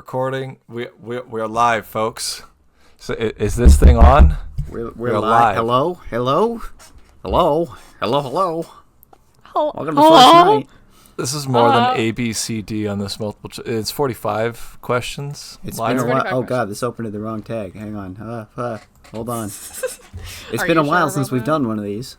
Recording. We are live, folks. So is this thing on? We're live. Hello. Hello. Welcome to the first night. This is more than A, B, C, D on this multiple. It's 45 questions. It's live. been a while. Oh god, this opened to the wrong tag. Hang on. Hold on. It's been a while since we've done one of these.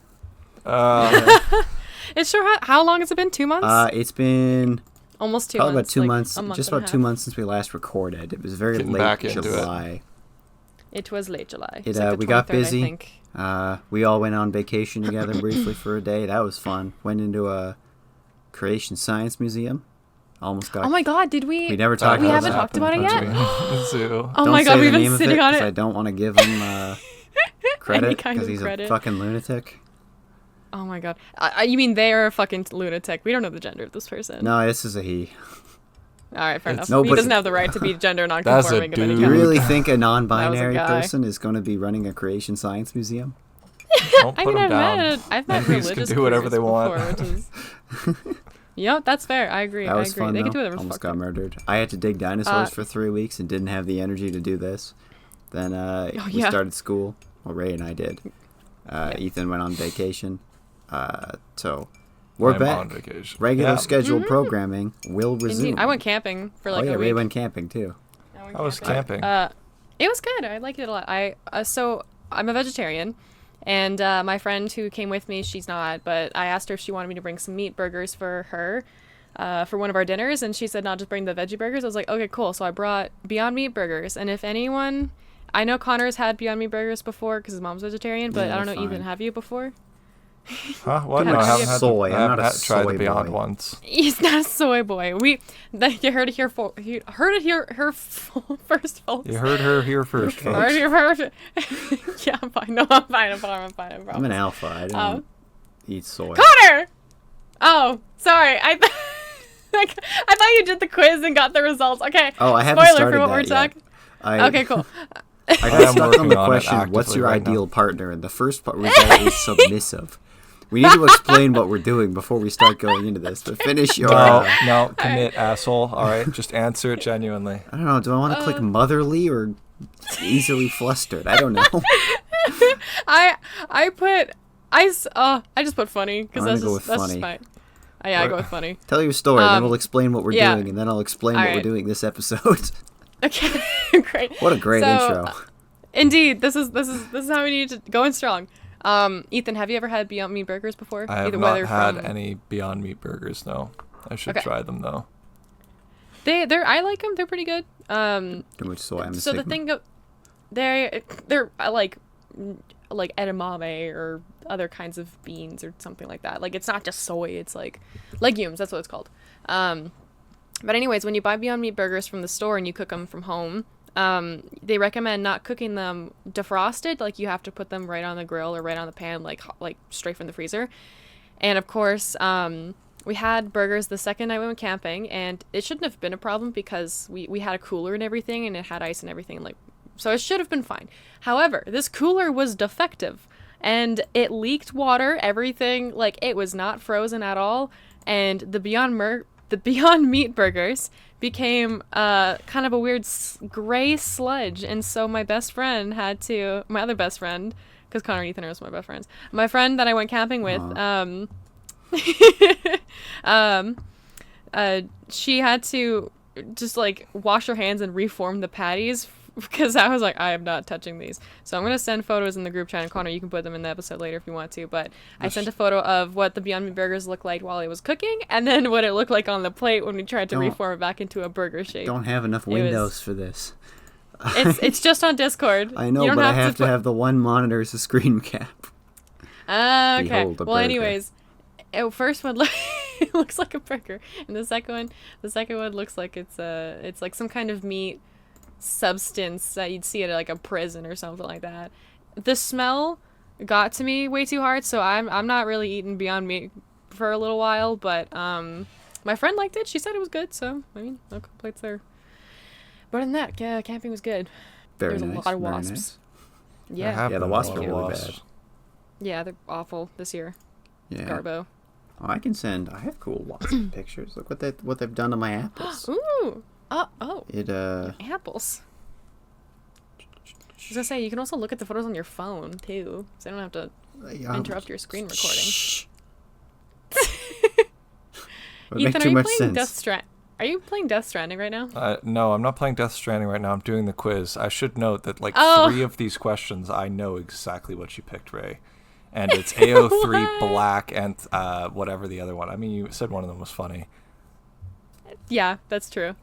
It's sure. How long has it been? 2 months? It's been almost 2 probably months. about 2 months. A month Just and a about 2 half. months since we last recorded. It was very Getting late back into July. It was late July. It's like the We got 23rd, busy. I think. We all went on vacation together briefly for a day. That was fun. Went into a Creation Science Museum. Almost got. Oh my god, did we? We never talked We about haven't that. talked about it yet? Zoo. Oh Don't my god, say we've the been name of sitting it, on 'cause it. I don't want to give him credit kind because of he's credit. a fucking lunatic. Oh my god. You mean they are a fucking lunatic? We don't know the gender of this person. No, this is a he. All right, fair enough. No, He but- doesn't have the right to be gender That's non-conforming a of any dude. You kind. really think a non-binary That was a guy. person is going to be running a Creation Science Museum? Don't I put mean, them down. I've met Enemies can religious do whatever queers they want. before, which is... Yep, that's fair. I agree. That was fun, They though. can do whatever the Almost fuck got they- murdered. I had to dig dinosaurs for 3 weeks and didn't have the energy to do this. Then we yeah. started school. Well, Ray and I did. Ethan went on vacation. So we're I'm back. on vacation. Regular Yeah. scheduled programming will resume. Indeed. I went camping for like oh yeah, a Ray week. went camping too. I was camping. It was good. I liked it a lot. So I'm a vegetarian, and my friend who came with me, she's not. But I asked her if she wanted me to bring some meat burgers for her, for one of our dinners, and she said, "No, just bring the veggie burgers." I was like, "Okay, cool." So I brought Beyond Meat burgers, and if anyone, I know Connor's had Beyond Meat burgers before because his mom's vegetarian, but Yeah, I don't know, they're Ethan, fine. have you before? Huh? What? Too No, I much haven't had soy. the, I'm I not haven't a tried soy the Beyond boy. ones. He's not a soy boy. You heard it here her first, folks. You heard her here first, Okay. folks. Yeah, I'm fine. No, I'm fine. I'm an alpha. I don't eat soy. Connor! Oh, sorry. I thought you did the quiz and got the results. Okay. Oh, I haven't Spoiler started for what that we're yet. talking. Okay, cool. I I got am stuck on working the on it question, what's actively your right now. ideal partner? And the first result is submissive. We need to explain what we're doing before we start going into this. But finish your... No, commit, asshole. All right, just answer it genuinely. I don't know, do I want to click motherly or easily flustered? I don't know. I just put funny because I'm that's gonna go just with that's just funny. my. I go with funny. Tell your story, then we'll explain what we're yeah. doing, and then I'll explain All what we're right. doing this episode. Okay, great. What a great intro. Indeed, this is how we need to go in strong. Ethan, have you ever had Beyond Meat burgers before? I have not had any Beyond Meat burgers. No, I should try them though. I like them. They're pretty good. Too much soy. I'm a So the Sigma. thing, they're like edamame or other kinds of beans or something like that. Like it's not just soy. It's like legumes. That's what it's called. But anyways, when you buy Beyond Meat burgers from the store and you cook them from home, they recommend not cooking them defrosted. Like you have to put them right on the grill or right on the pan, like straight from the freezer. And of course, we had burgers the second night we went camping, and it shouldn't have been a problem because we had a cooler and everything, and it had ice and everything, so it should have been fine. However, this cooler was defective, and it leaked water, everything, like it was not frozen at all, and the Beyond Meat burgers became kind of a weird gray sludge, and so my other best friend, because Connor and Ethan are my best friends, my friend that I went camping with, she had to just like wash her hands and reform the patties because I was like, I am not touching these. So I'm gonna send photos in the group chat, and Connor, you can put them in the episode later if you want to. But I sent a photo of what the Beyond Meat burgers looked like while it was cooking, and then what it looked like on the plate when we tried to reform it back into a burger shape. Don't have enough windows for this. It's just on Discord. I know, You don't but I have to put- have the one monitor as a screen cap. Okay. Behold a Well, burger. anyways, first one it looks like a burger, and the second one looks like it's like some kind of meat substance that you'd see at like a prison or something like that. The smell got to me way too hard, so I'm not really eating Beyond Meat for a little while. But my friend liked it. She said it was good, so I mean, no complaints there. But other than that, yeah, camping was good. Very There's nice. a lot of very wasps. nice. Yeah. Yeah, the wasps are really bad. Yeah, they're awful this year. Yeah. Garbo. Oh, I have cool wasp pictures. Look what they've done to my apples. Ooh. Oh. It Apples. I was gonna say, you can also look at the photos on your phone, too. So you don't have to interrupt your screen recording. Shh. Ethan, are you playing Are you playing Death Stranding right now? No, I'm not playing Death Stranding right now. I'm doing the quiz. I should note that, like, 3 of these questions, I know exactly what you picked, Ray. And it's AO3 Black and whatever the other one. I mean, you said one of them was funny. Yeah, that's true.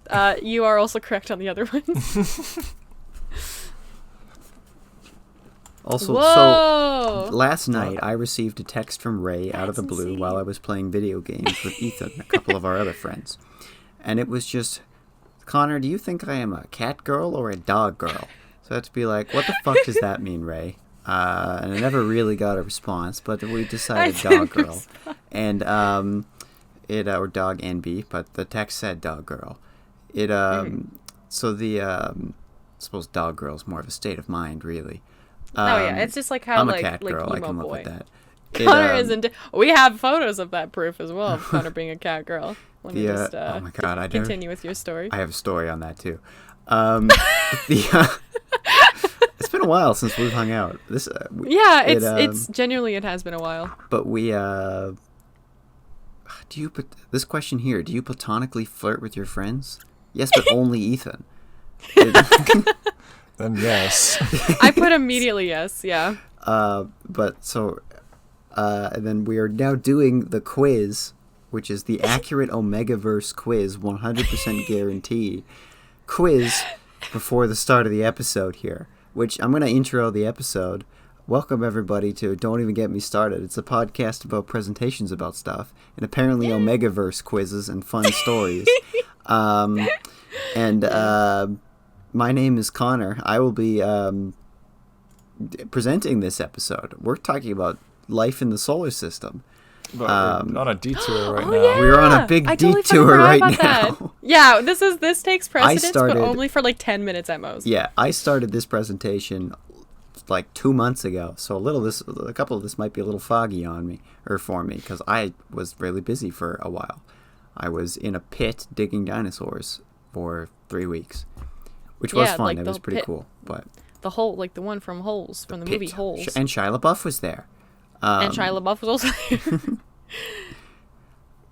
You are also correct on the other ones. Also, Whoa! so last night I received a text from Ray out of the blue while I was playing video games with Ethan and a couple of our other friends. And it was just, Connor, do you think I am a cat girl or a dog girl? So I had to be like, what the fuck does that mean, Ray? And I never really got a response, but we decided dog girl. And or dog NB, but the text said dog girl. So the I suppose dog girl is more of a state of mind, really. It's just like how I'm like a cat girl. like I come emo up boy. with that. Connor isn't. We have photos of that proof as well of Connor being a cat girl. Let me just oh my God, I continue with your story. I have a story on that too. It's been a while since we've hung out. It's genuinely it has been a while. But we do you put this question here? Do you platonically flirt with your friends? Yes, but only Ethan. Then yes. I put immediately yes. Yeah. But so, and then we are now doing the quiz, which is the accurate Omegaverse quiz, 100% guarantee quiz before the start of the episode here. Which I'm going to intro the episode. Welcome everybody to Don't Even Get Me Started. It's a podcast about presentations about stuff, and apparently Omegaverse quizzes and fun stories. My name is Connor. I will be presenting this episode. We're talking about life in the solar system. But we're on a detour right now. Yeah. We're on a big detour right now. That. Yeah, this takes precedence, but only for like 10 minutes at most. Yeah, I started this presentation like 2 months ago, so a couple of this might be a little foggy for me, because I was really busy for a while. I was in a pit digging dinosaurs for 3 weeks, which was fun. like it was pretty cool. But the whole, like the one from Holes, from the movie Holes, and Shia LaBeouf was there. And Shia LaBeouf was also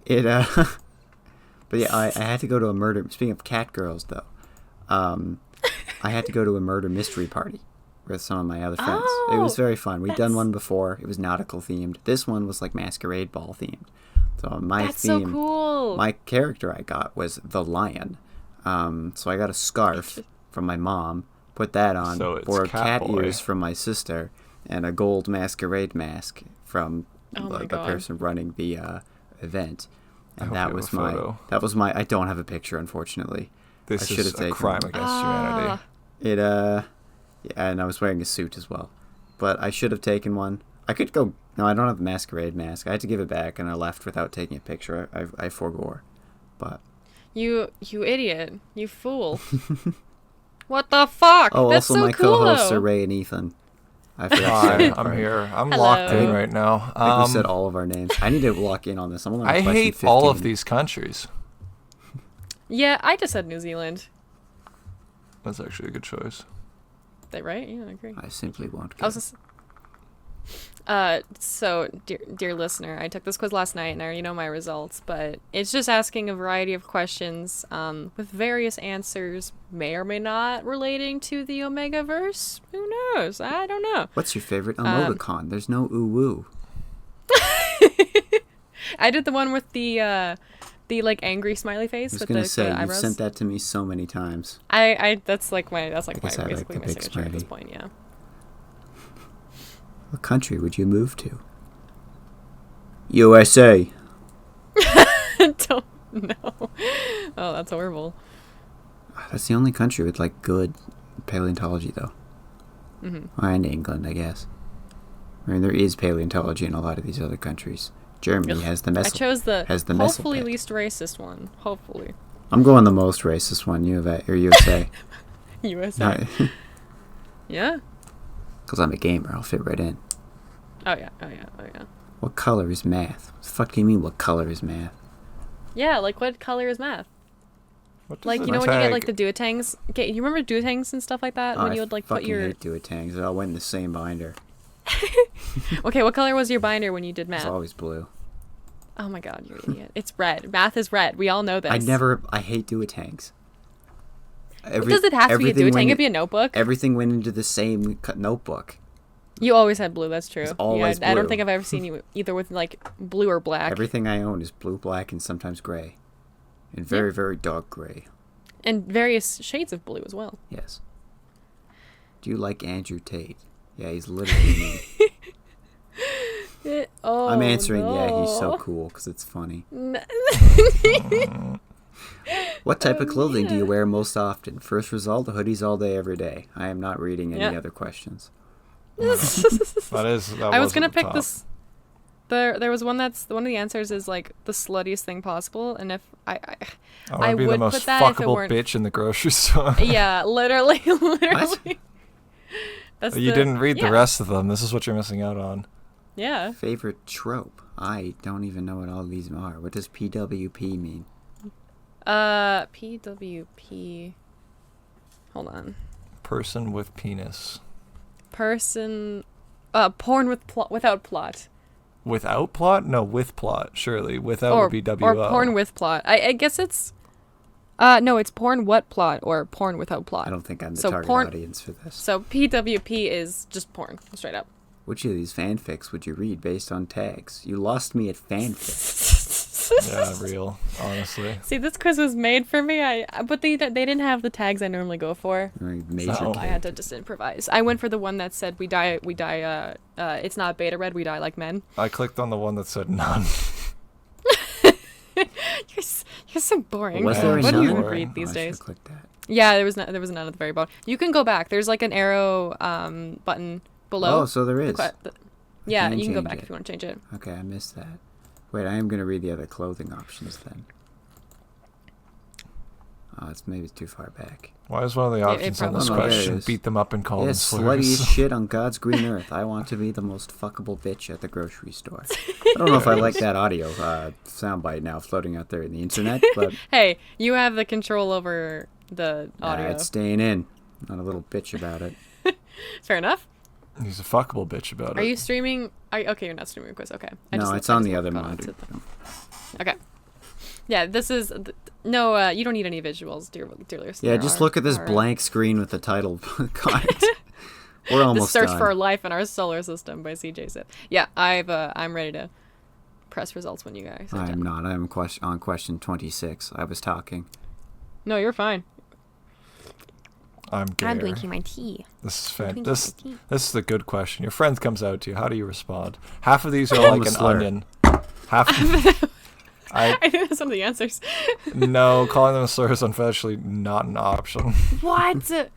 there. But yeah, I had to go to a murder. Speaking of cat girls, though, I had to go to a murder mystery party with some of my other friends. It was very fun. We'd done one before. It was nautical themed. This one was like masquerade ball themed. So that's so cool. My character I got was the lion. So I got a scarf from my mom, put that on, wore cat ears from my sister, and a gold masquerade mask from the person running the event. And that was my. I don't have a picture, unfortunately. This is a crime against humanity. And I was wearing a suit as well, but I should have taken one. I could go. No, I don't have a masquerade mask. I had to give it back, and I left without taking a picture. I forgore, but. You idiot! You fool! What the fuck? Oh, that's also so my cool, co-hosts though. are Ray and Ethan. Hi, I'm here. I'm locked in right now. I think we said all of our names. I need to lock in on this. I'm only on I question hate 15. all of these countries. Yeah, I just said New Zealand. That's actually a good choice. That right? Yeah, I agree. I simply won't go. I was just, so dear listener, I took this quiz last night and I already know my results, but it's just asking a variety of questions with various answers, may or may not relating to the Omegaverse. Who knows? I don't know. What's your favorite emoticon? There's no ooh-woo. I did the one with the like angry smiley face. I was with gonna the say you've eyebrows. sent that to me so many times. That's like my basically my big signature smiley. at this point. Yeah. What country would you move to? USA. Don't know. Oh, that's horrible. That's the only country with like good paleontology, though. Mm-hmm. And England, I guess. I mean, there is paleontology in a lot of these other countries. Germany has the I chose the hopefully Mesolith. least racist one. Hopefully. I'm going the most racist one. USA. USA. Yeah. Because I'm a gamer, I'll fit right in. Oh yeah. What color is math? What the fuck do you mean, what color is math? Yeah, like what color is math? What does Like, a you know when you get, like, tag- the duotangs? Okay, you remember duotangs and stuff like that? When you would, like, put fucking your... hate duotangs. They all went in the same binder. Okay, what color was your binder when you did It's math? always blue. Oh my god, you're an idiot. It's red. Math is red. We all know this. I hate duotangs. Does it have to be a duotang? It could be a notebook. Everything went into the same notebook. You always had blue, that's true. It's always I don't blue. think I've ever seen you either with, like, blue or black. Everything I own is blue, black, and sometimes gray. And very, very dark gray. And various shades of blue as well. Yes. Do you like Andrew Tate? Yeah, he's literally me. Oh, I'm answering, no. yeah, he's so cool, because it's funny. What type of clothing do you wear most often? First result, hoodies all day, every day. I am not reading any other questions. I was gonna pick this. There was one that's one of the answers is like the sluttiest thing possible, and if I wanna be would the most put that if it fuckable weren't. bitch in the grocery store. Yeah, literally. What? That's You didn't read the yeah. rest of them. This is what you're missing out on. Yeah. Favorite trope? I don't even know what all these are. What does PWP mean? PWP. Hold on. Person with penis. Porn with without plot. Without plot? No, with plot. Surely. Without Or would be WO. or porn with plot. I guess it's. No, it's porn what plot or porn without plot. I don't think I'm the So target porn- audience for this. So PWP is just porn, straight up. Which of these fanfics would you read based on tags? You lost me at fanfic. Yeah, real. Honestly. See, this quiz was made for me. But they didn't have the tags I normally go for. Major No. I had to just improvise. I went for the one that said we die. It's not beta red. We die like men. I clicked on the one that said none. You're so boring. Was there a What do you none? even read these I days? should've clicked that. Yeah, there was none at the very bottom. You can go back. There's like an arrow button below. Oh, so there is. Yeah, can you can go change back it. if you want to change it. Okay, I missed that. Wait, I am going to read the other clothing options then. Oh, maybe it's too far back. Why is one of the options on this probably- Oh, no, there it question is. beat them up and call them Yes, slurs? slutty as shit on God's green earth. I want to be the most fuckable bitch at the grocery store. I don't know if I like that audio soundbite now floating out there in the internet, but Hey, you have the control over the audio. it's staying in. Not a little bitch about it. Fair enough. He's a fuckable bitch about it. Are you streaming? Okay, you're not streaming a quiz. Okay. No, it's on the other got monitor. onto Okay. Yeah, this is no. You don't need any visuals, dear listener. Yeah, just look at this blank screen with the title card. We're The almost Search done. for Life in Our Solar System by CJSiev. Yeah, I'm ready to press results when you guys are I'm done. not. I'm on question 26. I was talking. No, you're fine. I'm gay. I'm drinking my tea. This is drinking this my tea. this is a good question. Your friend comes out to you. How do you respond? Half of these are Call him like a an slur. onion. Half. I think that's some of the answers. No, calling them a slur is unfortunately not an option. What?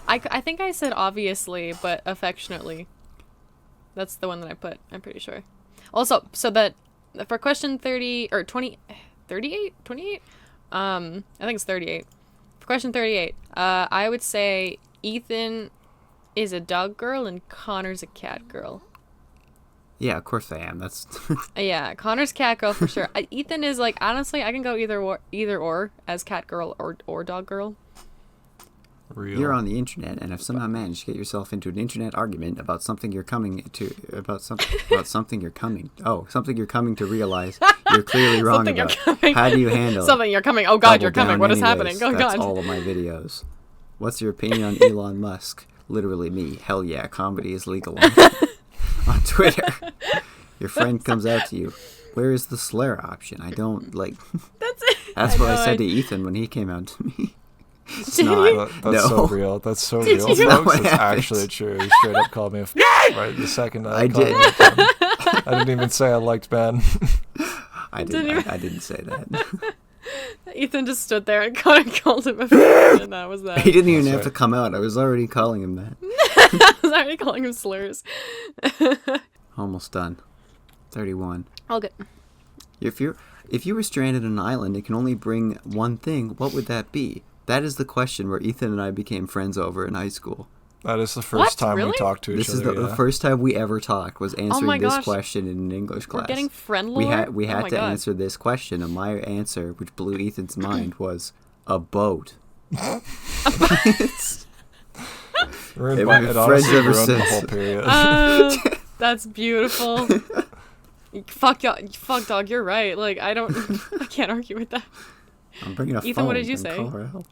I think I said obviously, but affectionately. That's the one that I put. I'm pretty sure. Also, so that for question 30 or 20, 38, 28. I think it's 38. For question 38, I would say Ethan is a dog girl and Connor's a cat girl. Yeah, of course I am. That's Yeah, Connor's cat girl for sure. Ethan is like, honestly, I can go either or as cat girl or dog girl. Real. You're on the internet, and have somehow managed to get yourself into an internet argument about something you're coming to something you're coming to realize you're clearly wrong Something you're about. coming. How do you handle Something you're coming. Oh God, Double you're coming. down What is anyways. happening? Oh That's God. all of my videos. What's your opinion on Elon Musk? Literally me. Hell yeah, comedy is legal on Twitter. Your friend comes out to you. Where is the slur option? I don't like. That's it. That's what I know, said to Ethan when he came out to me. It's Did not. you? That's No. so real. That's so Did real, you? Not folks. what It's happened. actually true. He straight up called me a right the second I called did. me a fan. I didn't even say I liked Ben. I Didn't didn't. even- I didn't say that. Ethan just stood there and Connor called him a bitch, and that was that. He didn't even That's have to right. come out. I was already calling him that. I was already calling him slurs. Almost done. 31. All good. If you were stranded on an island and can only bring one thing, what would that be? That is the question where Ethan and I became friends over in high school. That is the first What? time we Really? talked to each This is other. the first time we ever talked was answering my this gosh. question in an English class. We're getting friend We lore. had Oh my to God. answer this question, and my answer, which blew Ethan's mind, was A boat. Ruined They've my, been it friends honestly ever ruined the since. whole period. That's beautiful. Fuck y'all, fuck dog, you're right. Like I can't argue with that. I'm bringing a Ethan, phone. what did you and say? call her help.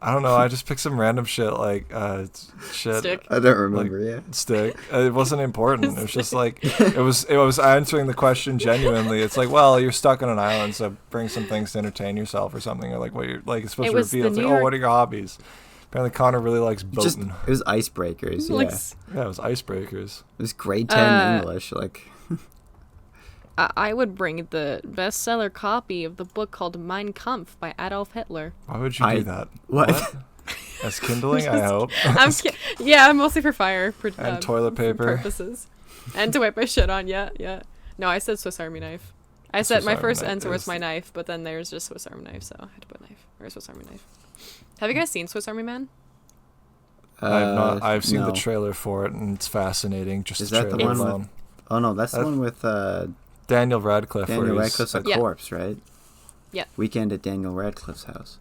I don't know. I just picked some random shit like shit. Stick. I don't remember. Yeah. Stick. It wasn't important. It was just like it was answering the question genuinely. It's like, well, you're stuck on an island, so bring some things to entertain yourself or something. Or like what you're like it's supposed It to was reveal. the It's like, New oh, York- what are your hobbies? Apparently, Connor really likes boating. It was icebreakers. Yeah. Like, Yeah, it was icebreakers. It was grade 10 English. Like. I would bring the bestseller copy of the book called Mein Kampf by Adolf Hitler. Why would you do that? What? As kindling, I hope. I'm mostly for fire And toilet paper. purposes, and to wipe my shit on. Yeah. No, I said Swiss Army knife. I said Swiss my Army first knife answer was is- my knife, but then there's just Swiss Army knife, so I had to put knife or Swiss Army knife. Have you guys seen Swiss Army Man? I've not. I've seen the no. trailer for it, and it's fascinating. Just Is the that the trailer one with- alone. Oh no, that's the one with Daniel Radcliffe. Daniel where he's- Radcliffe's a Yeah. corpse, right? Yeah. Weekend at Daniel Radcliffe's house.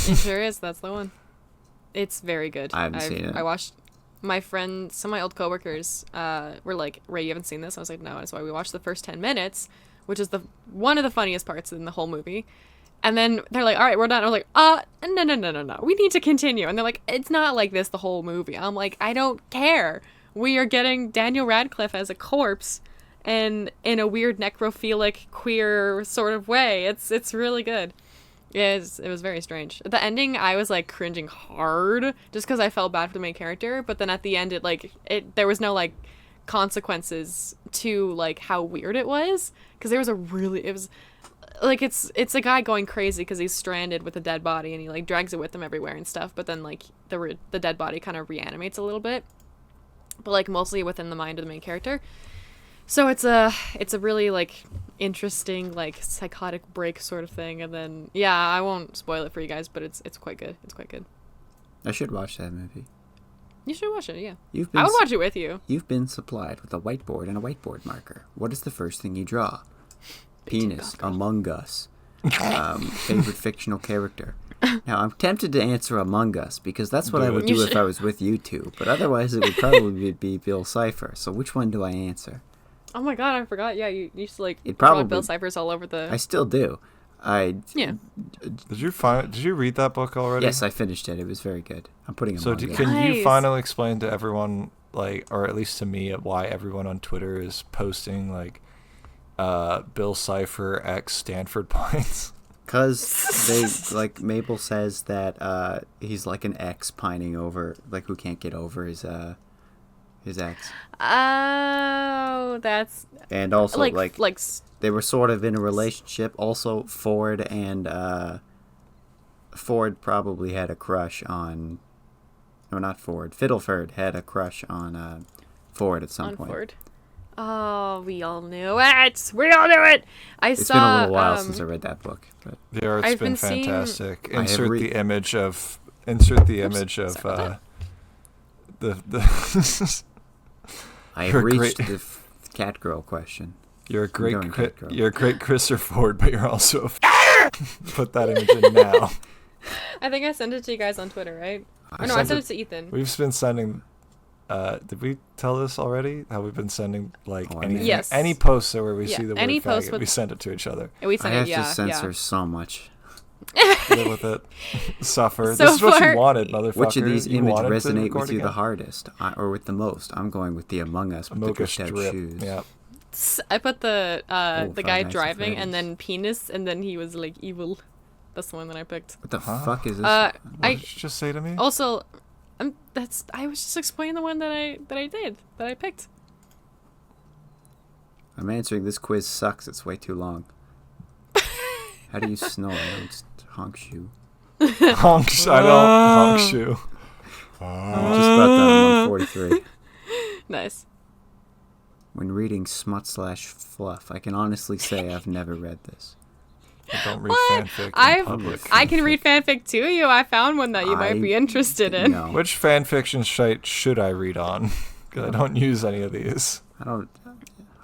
It sure is. That's the one. It's very good. I haven't seen it. I watched. My friends, some of my old coworkers, were like, "Ray, you haven't seen this?" I was like, "No." That's why we watched the first 10 minutes, which is one of the funniest parts in the whole movie. And then they're like, "All right, we're done." I was like, no. We need to continue." And they're like, "It's not like this the whole movie." I'm like, "I don't care. We are getting Daniel Radcliffe as a corpse, and in a weird necrophilic queer sort of way. It's really good." It was very strange. The ending, I was like cringing hard just because I felt bad for the main character. But then at the end, there was no like consequences to like how weird it was, because it was like it's a guy going crazy because he's stranded with a dead body and he like drags it with him everywhere and stuff. But then like the dead body kind of reanimates a little bit, but like mostly within the mind of the main character. So it's a really like interesting like psychotic break sort of thing. And then yeah, I won't spoil it for you guys, but it's quite good. It's quite good. I should watch that movie. You should watch it. Yeah, You've been I would watch it with you. You've been supplied with a whiteboard and a whiteboard marker. What is the first thing you draw? Penis. Among Us. Favorite fictional character. Now, I'm tempted to answer Among Us because that's what I would do if I was with you two, but otherwise it would probably be Bill Cipher. So which one do I answer? Oh my god, I forgot. Yeah, you used to like It draw probably- Bill Cipher's all over the. I still do. Yeah. Did you read that book already? Yes, I finished it. It was very good. I'm putting So Among Us. can you Nice. finally explain to everyone, like, or at least to me, why everyone on Twitter is posting like Bill Cipher X Stanford points? Because they, like, Mabel says that he's like an ex pining over, like, who can't get over his ex. Oh, that's And also, like they were sort of in a relationship. Also, Ford probably had a crush on... No, not Ford. Fiddleford had a crush on Ford at some on point. Ford. Oh, we all knew it. We all knew it. It's been a little while since I read that book. But The art's I've been been seeing- fantastic. I have Insert read- the image of Sorry, what's that? the I have You're reached great. the cat girl question. you're a going, Cat Girl. you're a great Christopher Ford, but you're also put that image in now. I think I sent it to you guys on Twitter, right? I Or no, I sent sent it- it to Ethan. We've been sending. Did we tell this already? How we've been sending like Oh, I any mean- Yes. any post where we Yeah, see the any word post faggot, with- we send it to each other. And we I sent have it, yeah, to censor yeah. so much. Live with it. Suffer. So This is what far- you wanted, motherfucker. Which of these You images wanted to resonate record with you the again? hardest, or with the most? I'm going with the Among Us with the Mocha gripped out strip. shoes. Yeah. I put the Five guy Nights at driving and Freddy's. then penis and then he was like evil. That's the one that I picked. What the Huh? fuck is this? Uh, What I did you just say to me? also, I was just explaining the one that I picked. I'm answering this quiz sucks. It's way too long. How do you snore? I don't honk shoe. Honks. I don't honk shoe. I'm just about done. I'm on 43. Nice. When reading smut/fluff, I can honestly say I've never read this. I don't read What? fanfic in I've- public. I can read fanfic to you. I found one that you might be interested in. No, Which fanfiction site should I read on? Because I don't use any of these. I don't.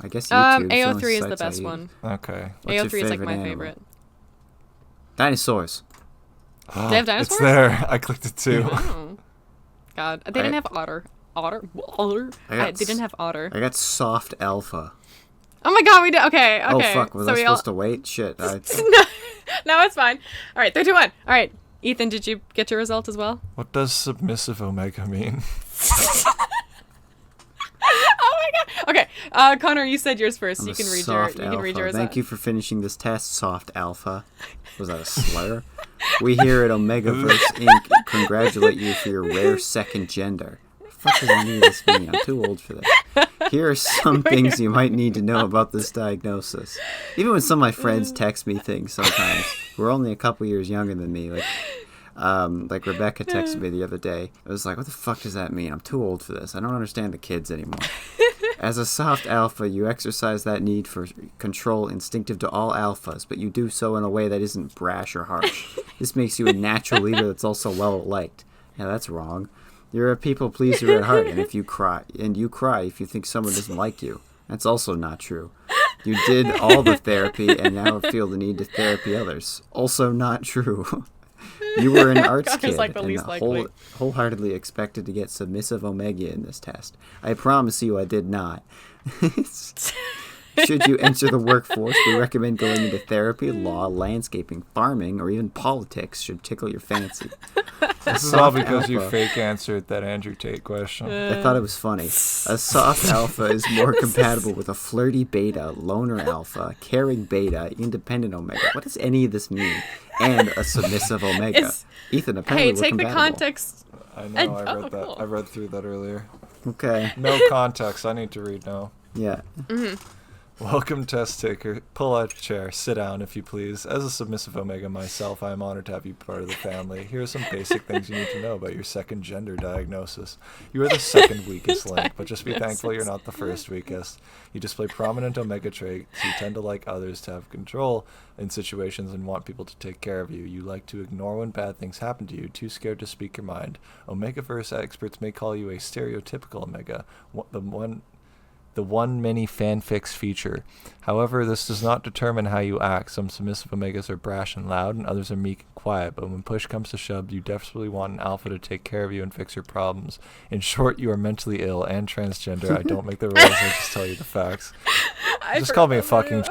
I guess YouTube. AO3 is the best one. Okay. What's your AO3 is like favorite my animal? favorite. Dinosaurs. Do they have dinosaurs? It's there. I clicked it too. Oh. God. They didn't have otter. They didn't have otter. I got soft alpha. Oh my god, we did. Okay. Oh, fuck. Was I supposed to wait? Shit. No, it's fine. All right, 3, 2, 1. All right. Ethan, did you get your result as well? What does submissive omega mean? Oh my god. Okay, Connor, you said yours first. I'm you a can read soft your. You can read yours. Thank you for finishing this test, soft alpha. Was that a slur? We here at Omegaverse Inc. congratulate you for your rare second gender. What the fuck does any of this mean? I'm too old for this. Here are some things you might need to know about this diagnosis. Even when some of my friends text me things sometimes, who are only a couple years younger than me, like Rebecca texted me the other day. I was like, what the fuck does that mean? I'm too old for this. I don't understand the kids anymore. As a soft alpha, you exercise that need for control instinctive to all alphas, but you do so in a way that isn't brash or harsh. This makes you a natural leader that's also well-liked. Yeah, that's wrong. You're a people pleaser at heart, and you cry if you think someone doesn't like you. That's also not true. You did all the therapy and now feel the need to therapy others. Also not true. You were an arts kid and wholeheartedly expected to get submissive omega in this test. I promise you I did not. Should you enter the workforce, we recommend going into therapy, law, landscaping, farming, or even politics should tickle your fancy. This is all because you fake answered that Andrew Tate question. I thought it was funny. A soft alpha is more compatible with a flirty beta, loner alpha, caring beta, independent omega. What does any of this mean? And a submissive omega. Ethan, apparently we're take the compatible. context. I know, I read that. Cool. I read through that earlier. Okay. No context. I need to read now. Yeah. Welcome, test taker. Pull out a chair. Sit down, if you please. As a submissive omega myself, I am honored to have you part of the family. Here are some basic things you need to know about your second gender diagnosis. You are the second weakest link, but just be thankful you're not the first weakest. You display prominent omega traits. You tend to like others to have control in situations and want people to take care of you. You like to ignore when bad things happen to you, too scared to speak your mind. Omegaverse experts may call you a stereotypical omega, the one many fanfics feature. However, this does not determine how you act. Some submissive omegas are brash and loud, and others are meek and quiet, but when push comes to shove, you desperately want an alpha to take care of you and fix your problems. In short, you are mentally ill and transgender. I don't make the rules, I just tell you the facts. Just call me a fucking...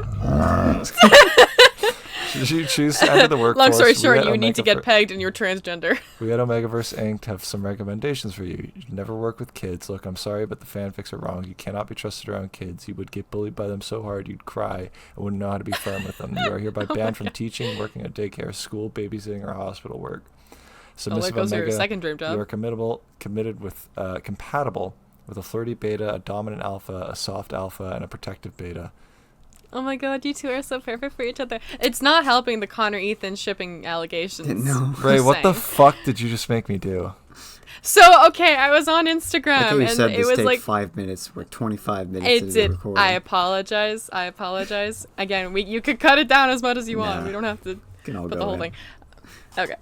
Should you choose to enter the workforce? Long story short, you need to get pegged and you're transgender. We at Omegaverse Inc. have some recommendations for you. You never work with kids. Look, I'm sorry, but the fanfics are wrong. You cannot be trusted around kids. You would get bullied by them so hard you'd cry and wouldn't know how to be firm with them. You are hereby banned from teaching, working at daycare, school, babysitting, or hospital work. Submissive Omega, your second dream job. You are compatible with a flirty beta, a dominant alpha, a soft alpha, and a protective beta. Oh my god, you two are so perfect for each other. It's not helping the Connor Ethan shipping allegations. No. Ray, what the fuck did you just make me do? So, okay, I was on Instagram and it was like 5 minutes. We're 25 minutes into the recording. I apologize. Again, you could cut it down as much as you want. We don't have to put the whole thing. Okay.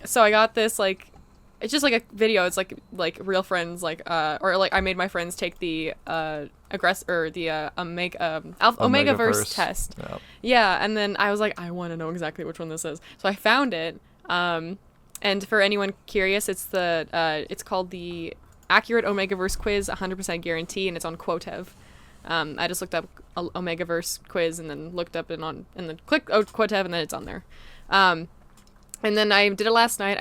So I got this it's just like a video. It's like real friends I made my friends take the Omegaverse test. Yep. Yeah, and then I was like, I want to know exactly which one this is. So I found it. And for anyone curious, it's called the Accurate Omegaverse Quiz 100% Guarantee, and it's on Quotev. I just looked up Omegaverse quiz and then looked up and then clicked Quotev, and then it's on there. And then I did it last night.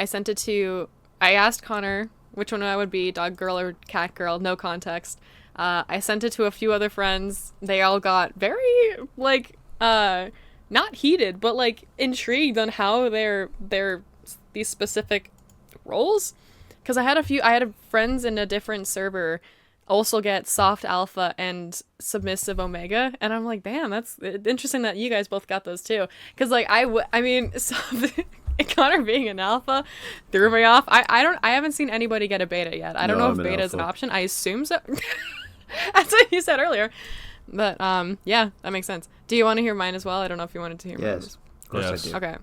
I asked Connor which one I would be, dog girl or cat girl, no context. I sent it to a few other friends. They all got very, not heated, but, intrigued on how they're these specific roles. Because I had friends in a different server also get soft alpha and submissive omega, and I'm like, damn, that's interesting that you guys both got those too. Because, Connor being an alpha threw me off. I haven't seen anybody get a beta yet. I don't know if beta is an option. I assume so. That's what you said earlier. But yeah, that makes sense. Do you want to hear mine as well? I don't know if you wanted to hear mine. Yes, of course I do. Okay.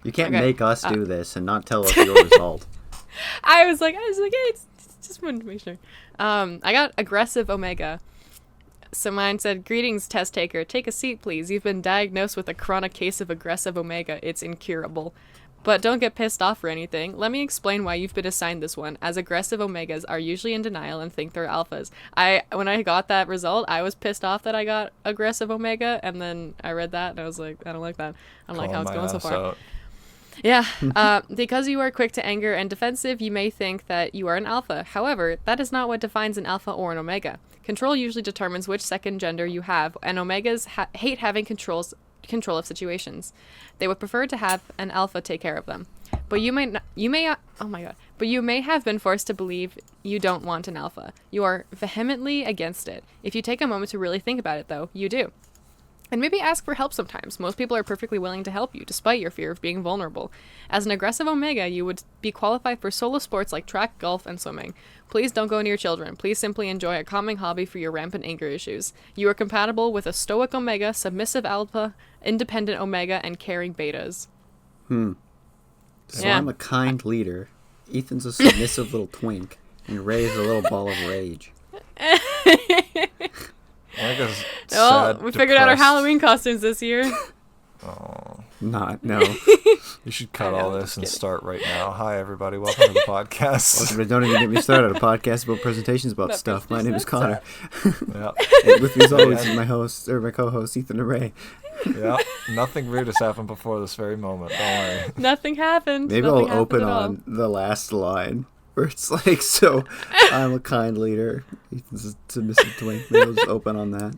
You can't make us do this and not tell us your result. I was like, hey, it's just wanted to make sure. I got aggressive omega. So mine said, greetings, test taker. Take a seat, please. You've been diagnosed with a chronic case of aggressive omega. It's incurable. But don't get pissed off or anything. Let me explain why you've been assigned this one, as aggressive omegas are usually in denial and think they're alphas. When I got that result, I was pissed off that I got aggressive omega, and then I read that and I was like, I don't like that. I don't like how it's going so far. Out. Yeah, because you are quick to anger and defensive, you may think that you are an alpha. However, that is not what defines an alpha or an omega. Control usually determines which second gender you have, and omegas hate having control of situations. They would prefer to have an alpha take care of them. But you may have been forced to believe you don't want an alpha. You are vehemently against it. If you take a moment to really think about it, though, you do. And maybe ask for help sometimes. Most people are perfectly willing to help you, despite your fear of being vulnerable. As an aggressive omega, you would be qualified for solo sports like track, golf, and swimming. Please don't go near children. Please simply enjoy a calming hobby for your rampant anger issues. You are compatible with a stoic omega, submissive alpha, independent omega, and caring betas. So I'm a kind leader. Ethan's a submissive little twink. And Ray's a little ball of rage. We figured out our Halloween costumes this year. Oh. No. You should cut all this and start right now. Hi, everybody. Welcome to the podcast. Don't even get me started. A podcast about presentations about stuff. My name is Connor. Yeah. And with me as always is my co-host, Ethan and Ray. Yeah. Nothing rude has happened before this very moment. Don't worry. Nothing happened. Maybe I'll open on the last line. Where it's like, so I'm a kind leader. Ethan's a submissive twink. Maybe I'll just open on that.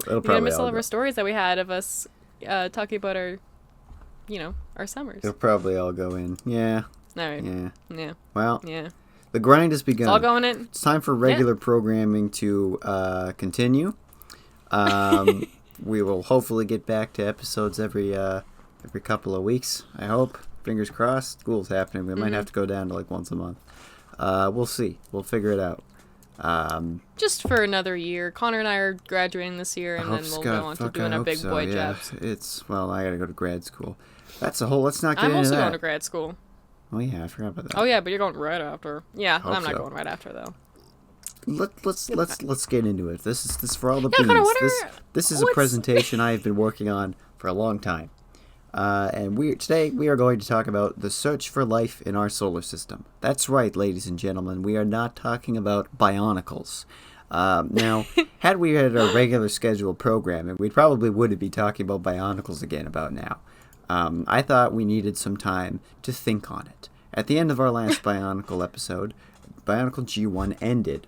You're gonna miss all of our stories that we had of us talking about our summers. It'll probably all go in. Yeah. All right. Yeah. Well. Yeah. The grind has begun. It's all going in. It's time for regular programming to continue. We will hopefully get back to episodes every couple of weeks. I hope. Fingers crossed. School's happening. We might have to go down to like once a month. We'll see. We'll figure it out. Just for another year. Connor and I are graduating this year, and then we'll go on to doing our big boy jobs. I gotta go to grad school. Let's not get into that. I'm also going to grad school. Oh yeah, I forgot about that. Oh yeah, but you're going right after. Yeah, I'm not going right after though. Let's get into it. This is for all the beans. Connor, this is a presentation I have been working on for a long time. And today we are going to talk about the search for life in our solar system. That's right, ladies and gentlemen. We are not talking about bionicles. Now, had we had a regular scheduled programming, we probably wouldn't be talking about bionicles again about now. I thought we needed some time to think on it. At the end of our last Bionicle episode, Bionicle G1 ended,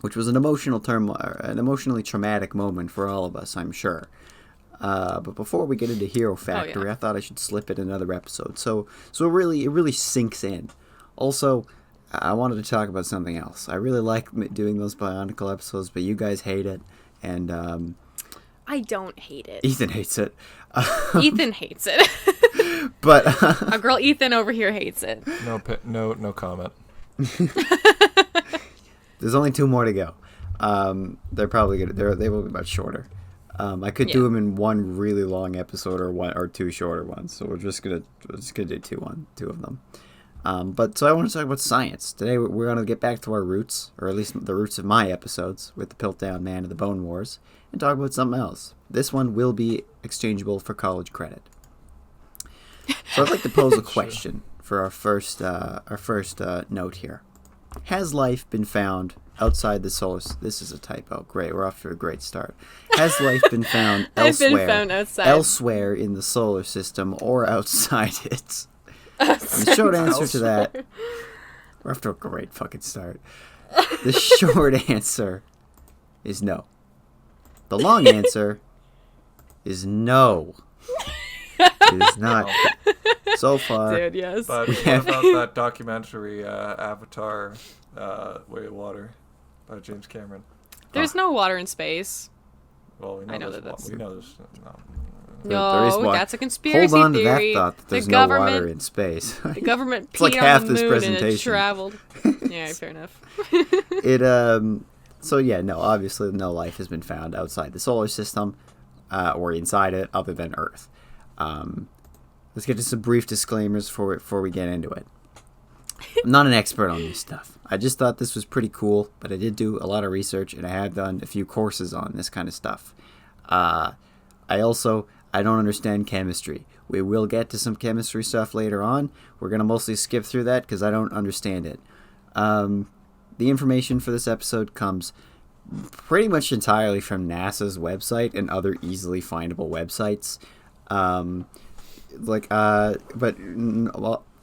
which was an emotionally traumatic moment for all of us, I'm sure. But before we get into Hero Factory, I thought I should slip in another episode. So it really sinks in. Also, I wanted to talk about something else. I really like doing those Bionicle episodes, but you guys hate it, and I don't hate it. Ethan hates it. Ethan hates it. But our girl Ethan over here hates it. No comment. There's only 2 more to go. They're probably they will be much shorter. I could do them in one really long episode or 2 shorter ones. So we're just gonna do two of them. So I want to talk about science today. We're gonna get back to our roots, or at least the roots of my episodes with the Piltdown Man and the Bone Wars, and talk about something else. This one will be exchangeable for college credit. So I'd like to pose a question for our first note here. Has life been found outside the solar system? This is a typo. Great, we're off to a great start. Has life been found elsewhere in the solar system or outside it? The short answer to that, we're off to a great fucking start. The short answer is no. The long answer is no. It is not. So far. Dude, yes. But what about that documentary, Avatar, Way of Water, by James Cameron? There's no water in space. Well, we know there's No, that's a conspiracy theory. Hold on to theory. that thought that there's no water in space. The government peed like on half the this moon presentation. and it traveled. Yeah, fair enough. So yeah, no, obviously no life has been found outside the solar system or inside it other than Earth. Let's get to some brief disclaimers before we get into it. I'm not an expert on this stuff. I just thought this was pretty cool, but I did do a lot of research, and I have done a few courses on this kind of stuff. I don't understand chemistry. We will get to some chemistry stuff later on. We're going to mostly skip through that because I don't understand it. The information for this episode comes pretty much entirely from NASA's website and other easily findable websites. But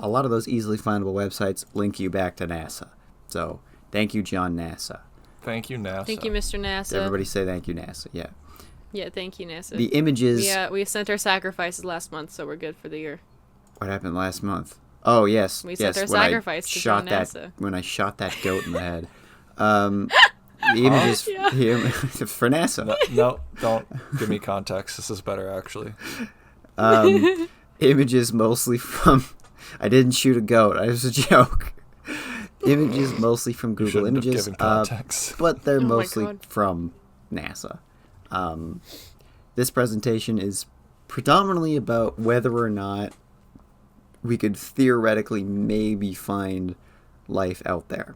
a lot of those easily findable websites link you back to NASA. So, thank you, John NASA. Thank you, NASA. Thank you, Mr. NASA. Everybody say thank you, NASA. Yeah. Yeah, thank you, NASA. The images... We sent our sacrifices last month, so we're good for the year. What happened last month? Oh, yes. We sent our when sacrifice to John NASA. When I shot that goat in the head. The images for NASA. No, don't give me context. This is better, actually. Images mostly from... I didn't shoot a goat. It was a joke. Images mostly from Google Images. But they're mostly from NASA. This presentation is predominantly about whether or not we could theoretically maybe find life out there.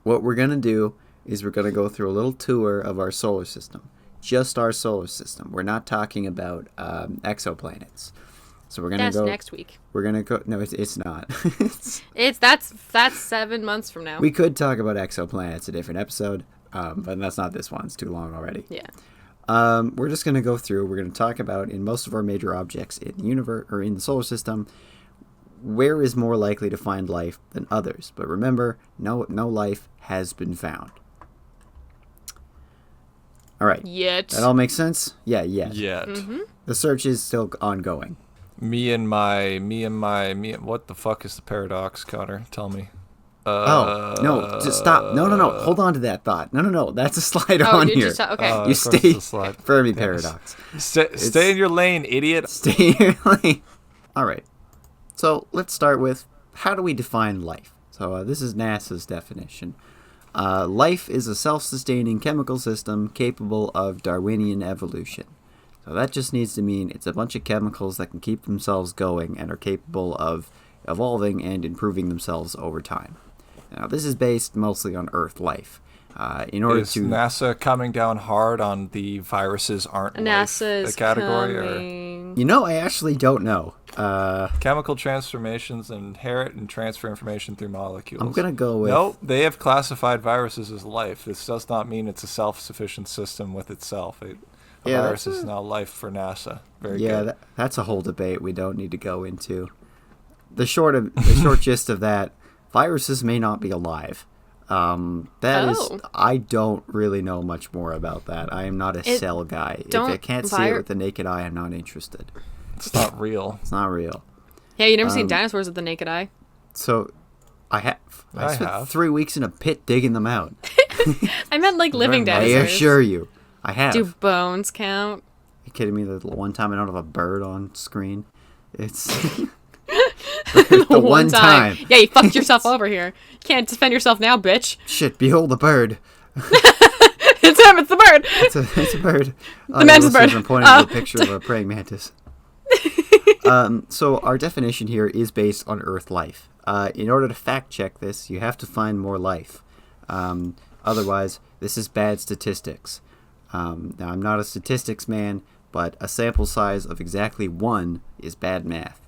What we're going to do is we're going to go through a little tour of our solar system. Just our solar system. We're not talking about exoplanets. So we're gonna go. That's next week. We're gonna go. No, it's not. That's 7 months from now. We could talk about exoplanets a different episode, but that's not this one. It's too long already. Yeah. We're just gonna go through. We're gonna talk about in most of our major objects in the universe or in the solar system, where is more likely to find life than others. But remember, no life has been found. All right. Yet. That all makes sense? Yeah. Yet. Mm-hmm. The search is still ongoing. Me and my what the fuck is the paradox, Connor? Tell me. No, just stop. No. Hold on to that thought. No. That's a slide on here. Okay. You stay Fermi paradox. Stay in your lane, idiot. Stay in your lane. All right. So let's start with how do we define life? So this is NASA's definition. Life is a self-sustaining chemical system capable of Darwinian evolution. So that just needs to mean it's a bunch of chemicals that can keep themselves going and are capable of evolving and improving themselves over time. Now, this is based mostly on Earth life. Is NASA coming down hard on the viruses aren't NASA's life category? Coming. Or? I actually don't know. Chemical transformations inherit and transfer information through molecules. I'm going to go with... No, they have classified viruses as life. This does not mean it's a self-sufficient system with itself. A virus is now life for NASA. Very good. That's a whole debate we don't need to go into. The short gist of that, viruses may not be alive. I don't really know much more about that. I am not a cell guy. If I can't see it with the naked eye, I'm not interested. It's not real. It's not real. Yeah, you never seen dinosaurs with the naked eye. So, I have. I spent 3 weeks in a pit digging them out. I meant like living dinosaurs. I assure you. I have. Do bones count? Are you kidding me? The one time I don't have a bird on screen. It's the one time. Yeah, you fucked yourself over here. You can't defend yourself now, bitch. Shit, behold the bird. It's him, it's the bird. It's a bird. The mantis bird. I'm pointing to a picture of a praying mantis. So our definition here is based on Earth life. In order to fact check this, you have to find more life. Otherwise, this is bad statistics. Now, I'm not a statistics man, but a sample size of exactly 1 is bad math.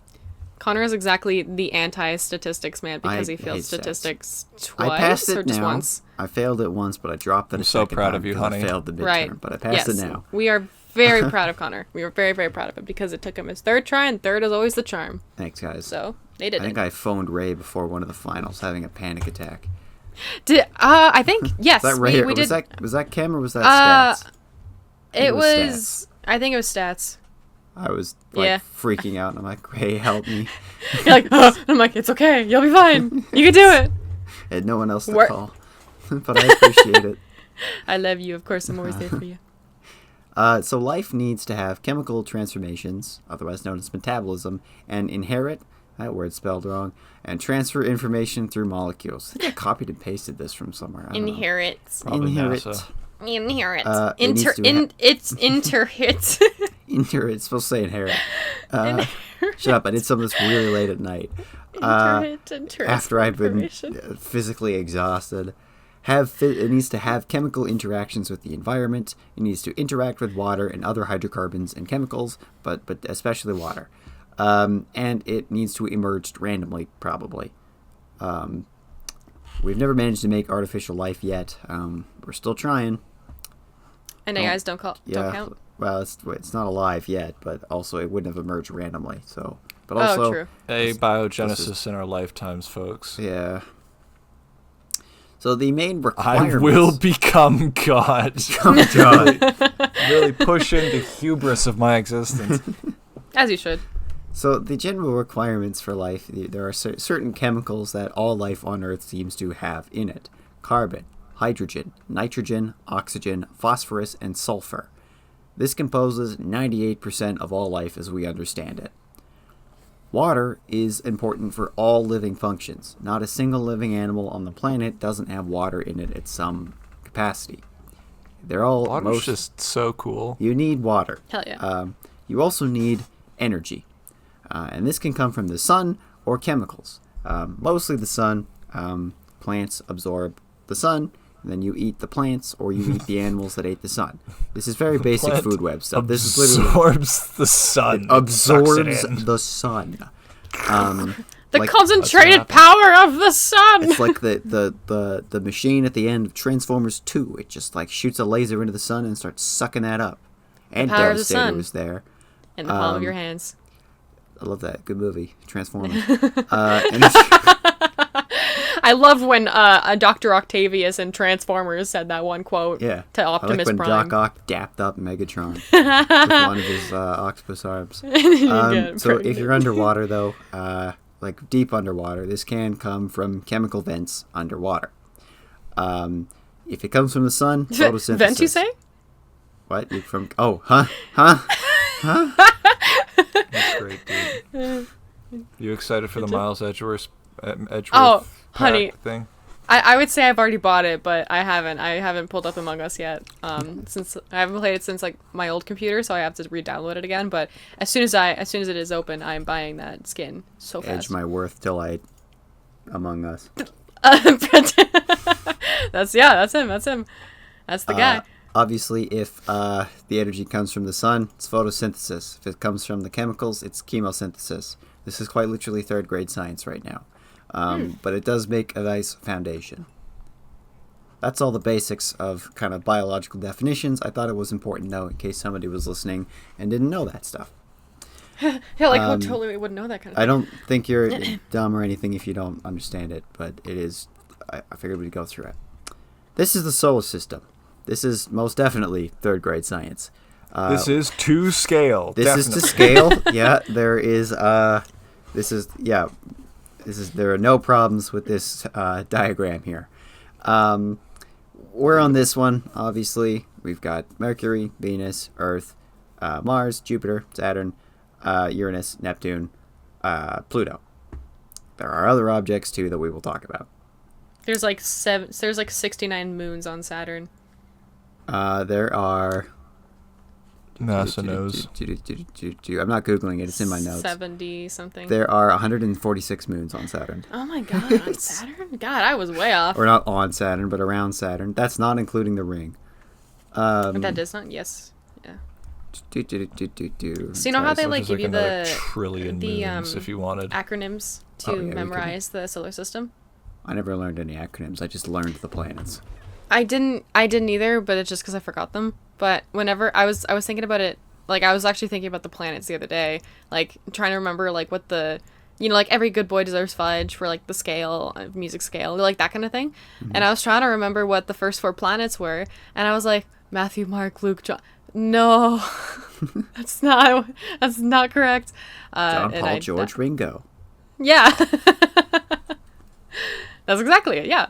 Connor is exactly the anti-statistics man because he failed statistics twice I passed it or just now. once. I failed it once, but I dropped it. I'm so proud of you, honey. I failed the midterm, right. But I passed it now. We are very proud of Connor. We were very, very proud of him because it took him his 3rd try, and 3rd is always the charm. Thanks, guys. So they did. I think I phoned Ray before one of the finals, having a panic attack. I think yes. Was that Ray? We did. Was that Chem or was that Stats? It was. I think it was Stats. I was freaking out, and I'm like, Ray, help me. You're like, oh. I'm like, it's okay. You'll be fine. You can do it. I had no one else to call, but I appreciate it. I love you. Of course, I'm always there for you. So life needs to have chemical transformations, otherwise known as metabolism, and inherit, that word's spelled wrong, and transfer information through molecules. I think I copied and pasted this from somewhere. Inherit. Inherit. Inherit. It's interhit. It's supposed to say inherit. Shut up! I did some of this really late at night. After I've been physically exhausted. It needs to have chemical interactions with the environment. It needs to interact with water and other hydrocarbons and chemicals, but especially water. And it needs to emerge randomly, probably. We've never managed to make artificial life yet. We're still trying. And AIs don't count? Well, it's not alive yet, but also it wouldn't have emerged randomly. So, but also, true. Abiogenesis in our lifetimes, folks. Yeah. So the main I requirements... will become God. Become God. Really pushing the hubris of my existence. As you should. So the general requirements for life, there are certain chemicals that all life on Earth seems to have in it. Carbon, hydrogen, nitrogen, oxygen, phosphorus, and sulfur. This composes 98% of all life as we understand it. Water is important for all living functions. Not a single living animal on the planet doesn't have water in it at some capacity. They're all... Water's just so cool. You need water. Hell yeah. You also need energy. And this can come from the sun or chemicals. Mostly the sun. Plants absorb the sun, and then you eat the plants, or you eat the animals that ate the sun. This is very basic food web stuff. This is literally absorbs the sun. It absorbs the sun. The concentrated power of the sun. It's like the machine at the end of Transformers 2. It just like shoots a laser into the sun and starts sucking that up. And Devastator was there. In the palm of your hands. I love that. Good movie. Transformers. I love when Dr. Octavius in Transformers said that one quote to Optimus I like when Prime. Doc Ock dapped up Megatron with one of his octopus arms. So if you're underwater, though, like deep underwater, this can come from chemical vents underwater. If it comes from the sun, photosynthesis. Vent, you say? What? Huh? That's great, dude. You excited for the Miles Edgeworth honey, thing? I would say I've already bought it, but I haven't pulled up Among Us yet. Since I haven't played it since like my old computer, so I have to re-download it again. But as soon as it is open, I'm buying that skin so fast. Edge my worth till I Among Us. That's him. That's the guy. Obviously, if the energy comes from the sun, it's photosynthesis. If it comes from the chemicals, it's chemosynthesis. This is quite literally third grade science right now. But it does make a nice foundation. That's all the basics of kind of biological definitions. I thought it was important to know in case somebody was listening and didn't know that stuff. Yeah, like who totally wouldn't know that kind of thing. I don't think you're dumb or anything if you don't understand it, but it is... I figured we'd go through it. This is the solar system. This is most definitely third grade science. This is to scale. This definitely. is to scale. Yeah, there is... there are no problems with this diagram here. We're on this one, obviously. We've got Mercury, Venus, Earth, Mars, Jupiter, Saturn, Uranus, Neptune, Pluto. There are other objects, too, that we will talk about. There's like 69 moons on Saturn. There are... NASA knows. I'm not Googling it. It's in my notes. 70 something. There are 146 moons on Saturn. Oh my god, on Saturn? God, I was way off. Or not on Saturn, but around Saturn. That's not including the ring. That does not? Yes. Yeah. So you know how they like give you the trillion moons if you wanted acronyms to memorize the solar system? I never learned any acronyms. I just learned the planets. I didn't either, but it's just because I forgot them. But whenever I was thinking about it, like I was actually thinking about the planets the other day, like trying to remember like what the, like every good boy deserves fudge for like the scale, music scale, like that kind of thing. Mm-hmm. And I was trying to remember what the first 4 planets were, and I was like Matthew, Mark, Luke, John. No, that's not correct. John, Paul, George, Ringo. Yeah, that's exactly it. Yeah.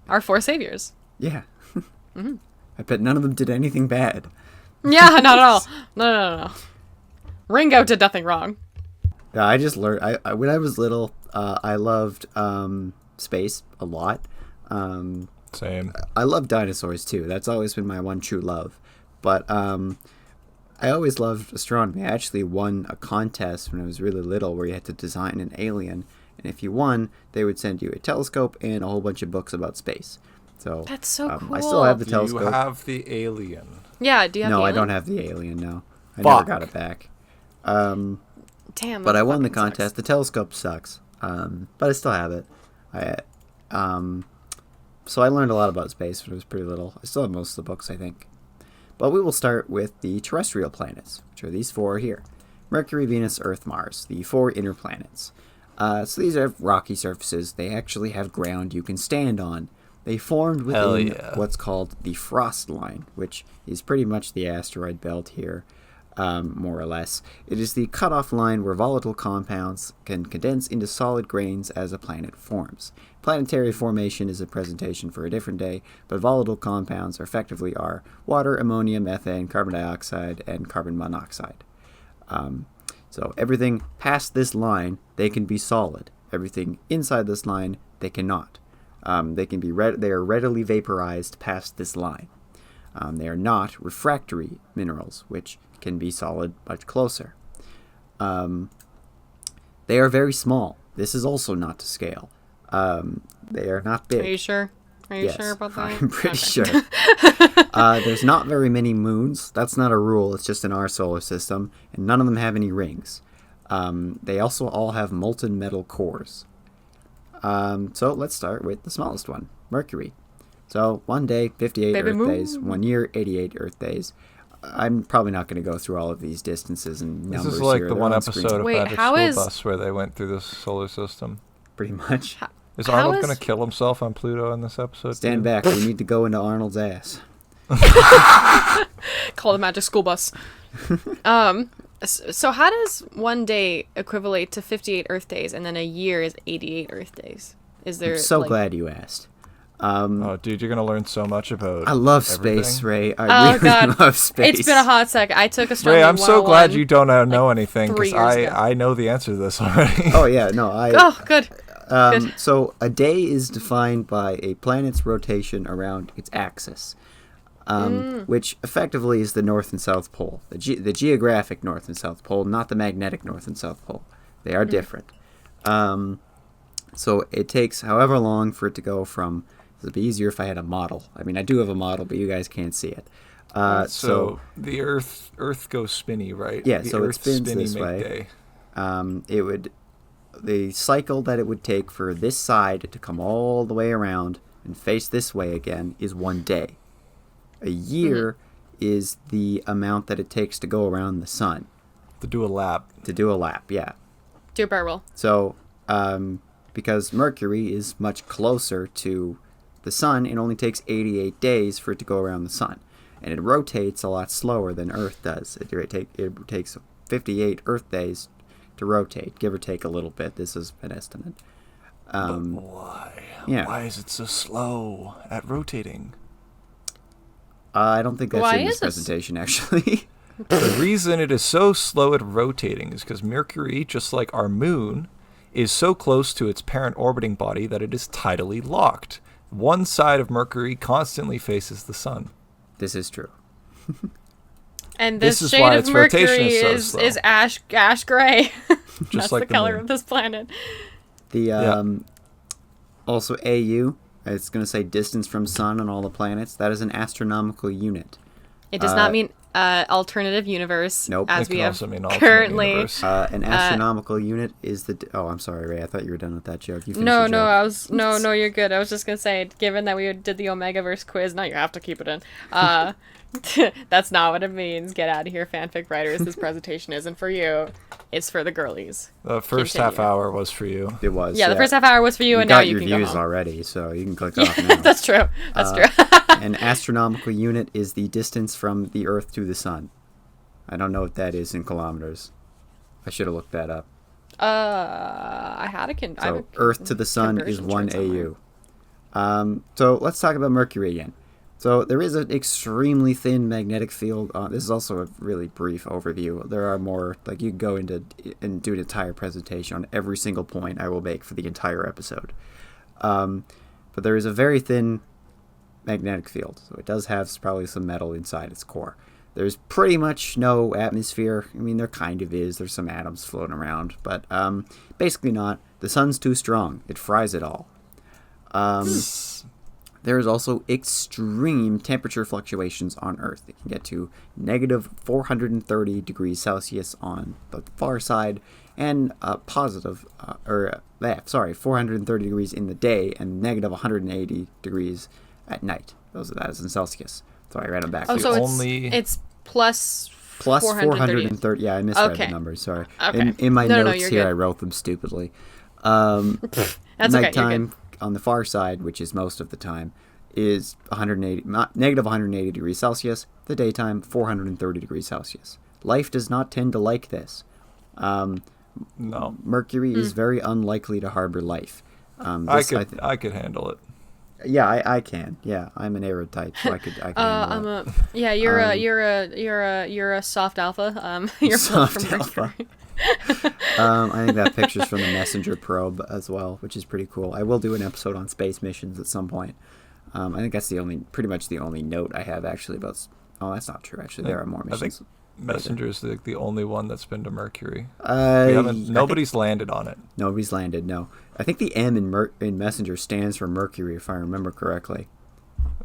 Our 4 saviors. Yeah. Mm-hmm. I bet none of them did anything bad. Yeah, not at all. No. Ringo did nothing wrong. Yeah, I just learned... I when I was little, I loved space a lot. Same. I love dinosaurs, too. That's always been my one true love. But I always loved astronomy. I actually won a contest when I was really little where you had to design an alien. And if you won, they would send you a telescope and a whole bunch of books about space. So that's so cool. I still have the telescope. Do you have the alien? Yeah, do you have the alien? No, I don't have the alien, no. I Fuck. never got it back. Damn. But that I won the fucking contest. sucks. The telescope sucks, but I still have it. So I learned a lot about space when I was pretty little. I still have most of the books, I think. But we will start with the terrestrial planets, which are these 4 here. Mercury, Venus, Earth, Mars, the 4 inner planets. So these are rocky surfaces. They actually have ground you can stand on. They formed within what's called the frost line, which is pretty much the asteroid belt here, more or less. It is the cutoff line where volatile compounds can condense into solid grains as a planet forms. Planetary formation is a presentation for a different day, but volatile compounds effectively are water, ammonia, methane, carbon dioxide, and carbon monoxide. So everything past this line, they can be solid. Everything inside this line, they cannot. They are readily vaporized past this line. They are not refractory minerals, which can be solid much closer. They are very small. This is also not to scale. They are not big. Are you sure? Are you Yes, sure about that? I'm pretty sure. There's not very many moons. That's not a rule. It's just in our solar system. And none of them have any rings. They also all have molten metal cores. So let's start with the smallest one, Mercury. So 1 day, 58 Baby Earth moon. days. 1 year, 88 Earth days. I'm probably not going to go through all of these distances and numbers here. This is like the They're one on screen. episode of Wait, Magic how School is- Bus where they went through the solar system. Pretty much. Is How Arnold is- going to kill himself on Pluto in this episode? Stand too? back. We need to go into Arnold's ass. Call the magic school bus. So how does 1 day equivalent to 58 Earth days, and then a year is 88 Earth days? Is there? I'm so like... glad you asked. Oh, dude, you're going to learn so much about I love everything. space, Ray. I Oh really God, love space. It's been a hot sec. I took astronomy. Ray, I'm so glad 101. you don't know anything, 3 because years ago. I know the answer to this already. Oh yeah, no, Oh, good. Good. So a day is defined by a planet's rotation around its axis, which effectively is the North and South Pole, the geographic North and South Pole, not the magnetic North and South Pole. They are different. So it takes however long for it to go from. It'd be easier if I had a model. I mean, I do have a model, but you guys can't see it. So the Earth goes spinny, right? Yeah, the so it Earth spins spinny this make way. Day. The cycle that it would take for this side to come all the way around and face this way again is 1 day. A year is the amount that it takes to go around the sun. To do a lap. To do a lap, yeah. Do a barrel roll. So, because Mercury is much closer to the sun, it only takes 88 days for it to go around the sun. And it rotates a lot slower than Earth does. It takes 58 Earth days to rotate, give or take a little bit. This is an estimate. But why? Yeah. Why is it so slow at rotating? I don't think that's Why in this is this? presentation, actually. The reason it is so slow at rotating is because Mercury, just like our moon, is so close to its parent orbiting body that it is tidally locked. One side of Mercury constantly faces the sun. This is true. And This this is shade why of its rotation Mercury is so slow. is ash gray. That's like the the color moon. of this planet. The Also, AU, it's going to say distance from sun on all the planets. That is an astronomical unit. It does not mean alternative universe. Nope. As It we can have also mean alternate currently. universe. An astronomical unit is the... Oh, I'm sorry, Ray. I thought you were done with that joke. You finished No, your no, joke. I was no, you're good. I was just gonna say, given that we did the Omegaverse quiz, now you have to keep it in. That's not what it means. Get out of here, fanfic writers. This presentation isn't for you. It's for the girlies. The first half hour was for you. It was. Yeah, the first half hour was for you, We and now got you your can go views home. already, so you can click off now. That's true. That's true. An astronomical unit is the distance from the Earth to the sun. I don't know what that is in kilometers. I should have looked that up. I had a I have So a Earth to the sun is conversion 1 chart somewhere. AU. So let's talk about Mercury again. So there is an extremely thin magnetic field. This is also a really brief overview. There are more, like you can go into and do an entire presentation on every single point I will make for the entire episode. But there is a very thin magnetic field. So it does have probably some metal inside its core. There's pretty much no atmosphere. I mean, there kind of is. There's some atoms floating around. But basically not. The sun's too strong. It fries it all. There is also extreme temperature fluctuations on Earth. It can get to negative 430 degrees Celsius on the far side and positive, 430 degrees in the day and negative 180 degrees at night. That is in Celsius. So I read them back. Oh, so only... it's plus 430. Yeah, I misread the numbers. Sorry. Okay. In my notes you're here, good. I wrote them stupidly. That's nighttime okay. on the far side, which is most of the time, is negative 180 degrees Celsius. The daytime, 430 degrees Celsius. Life does not tend to like this. No. Mercury is very unlikely to harbor life. I could handle it. Yeah, I can. Yeah, I'm an arid type, so I can handle it. You're a soft alpha. You're Soft from alpha. Mercury. I think that picture's from the Messenger probe as well, which is pretty cool. I will do an episode on space missions at some point. I think that's pretty much the only note I have actually about. Oh, that's not true. Actually, there are more missions. I think Messenger is the only one that's been to Mercury. Nobody's landed on it. Nobody's landed. No, I think the M in Messenger stands for Mercury, if I remember correctly.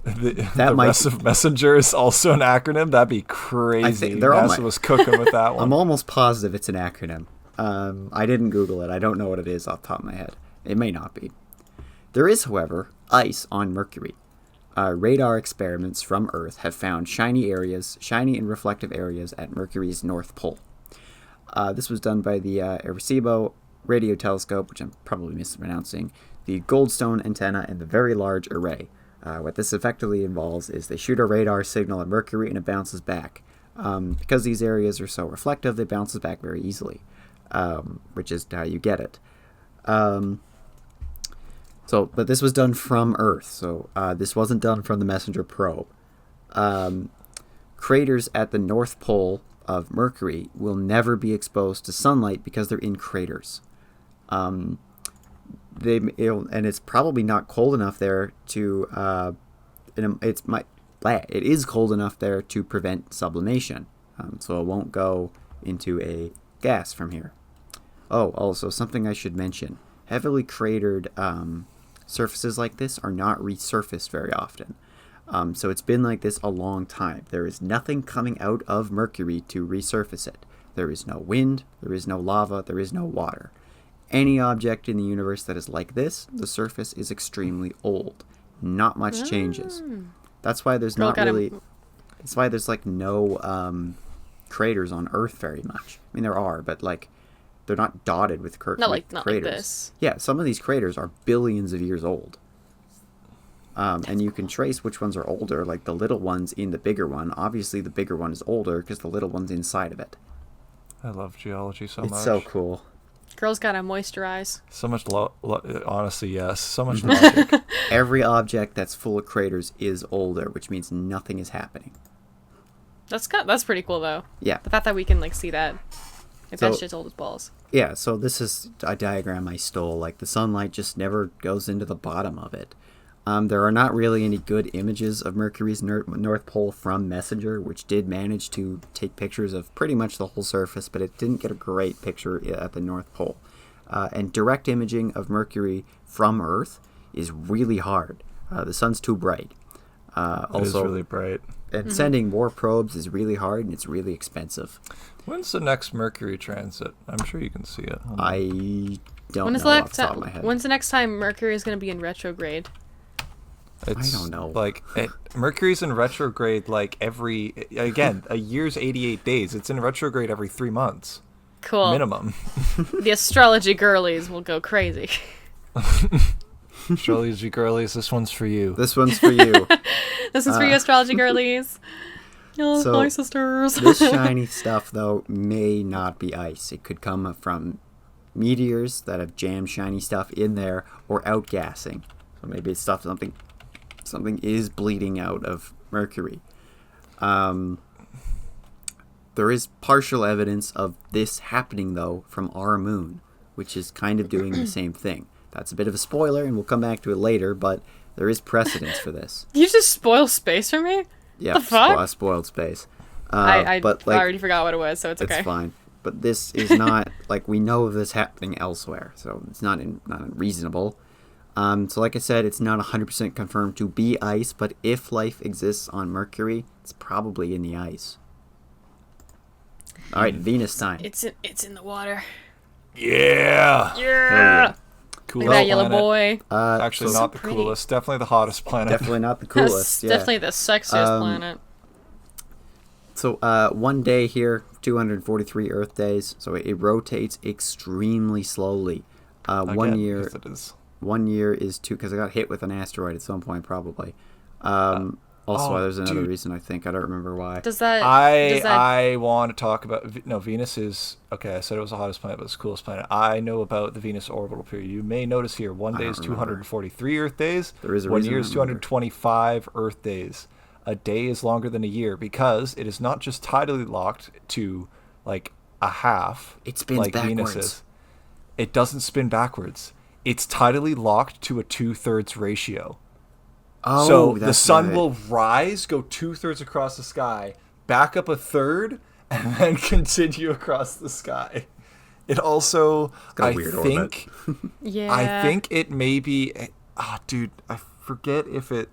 The rest of Messenger is also an acronym. That'd be crazy. I think NASA was cooking with that one. I'm almost positive it's an acronym. I didn't Google it. I don't know what it is off the top of my head. It may not be. There is, however, ice on Mercury. Radar experiments from Earth have found shiny and reflective areas at Mercury's North Pole. This was done by the Arecibo radio telescope, which I'm probably mispronouncing, the Goldstone antenna, and the Very Large Array. What this effectively involves is they shoot a radar signal at Mercury and it bounces back. Because these areas are so reflective, it bounces back very easily, which is how you get it. But this was done from Earth, so this wasn't done from the Messenger probe. Craters at the North Pole of Mercury will never be exposed to sunlight because they're in craters. And it's probably not cold enough there to. It is cold enough there to prevent sublimation, so it won't go into a gas from here. Oh, also something I should mention: heavily cratered surfaces like this are not resurfaced very often. So it's been like this a long time. There is nothing coming out of Mercury to resurface it. There is no wind, there is no lava, there is no water. Any object in the universe that is like this, the surface is extremely old. Not much changes. That's why there's that's why there's like no craters on Earth very much. I mean, there are, but like they're not dotted with craters. Not like this. Yeah, some of these craters are billions of years old. And you can trace which ones are older, like the little ones in the bigger one. Obviously, the bigger one is older because the little one's inside of it. I love geology so much. It's so cool. Girls gotta moisturize. So much, honestly, yes. So much logic. Every object that's full of craters is older, which means nothing is happening. That's pretty cool, though. Yeah. The fact that we can, like, see that. Like, that shit's old as balls. Yeah, so this is a diagram I stole. Like, the sunlight just never goes into the bottom of it. There are not really any good images of Mercury's North Pole from Messenger, which did manage to take pictures of pretty much the whole surface, but it didn't get a great picture at the North Pole. And direct imaging of Mercury from Earth is really hard. The sun's too bright. It is really bright. And sending more probes is really hard, and it's really expensive. When's the next Mercury transit? I'm sure you can see it. I don't know off the top of my head. When's the next time Mercury is going to be in retrograde? I don't know. Like Mercury's in retrograde like a year's 88 days. It's in retrograde every 3 months. Cool. Minimum. The astrology girlies will go crazy. Astrology girlies, this one's for you. This one's for you. This one's for you, astrology girlies. Oh, So, hi, sisters. This shiny stuff, though, may not be ice. It could come from meteors that have jammed shiny stuff in there or outgassing. So maybe it's something is bleeding out of Mercury. There is partial evidence of this happening, though, from our moon, which is kind of doing the same thing. That's a bit of a spoiler, and we'll come back to it later, but there is precedence for this. You just spoil space for me? Yeah, the fuck? Spoiled space. I but, like, already forgot what it was, so it's okay. It's fine. But this is not, like, we know of this happening elsewhere, so it's not unreasonable. So like I said, it's not 100% confirmed to be ice, but if life exists on Mercury, it's probably in the ice. All right, Venus time. It's in the water. Yeah. Yeah. Cool. Look at that yellow boy. Actually, so not the pretty. coolest. Definitely the hottest planet. Definitely not the That's coolest. Yeah. definitely the sexiest planet. So one day here, 243 Earth days. So it rotates extremely slowly. Again, 1 year. yes, it is. 1 year is two because I got hit with an asteroid at some point probably. Also, there's another reason I think I don't remember why. I want to talk about Venus is okay. I said it was the hottest planet, but it's the coolest planet. I know about the Venus orbital period. You may notice here, 1 day is 243 Earth days. There is a 1 reason year I is remember. 225 Earth days. A day is longer than a year because it is not just tidally locked to like a half. It spins like backwards. Venus is. It doesn't spin backwards. It's tidally locked to a 2/3 ratio. Oh, So the that's sun right. will rise, go 2/3 across the sky, back up a third, and then continue across the sky. It also, got a I weird think, Yeah. I think it may be. Dude, I forget if it.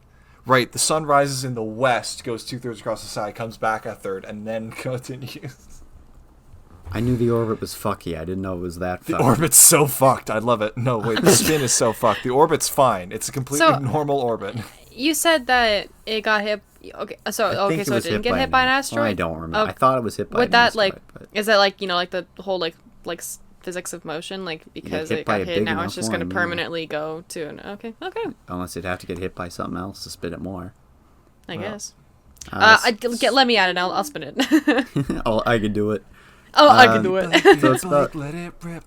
Right, the sun rises in the west, goes 2/3 across the sky, comes back a third, and then continues. I knew the orbit was fucky. I didn't know it was that The fucky. orbit's so fucked. I love it. No, wait, the spin is so fucked. The orbit's fine. It's a completely So- normal orbit. You said that it got hit. Okay, so I think so it was didn't get hit by an asteroid. I don't remember. Oh, I thought it was hit by Would an that asteroid. like but is that like like the whole like physics of motion like because hit it by got a hit big now enough it's just going to one, yeah. permanently go to an okay unless it'd have to get hit by something else to spin it more. I guess. That's- Let me add it. I'll spin it. oh, I could do it. I can do it. So it's about Let it rip.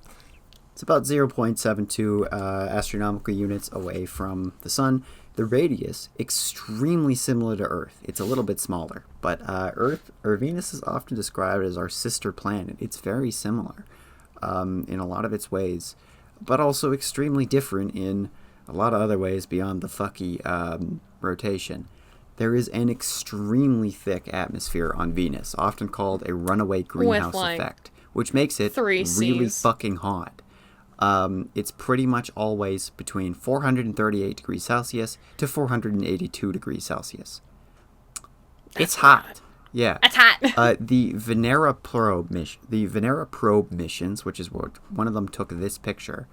It's about 0.72 astronomical units away from the sun. The radius, extremely similar to Earth. It's a little bit smaller, but Earth or Venus is often described as our sister planet. It's very similar in a lot of its ways, but also extremely different in a lot of other ways beyond the fucky rotation. There is an extremely thick atmosphere on Venus, often called a runaway greenhouse like, effect, which makes it 3 really Cs. fucking hot. It's pretty much always between 438 degrees Celsius to 482 degrees Celsius. It's hot. Yeah. That's hot. The Venera probe missions, which is what one of them took this picture.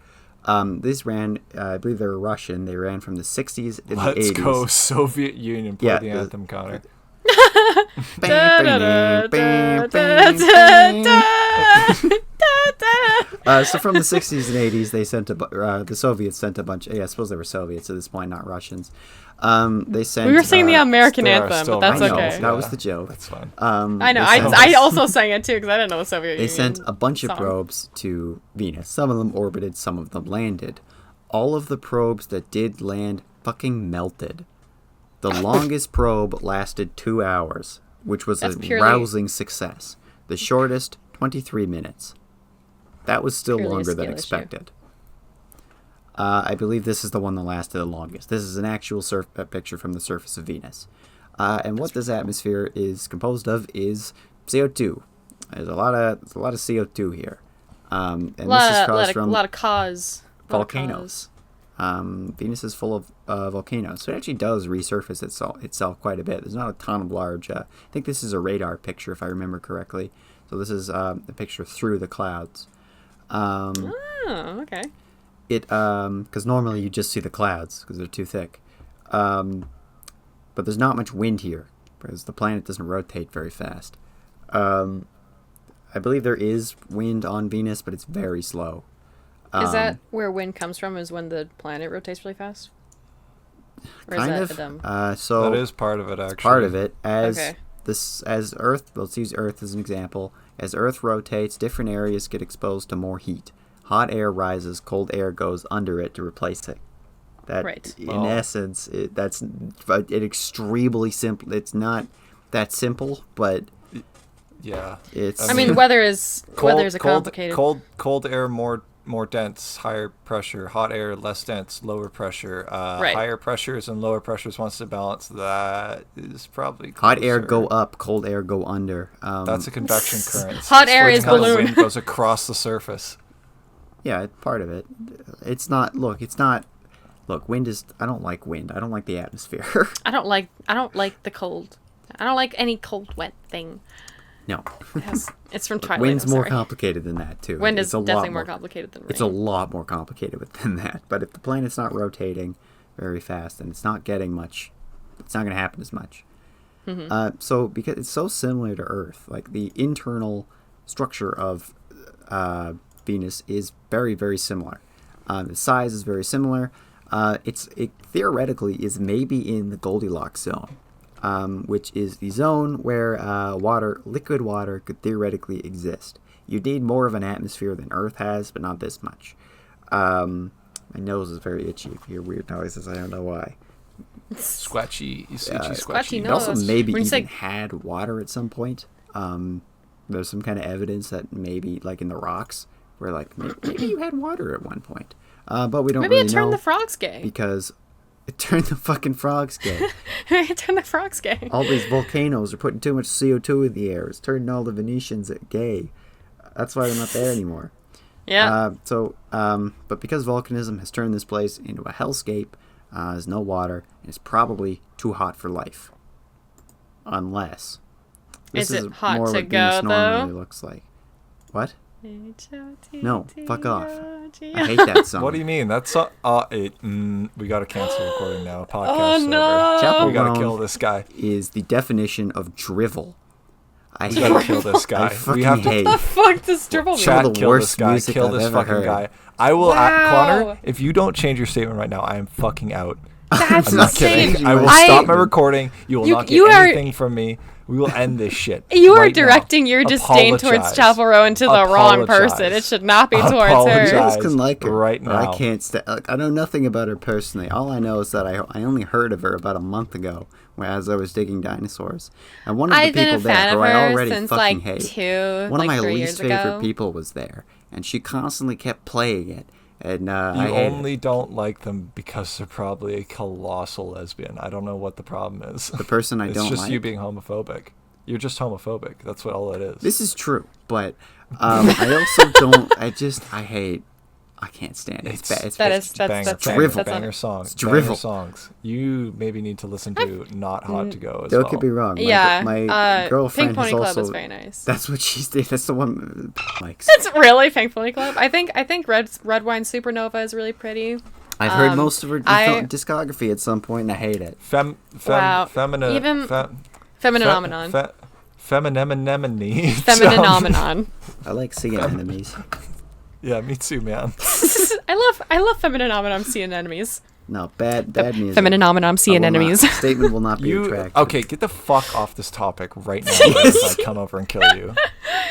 These ran, I believe they were Russian. They ran from the 60s and the 80s. Let's go Soviet Union. Play Yeah, the anthem, Connor. So from the 60s and 80s, they sent the Soviets sent a bunch. Yeah, I suppose they were Soviets at this point, not Russians. They sent. We were singing the American there are anthem, still but that's I know, okay. that was the joke. That's fine. I know. they sent- I also sang it too because I didn't know the Soviet They Union. sent a bunch of song. probes to Venus. Some of them orbited, some of them landed. All of the probes that did land fucking melted. The longest probe lasted 2 hours, which was That's a purely- rousing success. The shortest, 23 minutes. That was still Purely a longer than skill issue. expected. I believe this is the one that lasted the longest. This is an actual picture from the surface of Venus. And what this atmosphere is composed of is CO2. There's a lot of CO2 here. And this is caused from a lot of cause. volcanoes. Venus is full of volcanoes, so it actually does resurface itself quite a bit. There's not a ton of large. I think this is a radar picture, if I remember correctly. So this is a picture through the clouds. Oh, okay. Because normally you just see the clouds because they're too thick. But there's not much wind here because the planet doesn't rotate very fast. I believe there is wind on Venus, but it's very slow. Is that where wind comes from? Is when the planet rotates really fast? Or Kind is of. that So That is part of it, actually. part of it as Okay. as Earth. Let's use Earth as an example. As Earth rotates, different areas get exposed to more heat. Hot air rises, cold air goes under it to replace it. That, Right. in Oh. essence, that's it extremely simple. It's not that simple, but Yeah. it's. I mean, weather is a complicated. Cold air more dense, higher pressure. Hot air less dense, lower pressure. Right. Higher pressures and lower pressures wants to balance. That is probably hot air closer. go up, cold air go under. That's a convection current. Hot air It's is how the balloon. wind goes across the surface. Yeah, it's part of it. It's not. Look, it's not. Look, wind is. I don't like wind. I don't like the atmosphere. I don't like the cold. I don't like any cold, wet thing. No. It's from Twilight. Wind's I'm more sorry. complicated than that, too. Wind It's is a lot definitely more complicated than rain. It's a lot more complicated than that. But if the planet's not rotating very fast and it's not getting much, it's not going to happen as much. So because it's so similar to Earth, like the internal structure of Venus is very, very similar. The size is very similar. It theoretically is maybe in the Goldilocks zone, which is the zone where liquid water could theoretically exist. You need more of an atmosphere than Earth has, but not this much. My nose is very itchy if you hear weird noises. I don't know why. Squatchy, Squatchy It nose. also maybe When you even say- had water at some point. There's some kind of evidence that maybe, like in the rocks, where like maybe you had water at one point. But we don't Maybe really it turned know the frogs gay. because it turned the fucking frogs gay. It turned the frogs gay. All these volcanoes are putting too much CO2 in the air. It's turning all the Venetians gay. That's why they're not there anymore. Yeah. But because volcanism has turned this place into a hellscape, there's no water, and it's probably too hot for life. Unless. Is it hot more to what go, Venus normally though? looks like. What? H-O-T-T-O-G. No, fuck off. I hate that song. What do you mean? That's we gotta cancel recording now. Podcast Oh, no. over. Chapel We gotta Roan kill this guy. is the definition of drivel. I We gotta kill hate. this guy. I fucking We have to hate. The fuck does dribble mean? Some of chat the kill this worst guy. music Kill I've this ever fucking heard. guy. I will, Wow. Connor. If you don't change your statement right now, I am fucking out. That's I'm not insane. kidding. I will I- stop my recording. You will not get you are- anything from me. We will end this shit. You are right now. directing your disdain towards Apologize. Chapel Rowan to the wrong Apologize. person. It should not be towards You Apologize. her. guys can like her. right but I now. can't I know nothing about her personally. All I know is that I only heard of her about a month ago, as I was digging dinosaurs. And one of the I've been people a fan there, of who I her already since fucking like hate, 2, one of my 3 least years favorite ago. people was there, and she constantly kept playing it. And You I hate only don't like them because they're probably a colossal lesbian. I don't know what the problem is. the person I It's don't just like. you being homophobic. You're just homophobic. That's what all it is. This is true, but I also don't. I hate. I can't stand it. It's bad. It's That bad. is that's drivel. banger songs. It's drivel. Banger songs. You maybe need to listen to Not Hot to Go as Don't well. get me wrong. Yeah, My girlfriend Pink Pony has Club also. is very nice. That's what she's. That's the one. Likes. It's really Pink Pony Club. I think Red Wine Supernova is really pretty. I've heard most of her I- discography at some point, and I hate it. Wow. Feminine. Even- Femininomenon. Feminine. Femininomenon. I like seeing enemies. Yeah, me too, man. I love Femininomenon seeing enemies. No, bad music. Femininomenon seeing I will not- enemies. Statement will not be retracted. Okay, get the fuck off this topic right now as I come over and kill you.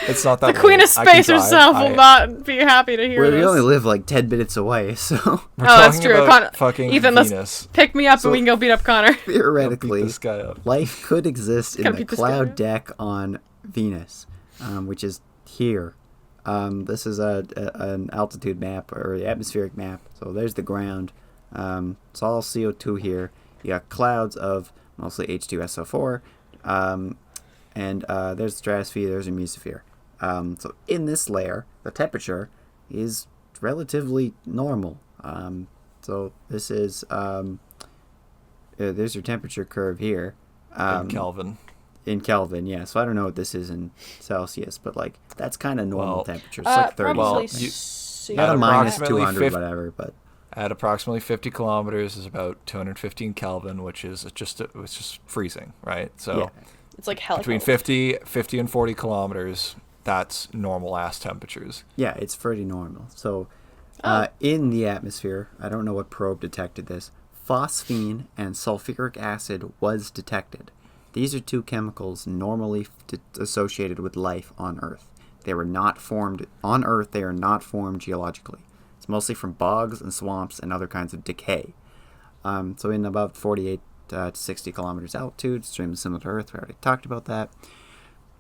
It's not that The Queen late. of I can Space drive. herself will not be happy to hear Well, this. we only live like 10 minutes away, so We're that's talking true. about fucking Ethan, let's Venus. pick me up So- and we can go beat up Connor. Beat theoretically, this guy up. life could exist in Gotta the beat this guy cloud up. deck on Venus, which is here. This is an altitude map or the atmospheric map. So there's the ground. It's all CO2 here. You got clouds of mostly H2SO4. And there's the stratosphere, there's the mesosphere. So in this layer, the temperature is relatively normal. So this is there's your temperature curve here. In Kelvin. In Kelvin, yeah. So I don't know what this is in Celsius, but like that's kind of normal Well, temperature. It's like 30 probably you- so- not a at minus approximately 200, 50 whatever, but At approximately 50 kilometers is about 215 Kelvin, which is it's just freezing, right? So yeah. It's like hell. between 50 and 40 kilometers, that's normal ass temperatures. Yeah, it's pretty normal. So in the atmosphere, I don't know what probe detected this, phosphine and sulfuric acid was detected. These are two chemicals normally associated with life on Earth. They were not formed on Earth. They are not formed geologically. It's mostly from bogs and swamps and other kinds of decay. So in about 48 to 60 kilometers altitude, extremely similar to Earth. We already talked about that.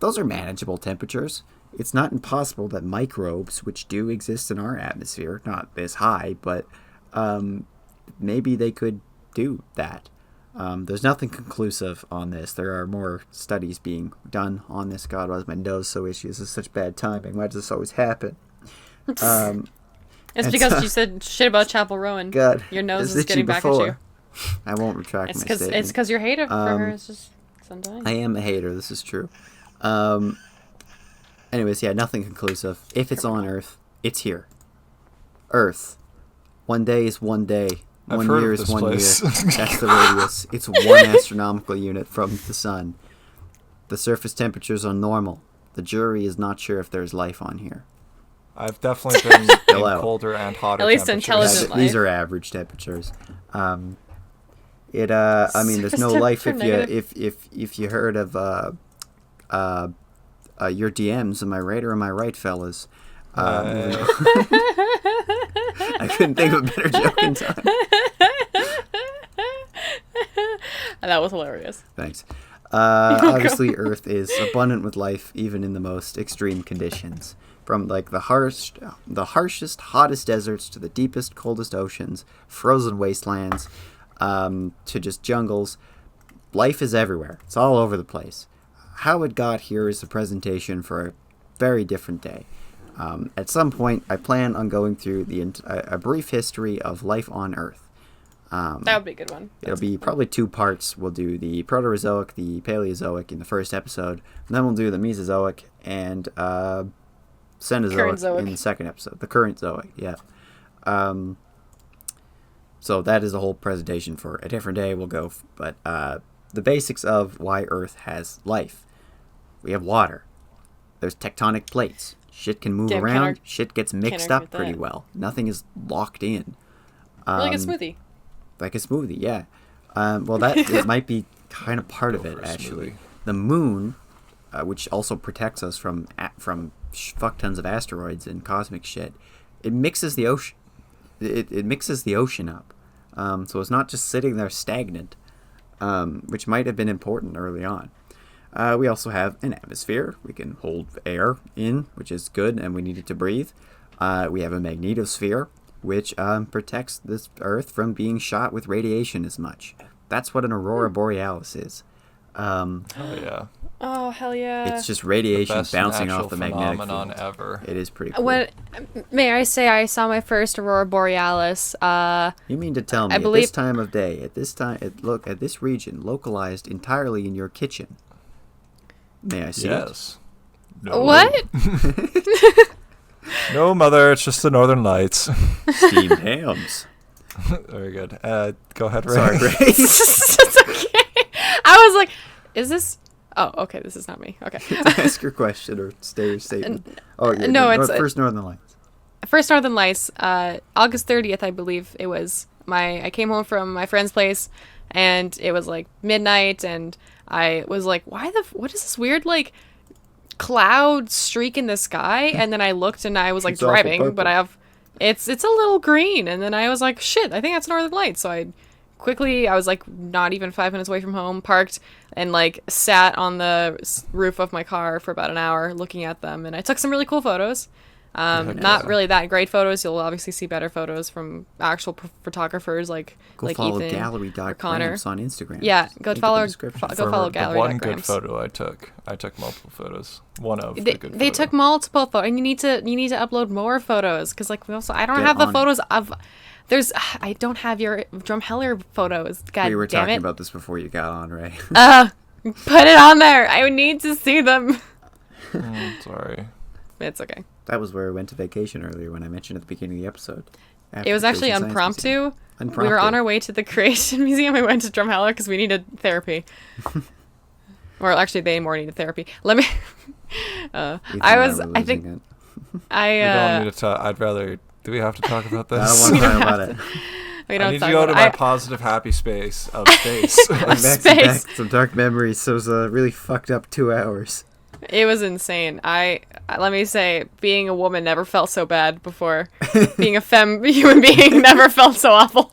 Those are manageable temperatures. It's not impossible that microbes, which do exist in our atmosphere, not this high, but maybe they could do that. There's nothing conclusive on this. There are more studies being done on this. God, why is my nose so itchy? This is such bad timing. Why does this always happen? It's because you said shit about Chapel Rowan. God, Your nose it's is itchy getting back at you. before. I won't retract It's my because statement. your hate for her is just sometimes. I am a hater. This is true. Anyways, yeah, nothing conclusive. If it's on Earth, it's here. Earth. 1 day is 1 day. I've 1 heard year of is this 1 place. year. That's the radius. It's 1 astronomical unit from the sun. The surface temperatures are normal. The jury is not sure if there's life on here. I've definitely been in Hello. colder and hotter At least temperatures. intelligent life. These are average temperatures. I mean, there's no Surface life temperature if you heard of your DMs. Am I right or am I right, fellas? Moving on. I couldn't think of a better joke in time. That was hilarious. Thanks. Obviously, Earth is abundant with life, even in the most extreme conditions. From like the harshest, hottest deserts to the deepest, coldest oceans, frozen wastelands, to just jungles, life is everywhere. It's all over the place. How it got here is a presentation for a very different day. At some point, I plan on going through a brief history of life on Earth. That would be a good one. It'll be probably 2 parts. We'll do the Proterozoic, the Paleozoic in the first episode, and then we'll do the Mesozoic and Cenozoic in the second episode. The current Zoic, yeah. So that is a whole presentation for a different day. We'll go, but the basics of why Earth has life. We have water. There's tectonic plates. Shit can move around. Shit gets mixed up pretty well. Nothing is locked in. Like a smoothie. Like a smoothie, yeah. Well, it might be kind of part of it, actually. The moon, which also protects us from fuck tons of asteroids and cosmic shit, it mixes the ocean. It mixes the ocean up. So it's not just sitting there stagnant, which might have been important early on. We also have an atmosphere. We can hold air in, which is good, and we need it to breathe. We have a magnetosphere, which protects this Earth from being shot with radiation as much. That's what an aurora borealis is. Oh yeah. Oh hell yeah! It's just radiation bouncing off the magnetic phenomenon field. Ever. It is pretty cool. What may I say? I saw my first aurora borealis. You mean to tell me at this time of day, at this region, localized entirely in your kitchen? May I see it? Yes. No. What? No, mother. It's just the Northern Lights. Steamed hams. Very good. Go ahead, Ray. Sorry, Ray. It's okay. I was like, is this... Oh, okay, this is not me. Okay. Ask your question or state your statement. Oh, yeah, no, it's... First Northern Lights. First Northern Lights, August 30th, I believe it was. I came home from my friend's place, and it was, like, midnight, and I was like, what is this weird, like, cloud streak in the sky? And then I looked, and I was, like, driving, but it's a little green, and then I was like, shit, I think that's Northern Lights, so I was, like, not even 5 minutes away from home, parked, and, like, sat on the roof of my car for about an hour looking at them, and I took some really cool photos. Not really that great photos. You'll obviously see better photos from actual photographers like follow Ethan or Connor on Instagram. Yeah, go follow The gallery. one good photo I took multiple photos. One of the good They photo. took multiple photos, and you need to upload more photos because I don't have the photos of. I don't have your Drumheller photos. God We were damn talking it. about this before you got on, Ray. Put it on there. I need to see them. Sorry. It's okay. That was where we went to vacation earlier when I mentioned at the beginning of the episode. It was actually impromptu. We were on our way to the Creation Museum. We went to Drumheller because we needed therapy. Or actually, they more needed therapy. Let me. I think. We don't need to talk. I'd rather. Do we have to talk about this? I don't want to talk about it. We don't I need to talk go about to my it. positive, happy space of space. Back some dark memories. So it was a really fucked up 2 hours. It was insane. Let me say, being a woman never felt so bad before. Being a human being never felt so awful.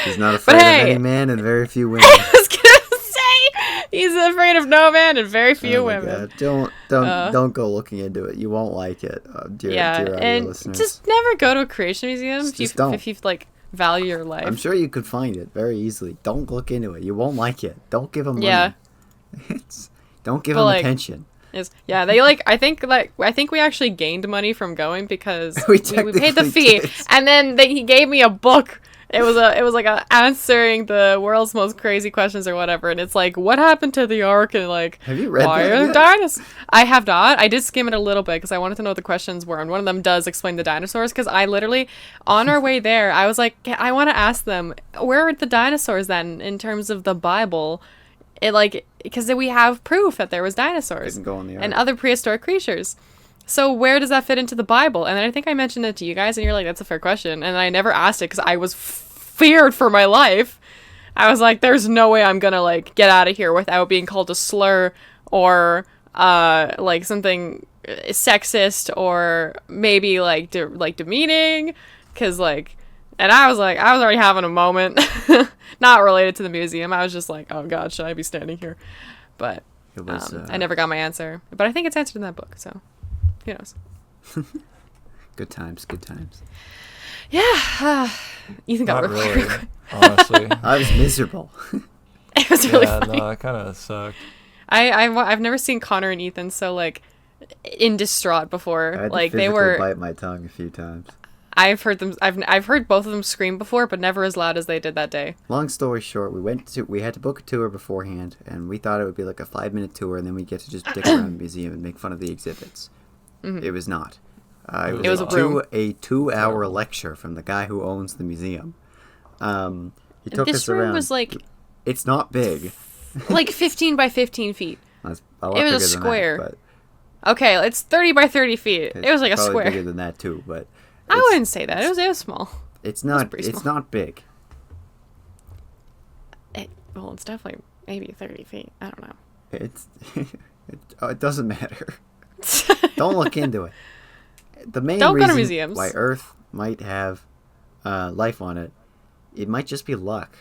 He's not afraid of any man and very few women. I was gonna say he's afraid of no man and very few women. God. Don't go looking into it. You won't like it, dear audio and listeners. just never go to a creation museum if you like value your life. I'm sure you could find it very easily. Don't look into it. You won't like it. Don't give them money. Yeah. Don't give them attention. They I think we actually gained money from going because we paid the fee, did. and then he gave me a book It was like a answering the world's most crazy questions or whatever, and it's like, what happened to the Ark, and like, Have you read why that are yet? dinosaurs? I have not. I did skim it a little bit because I wanted to know what the questions were, and one of them does explain the dinosaurs. Because I literally, on our way there, I was like, I want to ask them, where are the dinosaurs then in terms of the Bible? It like, because we have proof that there was dinosaurs Didn't go on the and Ark. other prehistoric creatures. So where does that fit into the Bible? And then I think I mentioned it to you guys, and you're like, that's a fair question. And I never asked it because I was feared for my life. I was like, there's no way I'm gonna like get out of here without being called a slur or like something sexist or maybe like demeaning, because like, and I was already having a moment, not related to the museum. I was just like, oh god, should I be standing here? But It was. I never got my answer. But I think it's answered in that book, so who knows? Good times. Good times. Yeah. Ethan got Not really really, honestly. I was miserable. It was really Yeah, funny. no, it kind of sucked. I've never seen Connor and Ethan so like in distraught I before. had Like to they physically were. bite my tongue a few times. I've heard them. I've heard both of them scream before, but never as loud as they did that day. Long story short, we had to book a tour beforehand, and we thought it would be like a 5-minute tour, and then we get to just dick around the museum and make fun of the exhibits. Mm-hmm. It was not. It was a a room. 2-hour lecture from the guy who owns the museum. He took This us room around. was like It's not big. 15 by 15 feet. It's a lot It was a bigger than square. That, Okay, it's 30 by 30 feet. but It was like a probably square. bigger than that too, but I it's- wouldn't say that. It was small. It's not. pretty It's small. not big. Well, it's definitely maybe 30 feet. I don't know. It's. It doesn't matter. Don't look into it. The main Don't go to reason museums. why Earth might have life on it, it might just be luck.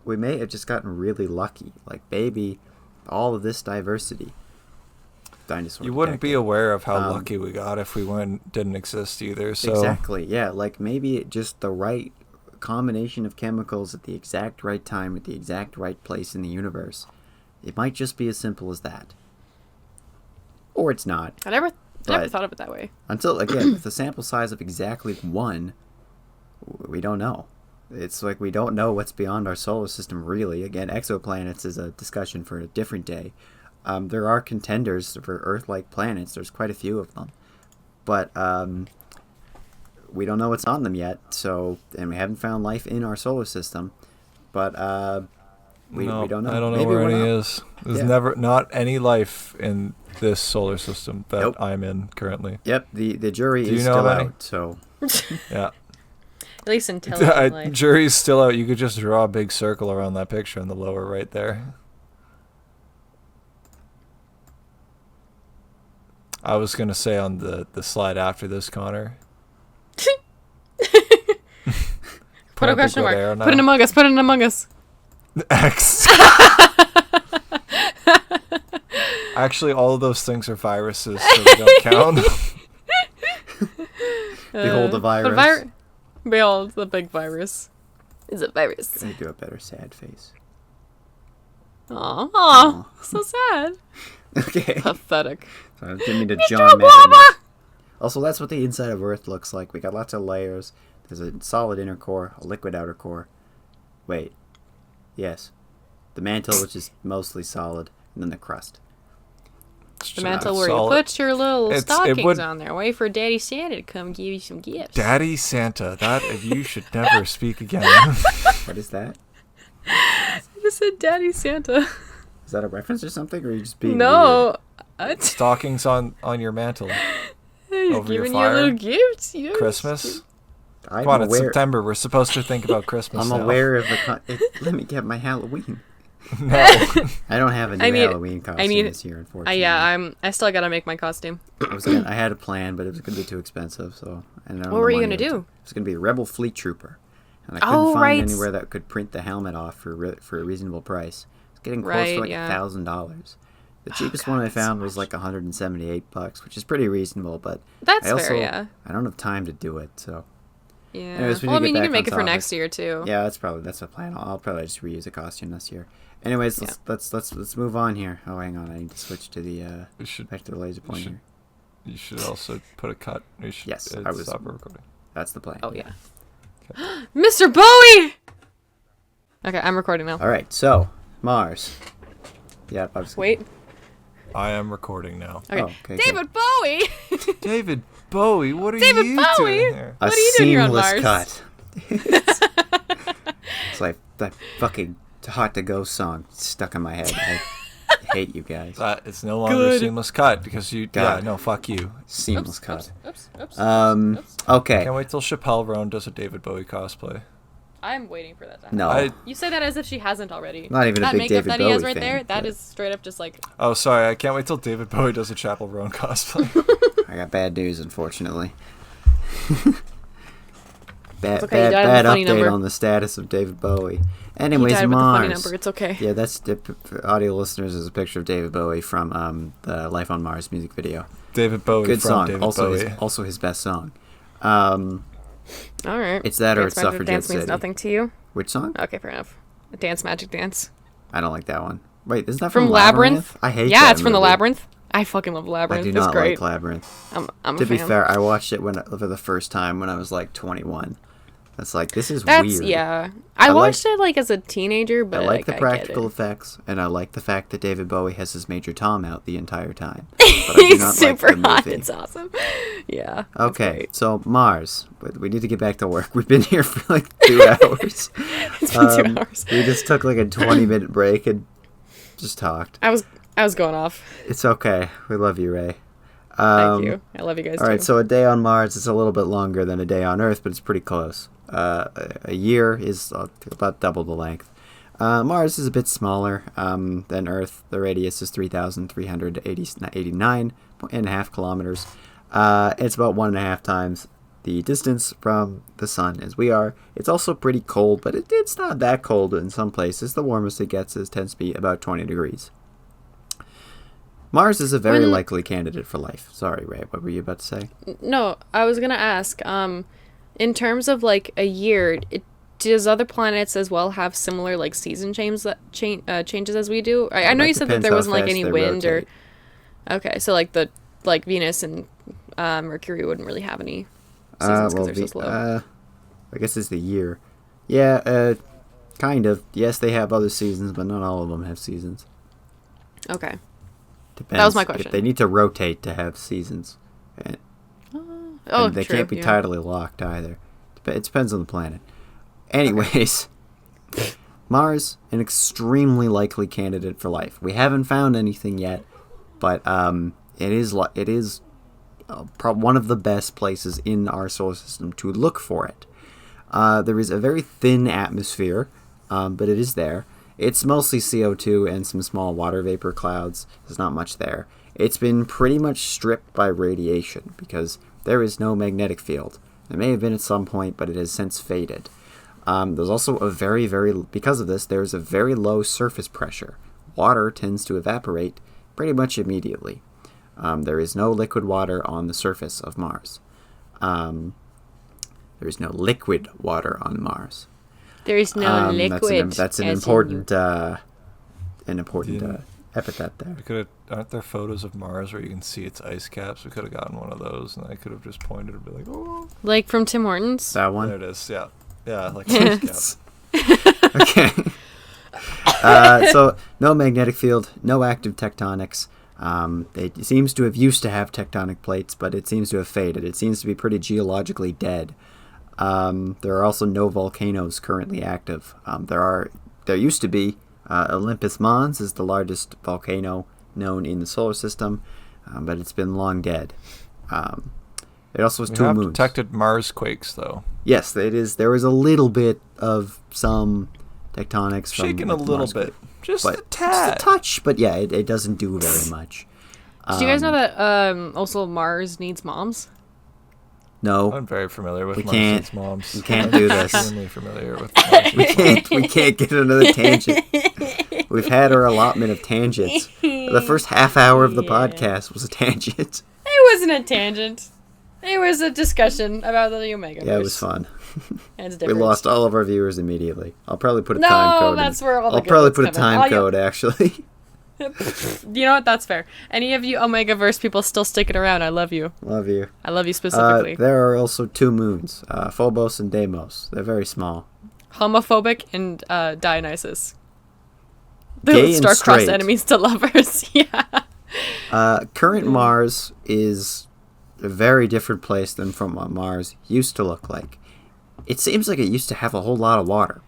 We may have just gotten really lucky. Like, baby, all of this diversity. Dinosaur. You wouldn't be detected. aware of how Um, lucky we got if we didn't exist either. So Exactly. Yeah. Like maybe just the right combination of chemicals at the exact right time at the exact right place in the universe. It might just be as simple as that. Or it's not. I never But- thought of it that way. Until, again, with a sample size of exactly 1, we don't know. It's like we don't know what's beyond our solar system, really. Again, exoplanets is a discussion for a different day. There are contenders for Earth-like planets. There's quite a few of them. But we don't know what's on them yet, and we haven't found life in our solar system. But we don't know. I don't know Maybe where we're any not. is. There's Yeah. never not any life in this solar system that Nope. I'm in currently. Yep, the jury Do you is know still of any? out, so... Yeah. At least intelligent life. Jury's still out. You could just draw a big circle around that picture in the lower right there. I was gonna say on the slide after this, Connor. Put a big question red mark. arrow Put it now. among us. Put it among us. X. Actually, all of those things are viruses, so they don't count. Behold the But virus. Behold the big virus. Is a virus. They do a better sad face. Aw, so sad. Okay. Pathetic. So I didn't mean to John Madden. Obama! Also, that's what the inside of Earth looks like. We got lots of layers. There's a solid inner core, a liquid outer core. Wait. Yes. The mantle, which is mostly solid, and then the crust. The mantle where Solid. you put your little It stockings would- on there. Wait for Daddy Santa to come give you some gifts. Daddy Santa. That you should never speak again. What is that? I just said Daddy Santa. Is that a reference or something, or are you just being No. Stockings on your mantle. He's Over your giving you fire? little gifts. You know? Christmas. weird? I'm Come on, it's aware. September. We're supposed to think about Christmas. I'm now. aware of the. Let me get my Halloween. No. I don't have a new I need- Halloween costume need- this year, unfortunately. Yeah, I still gotta make my costume. I had a plan, but it was going to be too expensive. So, and I don't What know were you money gonna to- do? It was going to be a Rebel Fleet Trooper, and I couldn't Oh, find right. anywhere that could print the helmet off for a reasonable price. It's getting close Right, to like yeah. $1,000. The cheapest God, one I that's so found was much. like $178, which is pretty reasonable. But That's I also fair, yeah. I don't have time to do it. So Yeah. Anyways, when Well, I you get mean, you back can make on it for topic. next year too. yeah, that's the plan. I'll probably just reuse a costume this year. Anyways, let's move on here. Oh, hang on, I need to switch to the We should. back to the laser pointer. should- You should also put a cut. We should, Yes, I was- stop recording. That's the plan. Oh yeah. Mr. Bowie! Okay, I'm recording now. All right, so Mars. Yeah, I was. Wait. I am recording now. Okay. Oh, okay, David Bowie! David Bowie, what are David you Bowie? doing here? What are you doing here on seamless Mars? cut. It's like that fucking Hot to Go song stuck in my head. I hate you guys. It's no longer Good. a seamless cut because you. God. Yeah, no, fuck you. Seamless cut. Oops. Okay. Can't wait till Chappelle Roan does a David Bowie cosplay. I'm waiting for that to happen. No. You say that as if she hasn't already. Not even a that big makeup David that he has Bowie right fan, there, that but- is straight up just like... Oh, sorry, I can't wait till David Bowie does a Chapel Roan cosplay. I got bad news, unfortunately. Bad, okay, you died with a bad funny update number. on the status of David Bowie. He Anyways, died with a funny Mars. number. It's okay. Yeah, that's for audio listeners is a picture of David Bowie from the Life on Mars music video. David Bowie Good from song. David Also Bowie. also his best song. All right. It's that or Dance it's Magic Suffragette Dance means City. nothing to you? Which song? Okay, fair enough. Dance Magic Dance. I don't like that one. Wait, isn't that From from Labyrinth? I hate Yeah, that it's from the movie. Labyrinth. I fucking love Labyrinth. I do It's not great. like Labyrinth. I'm To a be fan. fair, I watched it for the first time when I was like 21. That's like, this is That's weird. yeah. I like- watched it like as a teenager, but I like the I practical get it. effects, and I like the fact that David Bowie has his Major Tom out the entire time. But I do He's not super like the hot. movie. It's awesome. Yeah. that's Okay, great. so Mars. We need to get back to work. We've been here for like 2 hours. It's been 2 hours. We just took like a 20-minute break and just talked. I was going off. It's okay. We love you, Ray. Thank you. I love you guys All too. right, so a day on Mars is a little bit longer than a day on Earth, but it's pretty close. A year is about double the length. Mars is a bit smaller than Earth. The radius is 3,389.5 kilometers. It's about 1.5 times the distance from the sun as we are. It's also pretty cold, but it's not that cold in some places. The warmest it gets tends to be about 20 degrees. Mars is a very likely candidate for life. Sorry, Ray, what were you about to say? No, I was gonna ask. In terms of like a year, does other planets as well have similar like season changes as we do? I know That you said that depends there how wasn't like fast any they wind rotate. or. Okay, so like Venus and Mercury wouldn't really have any seasons because they're so slow. I guess it's the year. Yeah, kind of. Yes, they have other seasons, but not all of them have seasons. Okay. Depends. That was my question. They need to rotate to have seasons. And, Oh, and they true, can't be yeah. tidally locked either. It depends on the planet. Anyways, Mars, an extremely likely candidate for life. We haven't found anything yet, but it is one of the best places in our solar system to look for it. There is a very thin atmosphere, but it is there. It's mostly CO2 and some small water vapor clouds. There's not much there. It's been pretty much stripped by radiation because there is no magnetic field. There may have been at some point, but it has since faded. There's also because of this, there's a very low surface pressure. Water tends to evaporate pretty much immediately. There is no liquid water on the surface of Mars. There is no liquid water on Mars. There is no liquid. That's an as important epithet there. Aren't there photos of Mars where you can see its ice caps? We could have gotten one of those, and I could have just pointed and be like, "Oh, like from Tim Hortons. That there one? it is." Yeah, like ice cap. Okay. So, no magnetic field, no active tectonics. It seems to have used to have tectonic plates, but it seems to have faded. It seems to be pretty geologically dead. There are also no volcanoes currently active. There used to be. Olympus Mons is the largest volcano known in the solar system, but it's been long dead. It also has We 2 have moons. detected Mars quakes, though. Yes, it is. There was a little bit of some tectonics. Shaking from a little Mars bit, quake, just but a tad. just a touch. But yeah, it doesn't do very much. Did you guys know that also Mars needs moms? No, I'm very familiar with We Mars can't- its moms. we can't do this. Extremely familiar with Mars. we can't get another tangent. We've had our allotment of tangents. The first half hour of the podcast was a tangent. It wasn't a tangent. It was a discussion about the Omegaverse. Yeah, it was fun. And its We difference. lost all of our viewers immediately. I'll probably put a No, time code. that's where all the I'll good probably ones put a come in. time All you- code actually. You know what? That's fair. Any of you Omegaverse people still sticking around, I love you. Love you. I love you specifically. There are also 2 moons, Phobos and Deimos. They're very small. Homophobic and Dionysus. Gay The and star-crossed straight. enemies to lovers. Yeah. Current Mars is a very different place than from what Mars used to look like. It seems like it used to have a whole lot of water.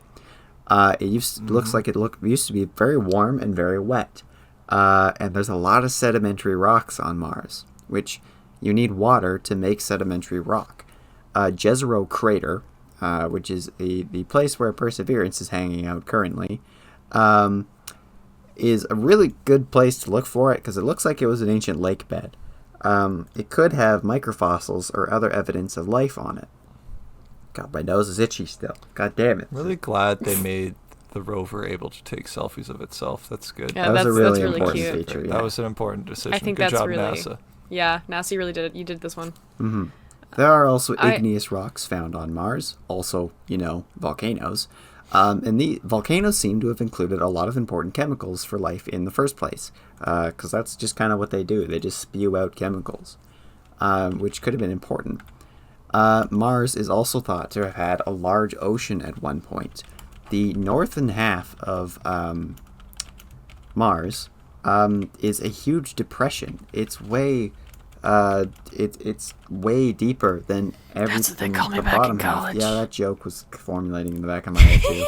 Looks like it used to be very warm and very wet. And there's a lot of sedimentary rocks on Mars, which you need water to make sedimentary rock. Jezero Crater, which is the place where Perseverance is hanging out currently, is a really good place to look for it because it looks like it was an ancient lake bed. It could have microfossils or other evidence of life on it. God, my nose is itchy still. God damn it. Really glad they made the rover able to take selfies of itself. That's good. Yeah, That was a that's really important cute. feature. Yeah. That was an important decision. I think Good that's job, really... NASA. Yeah, NASA, you really did it. You did this one. Mm-hmm. There are also igneous rocks found on Mars. Also, volcanoes. And the volcanoes seem to have included a lot of important chemicals for life in the first place. Because that's just kind of what they do. They just spew out chemicals, which could have been important. Mars is also thought to have had a large ocean at one point. The northern half of Mars is a huge depression. It's way it's way deeper than everything. That's what they call me the back bottom in half. college. Yeah, that joke was formulating in the back of my head too.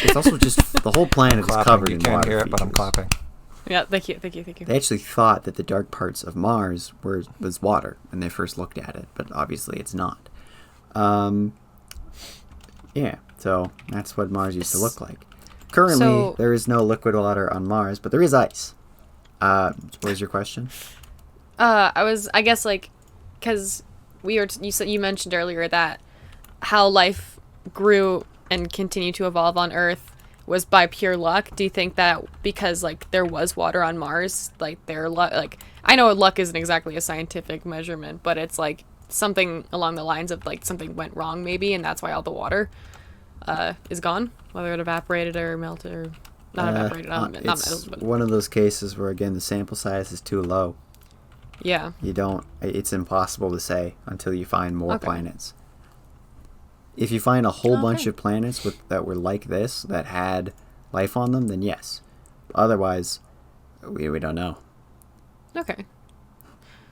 It's also just the whole planet is Clapping. covered You in can't water hear it, but I'm features. clapping. Yeah, thank you. They actually thought that the dark parts of Mars was water when they first looked at it, but obviously it's not. Yeah, so that's what Mars used to look like. Currently, there is no liquid water on Mars, but there is ice. What was your question? I guess, because you mentioned earlier that how life grew and continued to evolve on Earth was by pure luck. Do you think that because there was water on Mars, their luck, I know luck isn't exactly a scientific measurement, but it's something along the lines of something went wrong maybe, and that's why all the water is gone, whether it evaporated or melted or not evaporated. Not it's but one of those cases where again the sample size is too low. yeah. It's impossible to say until you find more planets. If you find a whole bunch of planets that were like this, that had life on them, then yes. Otherwise, we don't know. Okay.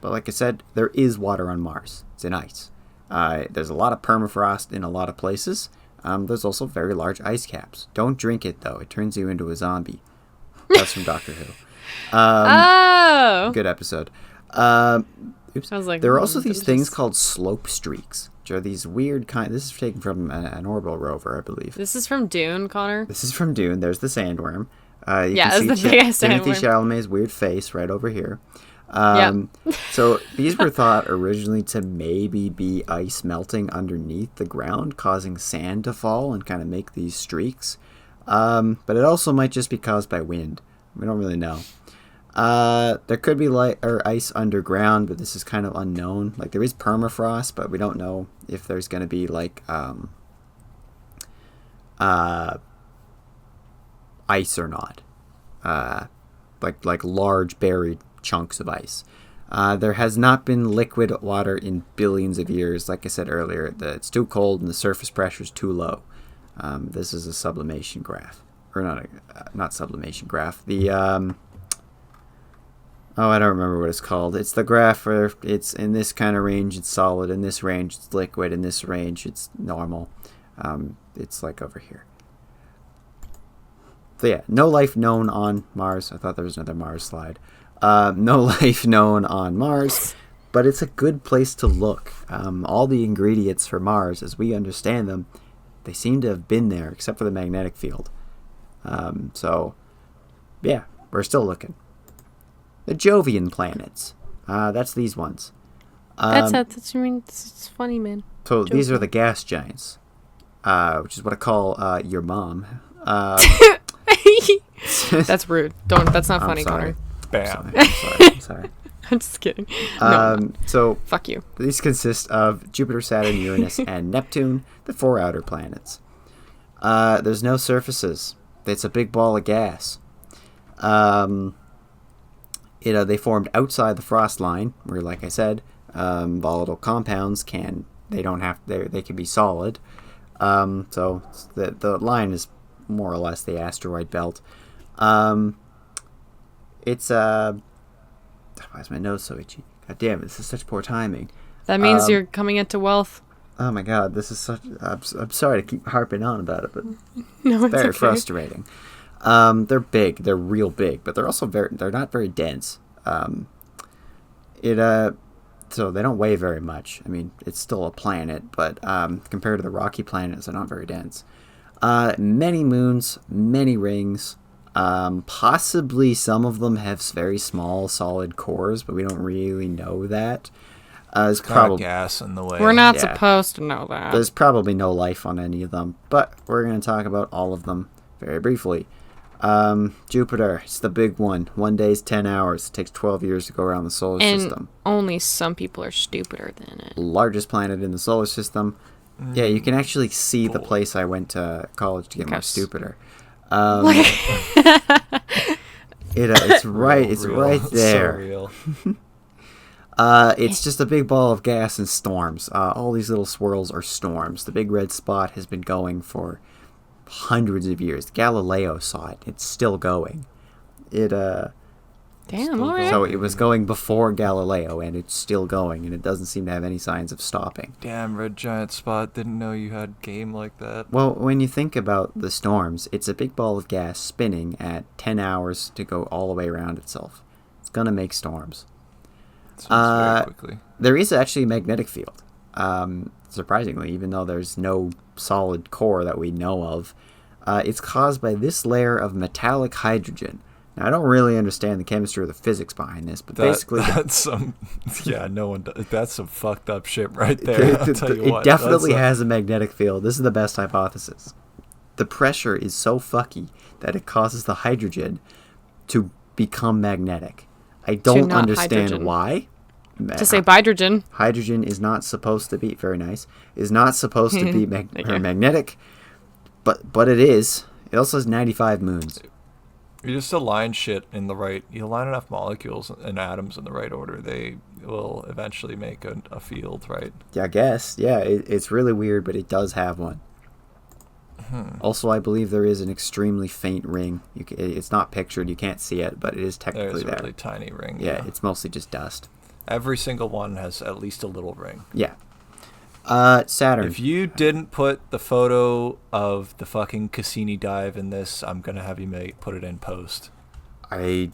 But like I said, there is water on Mars. It's in ice. There's a lot of permafrost in a lot of places. There's also very large ice caps. Don't drink it, though. It turns you into a zombie. That's from Doctor Who. Good episode. Oops. I was like, there are also these things called slope streaks, which are these weird This is taken from an orbital rover, I believe. This is from Dune, Connor. This is from Dune. There's the sandworm. You Yeah, can that's see the biggest Timothy sandworm. Chalamet's weird face right over here. Yep. So these were thought originally to maybe be ice melting underneath the ground, causing sand to fall and kind of make these streaks. But it also might just be caused by wind. We don't really know. There could be ice underground, but this is kind of unknown. There is permafrost, but we don't know if there's going to be ice or not. Like large buried chunks of ice. There has not been liquid water in billions of years. Like I said earlier, it's too cold and the surface pressure is too low. This is a sublimation graph, or not sublimation graph. The I don't remember what it's called. It's the graph where it's in this kind of range, it's solid. In this range, it's liquid. In this range, it's normal. It's over here. So yeah, no life known on Mars. I thought there was another Mars slide. No life known on Mars, but it's a good place to look. All the ingredients for Mars, as we understand them, they seem to have been there, except for the magnetic field. So, yeah, we're still looking. The Jovian planets. That's these ones. It's funny, man. So these are the gas giants, which is what I call your mom. That's rude. That's not funny, sorry. Connor. Bam. I'm sorry. I'm just kidding. No. So Fuck you. these consist of Jupiter, Saturn, Uranus, and Neptune, the 4 outer planets. There's no surfaces. It's a big ball of gas. They formed outside the frost line, where, like I said, volatile compounds they can be solid. So the line is more or less the asteroid belt. It's why is my nose so itchy? God damn it! This is such poor timing. That means you're coming into wealth. Oh my god, this is such. I'm sorry to keep harping on about it, but No, it's very okay. frustrating. They're big. They're real big, but they're also they're not very dense. So they don't weigh very much. I mean, it's still a planet, but compared to the rocky planets, they're not very dense. Many moons, many rings. Possibly some of them have very small, solid cores, but we don't really know that. It's probably gas in the way. We're not supposed to know that. There's probably no life on any of them, but we're going to talk about all of them very briefly. Jupiter, it's the big one. 1 day's 10 hours. It takes 12 years to go around the solar system. Only some people are stupider than it. Largest planet in the solar system. Yeah, you can actually see the place I went to college to get my stupider. It's right. It's real. right there. So real. It's just a big ball of gas and storms. All these little swirls are storms. The big red spot has been going for hundreds of years. Galileo saw it. It's still going. Damn, all right. So it was going before Galileo, and it's still going, and it doesn't seem to have any signs of stopping. Damn, red giant spot. Didn't know you had game like that. Well, when you think about the storms, it's a big ball of gas spinning at 10 hours to go all the way around itself. It's going to make storms. Very quickly. There is actually a magnetic field, surprisingly, even though there's no solid core that we know of. It's caused by this layer of metallic hydrogen. Now, I don't really understand the chemistry or the physics behind this, but basically... That's some... Yeah, no one does. That's some fucked up shit right there, I'll tell you what. It definitely has a magnetic field. This is the best hypothesis. The pressure is so fucky that it causes the hydrogen to become magnetic. I don't understand hydrogen. Why. To say hydrogen. Hydrogen is not supposed to be... Very nice. Is not supposed to be magnetic, but it is. It also has 95 moons. You just align shit in the right... You align enough molecules and atoms in the right order, they will eventually make a field, right? Yeah, I guess. Yeah, it's really weird, but it does have one. Also, I believe there is an extremely faint ring. It's not pictured. You can't see it, but it is technically there. There's a really tiny ring. Yeah, it's mostly just dust. Every single one has at least a little ring. Yeah. Saturn. If you didn't put the photo of the fucking Cassini dive in this, I'm going to have you put it in post. I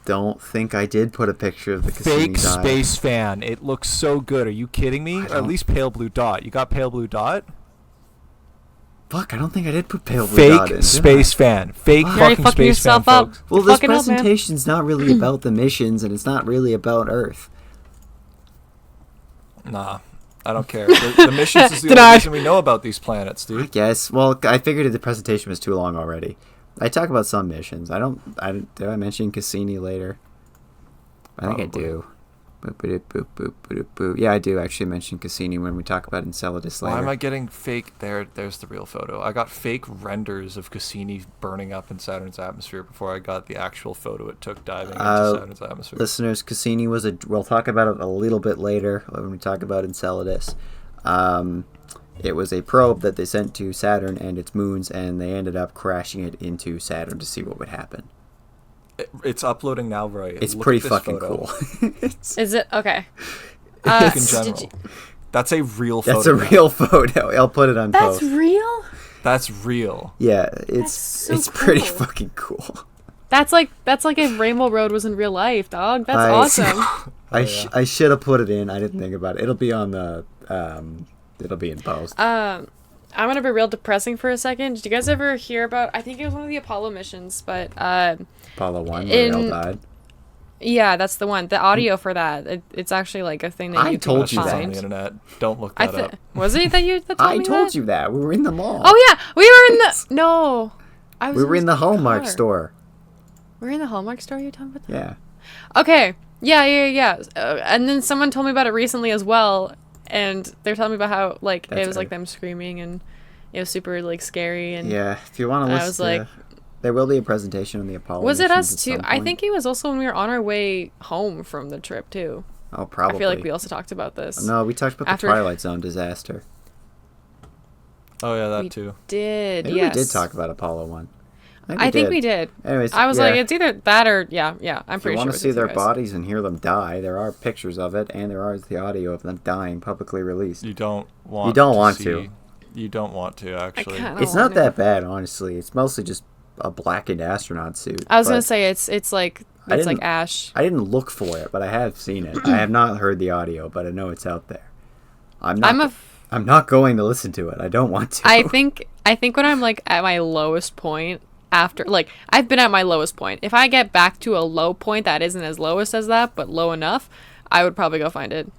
don't think I did put a picture of the Cassini Fake dive. space fan. It looks so good. Are you kidding me? Or at least pale blue dot. You got pale blue dot? Fuck, I don't think I did put pale blue dot in. Fake space fan. Fake fucking space fan, folks. Well, this presentation's not really about the missions, and it's not really about Earth. Nah. I don't care. The missions is the only reason we know about these planets, dude. I guess. Well, I figured the presentation was too long already. I talk about some missions. Did I mention Cassini later? I think I do. Yeah, I do actually mention Cassini when we talk about Enceladus later. Why am I getting fake? There's the real photo. I got fake renders of Cassini burning up in Saturn's atmosphere before I got the actual photo it took diving into Saturn's atmosphere. Listeners, Cassini we'll talk about it a little bit later when we talk about Enceladus. It was a probe that they sent to Saturn and its moons, and they ended up crashing it into Saturn to see what would happen. It's uploading now, Roy. It's pretty fucking cool. Is it? Okay. In general. That's a real photo. That's a real photo. I'll put it on post. That's real? That's real. Yeah, it's pretty fucking cool. That's like if Rainbow Road was in real life, dog. That's awesome. I should have put it in. I didn't think about it. It'll be on the it'll be in post. I'm gonna be real depressing for a second. Did you guys ever hear about? I think it was one of the Apollo missions, but Apollo 1, where they all died. Yeah, that's the one. The audio for that, it's actually like a thing that you can told you find. that. On the internet. Don't look that up. Was it that you that told me I told that? you that. We were in the mall. Oh yeah, we were in the no. We were in the Hallmark store. We were in the Hallmark store. You're talking about that? Yeah. Okay. Yeah. And then someone told me about it recently as well, and they're telling me about how like it was like them screaming and it was super like scary and yeah. If you want to listen, I was like, There will be a presentation on the Apollo. Was it missions us at too? some I point. think it was also when we were on our way home from the trip too. Oh, probably. I feel like we also talked about this. No, we talked about After- the Twilight Zone disaster. Oh yeah, that We too. did. Maybe yes. we did talk about Apollo 1. I think we did. Anyways, I was yeah. like, it's either that or yeah. I'm If pretty you sure. want it to was see with you their guys. bodies and hear them die, there are pictures of it, and there is the audio of them dying publicly released. You don't want. You don't to want see- to. You don't want to actually. kinda It's not that bad, honestly. It's mostly just a blackened astronaut suit. I was but gonna say it's like I it's like didn't- ash. I didn't look for it, but I have seen it. I have not heard the audio, but I know it's out there. I'm not going to listen to it. I don't want to. I think when I'm like at my lowest point after like I've been at my lowest point. If I get back to a low point that isn't as lowest as that, but low enough, I would probably go find it.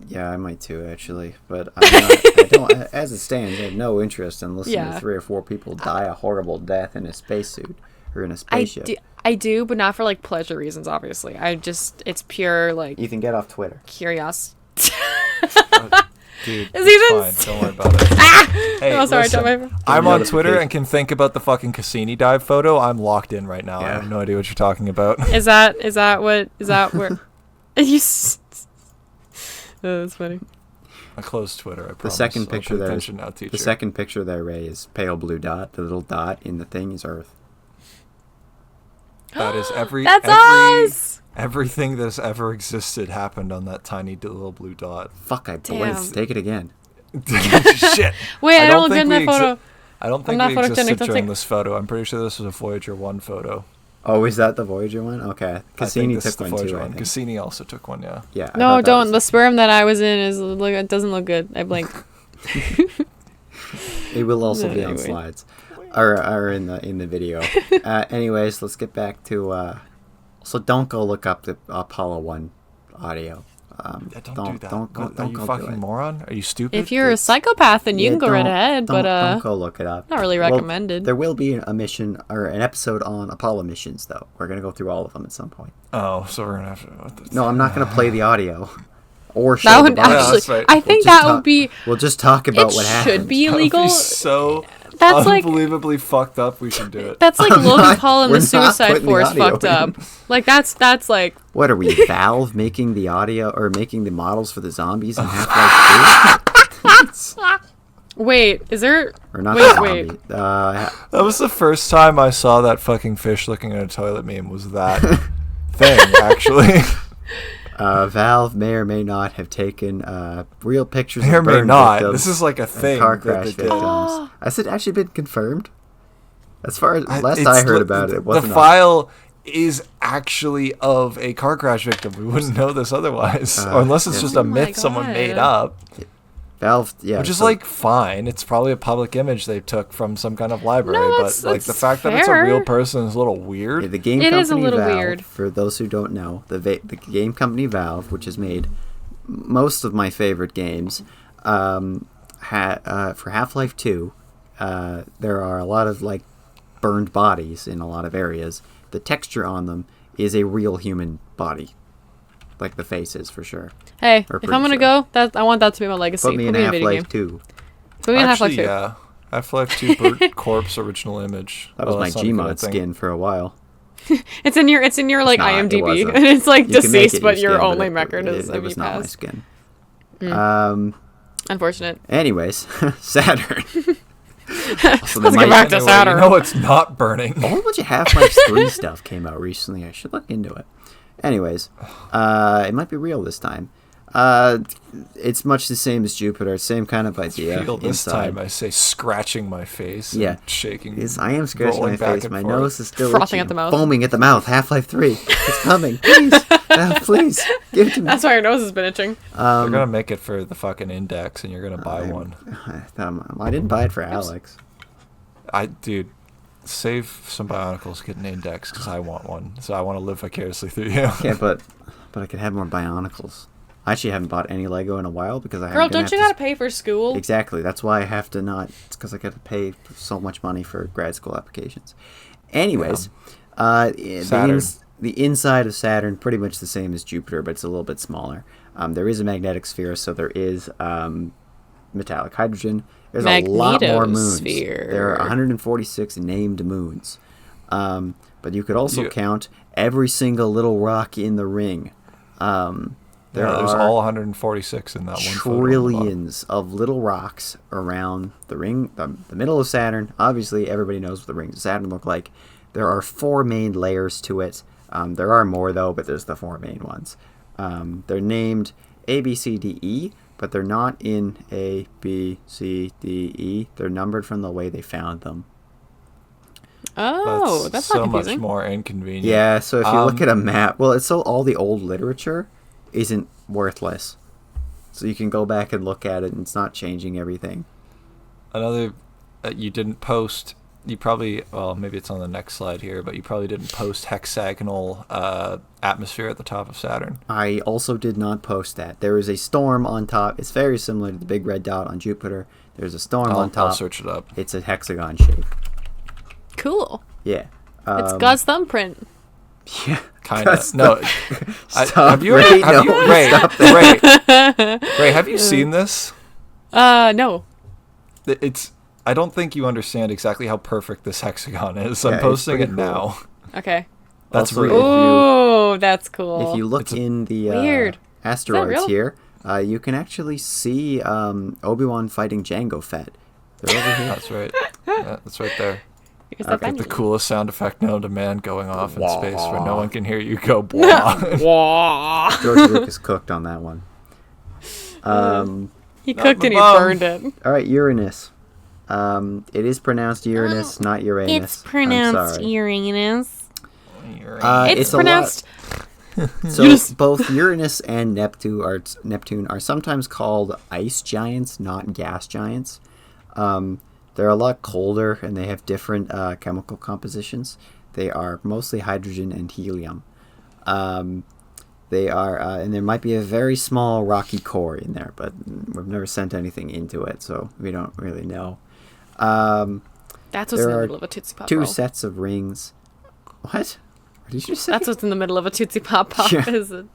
Yeah, I might too, actually. But I'm not, I don't. As it stands, I have no interest in listening Yeah. to 3 or 4 people die a horrible death in a spacesuit or in a spaceship. I do, but not for like pleasure reasons. Obviously, it's pure like Ethan, get off Twitter. curiosity. Dude, Is it's fine. Don't worry about it. Hey, Oh, sorry, listen, don't mind- I'm on Twitter Notification. and can think about the fucking Cassini dive photo. I'm locked in right now. I Yeah. have no idea what you're talking about. Is that where? you. Oh, that's funny. I closed Twitter. I promise. The second I'll picture pay there. attention now, teacher. The second picture there, Ray, is pale blue dot. The little dot in the thing is Earth. That is That's us. everything that has ever existed happened on that tiny little blue dot. Fuck! I Damn. blinked. Take it again. Shit. Wait, I don't look think good in we that photo. I don't think not we photogenic, existed don't during take- this photo. I'm pretty sure this was a Voyager 1 photo. Oh, is that the Voyager one? Okay. Cassini this is took the one Voyager too. I one. think. Cassini also took one, yeah. Yeah. I No, thought that don't. was- The sperm that I was in it doesn't look good. I blinked. It will also be on Anyway. slides, or in the video. Anyways, let's get back to. So don't go look up the Apollo 1 audio. Yeah, don't do that. Don't go. What, Don't are you go fucking do it. moron? Are you stupid? If you're a psychopath, then you Yeah, can go right don't- ahead. don't But go look it up. not really Well, recommended. there will be a mission or an episode on Apollo missions, though. We're gonna go through all of them at some point. Oh, so we're gonna have to. What the- No, I'm not gonna play the audio or show that the would bodies. actually. that's right. I think We'll just that would be. We'll just talk about It what happened. should be That would illegal. be so That's like. unbelievably fucked up. We should do it. That's like I'm Logan not- Paul and we're the not Suicide putting the Force audio fucked in. up. Like that's like. What are we, Valve, making the audio or making the models for the zombies in Half-Life 2? Wait, is there? Or not Wait, the wait. zombie. That was the first time I saw that fucking fish looking at a toilet meme. Was that thing actually? Valve may or may not have taken real pictures May or of may burn not. victims This is like a and thing. car that crash they did. victims. Oh. Has it actually been confirmed? As far as last It's I heard the- about it, it wasn't the on- file is actually of a car crash victim. We wouldn't know this otherwise, or unless it's yeah. just a Oh my myth someone God. made up. Valve, yeah, Which is so- like fine. It's probably a public image they took from some kind of library, No, but like the that's fact that it's a real fair. person is a little weird. Yeah, the game It company is a little Valve, weird. for those who don't know, the game company Valve, which has made most of my favorite games, for Half-Life 2, there are a lot of like burned bodies in a lot of areas. The texture on them is a real human body, like the faces for sure. Hey, Or if pretty I'm gonna sure. go, I want that to be my legacy. Put me in a video game. Half-Life 2. Put me in Half-Life Actually, 2. yeah. Half-Life 2 Burt Corpse original image. That was Oh, my that's not a good Gmod thing. skin for a while. It's in your like not, it IMDb, wasn't. and it's like You can make deceased, it but your your skin, only it- record is it was not my pass. skin. Mm. Unfortunate. Anyways, Saturn. Also, Let's get back to Anyway, Saturn. You know it's not burning. A whole bunch of Half-Life 3 stuff came out recently. I should look into it. Anyways, it might be real this time. It's much the same as Jupiter, same kind of idea. Feel this inside. time I say scratching my face. Yeah. And shaking. Yes, I am scratching rolling my back face. and My forth. nose is still Frothing itchy. at the I'm mouth. foaming at the mouth. Half-Life 3. It's coming. Please. Please. Give it to me. That's why your nose has been itching. They're gonna make it for the fucking index, and you're gonna buy one. I didn't buy it for Alex. Dude, save some Bionicles, get an index, because I want one. So I want to live vicariously through you. Yeah, but I could have more Bionicles. I actually haven't bought any Lego in a while because I Girl, haven't. don't you gotta pay for school? Exactly. That's why I have to not. It's because I got to pay so much money for grad school applications. Anyways, Saturn. the inside of Saturn pretty much the same as Jupiter, but it's a little bit smaller. There is a magnetic sphere, so there is metallic hydrogen. There's a lot more moons. Magnetosphere. There are 146 named moons. But you could also count every single little rock in the ring. There's all 146 in that one photo. Trillions of little rocks around the ring, the middle of Saturn. Obviously, everybody knows what the rings of Saturn look like. There are 4 main layers to it. There are more, though, but there's the 4 main ones. They're named A, B, C, D, E, but they're not in A, B, C, D, E. They're numbered from the way they found them. Oh, that's so not confusing. much more inconvenient. Yeah, so if you look at a map, well, it's so all the old literature isn't worthless. So you can go back and look at it, and it's not changing everything. Another, you didn't post, you probably, well, maybe it's on the next slide here, but you probably didn't post hexagonal atmosphere at the top of Saturn. I also did not post that. There is a storm on top. It's very similar to the big red dot on Jupiter. There's a storm on top. I'll search it up. It's a hexagon shape. Cool. Yeah. It's God's thumbprint. Yeah. Kind of. No. Stop, Ray, Ray, have you seen this? No. It's. I don't think you understand exactly how perfect this hexagon is. I'm Yeah, posting it pretty cool. now. Okay. That's Also, real. Oh, that's cool. If you look in the Weird. asteroids real? here, you can actually see Obi-Wan fighting Jango Fett. They're over here. That's right. Yeah, that's right there. Here's that The button. coolest sound effect known to man going off in Wah. space where no one can hear you go blah. Wah. George Lucas cooked on that one. He Not cooked the and he bum. burned it. All right, Uranus. It is pronounced Uranus, not Uranus. It's pronounced I'm sorry. Uranus. It's a pronounced. lot. So both Uranus and Neptune are sometimes called ice giants, not gas giants. They're a lot colder and they have different chemical compositions. They are mostly hydrogen and helium. They are, and there might be a very small rocky core in there, but we've never sent anything into it, so we don't really know. That's what's in There the are middle of a Tootsie Pop 2 roll. sets of rings. What? What did you say? That's what's in the middle of a Tootsie Pop Pop. Yeah. Is it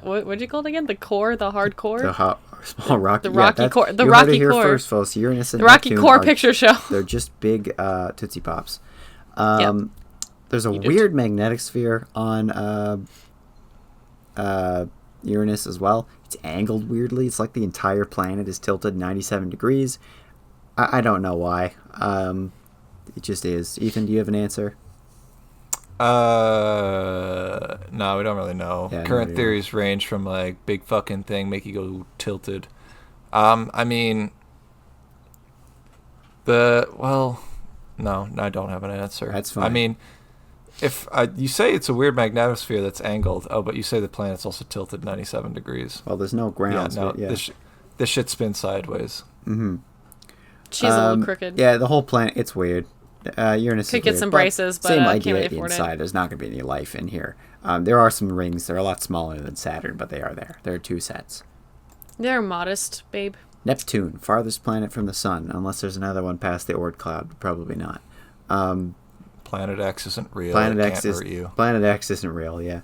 what'd you call it again? The core, the hard core, The small rocky, The rocky core- the you rocky heard it here core. first, folks. Uranus and the Rocky Neptune Core are- picture show. They're just big Tootsie Pops. Yep. There's a Eat it. weird magnetic sphere on Uranus as well. It's angled weirdly. It's like the entire planet is tilted 97 degrees. I don't know why. It just is. Ethan, do you have an answer? No, we don't really know. Yeah, Current nobody theories range from like big fucking thing make you go tilted. I mean, no, I don't have an answer. That's fine. I mean, if you say it's a weird magnetosphere that's angled, but you say the planet's also tilted 97 degrees. Well, there's no Yeah, grounds. no, but yeah. this shit spins sideways. She's a little crooked. Yeah, the whole planet, it's weird. Uranus Could is get weird, some but braces, but same can't idea really afford it. inside. There's not going to be any life in here. There are some rings. They're a lot smaller than Saturn, but they are there. There are 2 sets. They're modest, babe. Neptune, farthest planet from the sun, unless there's another one past the Oort cloud, but probably not. Planet X isn't real. Planet it X can't is hurt you. Planet X isn't real. Yeah.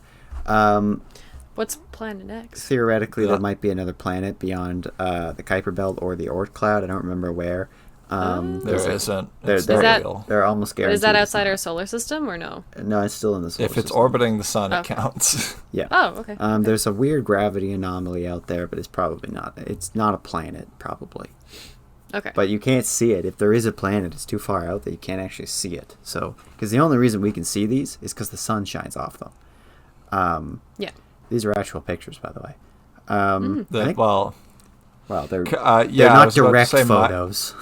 What's Planet X? Theoretically, Yeah. there might be another planet beyond the Kuiper Belt or the Oort cloud. I don't remember where. There isn't. They're, It's they're, that- real. they're almost But guaranteed. is that it's outside not. our solar system or no? No, it's still in the solar If it's system. orbiting the sun, Oh. it counts. Yeah. Oh, okay. There's a weird gravity anomaly out there, but it's probably not. It's not a planet, probably. Okay. But you can't see it. If there is a planet, it's too far out that you can't actually see it. So, because the only reason we can see these is because the sun shines off them. Yeah. These are actual pictures, by the way. I think, Well, they're yeah, not I was about to direct say photos.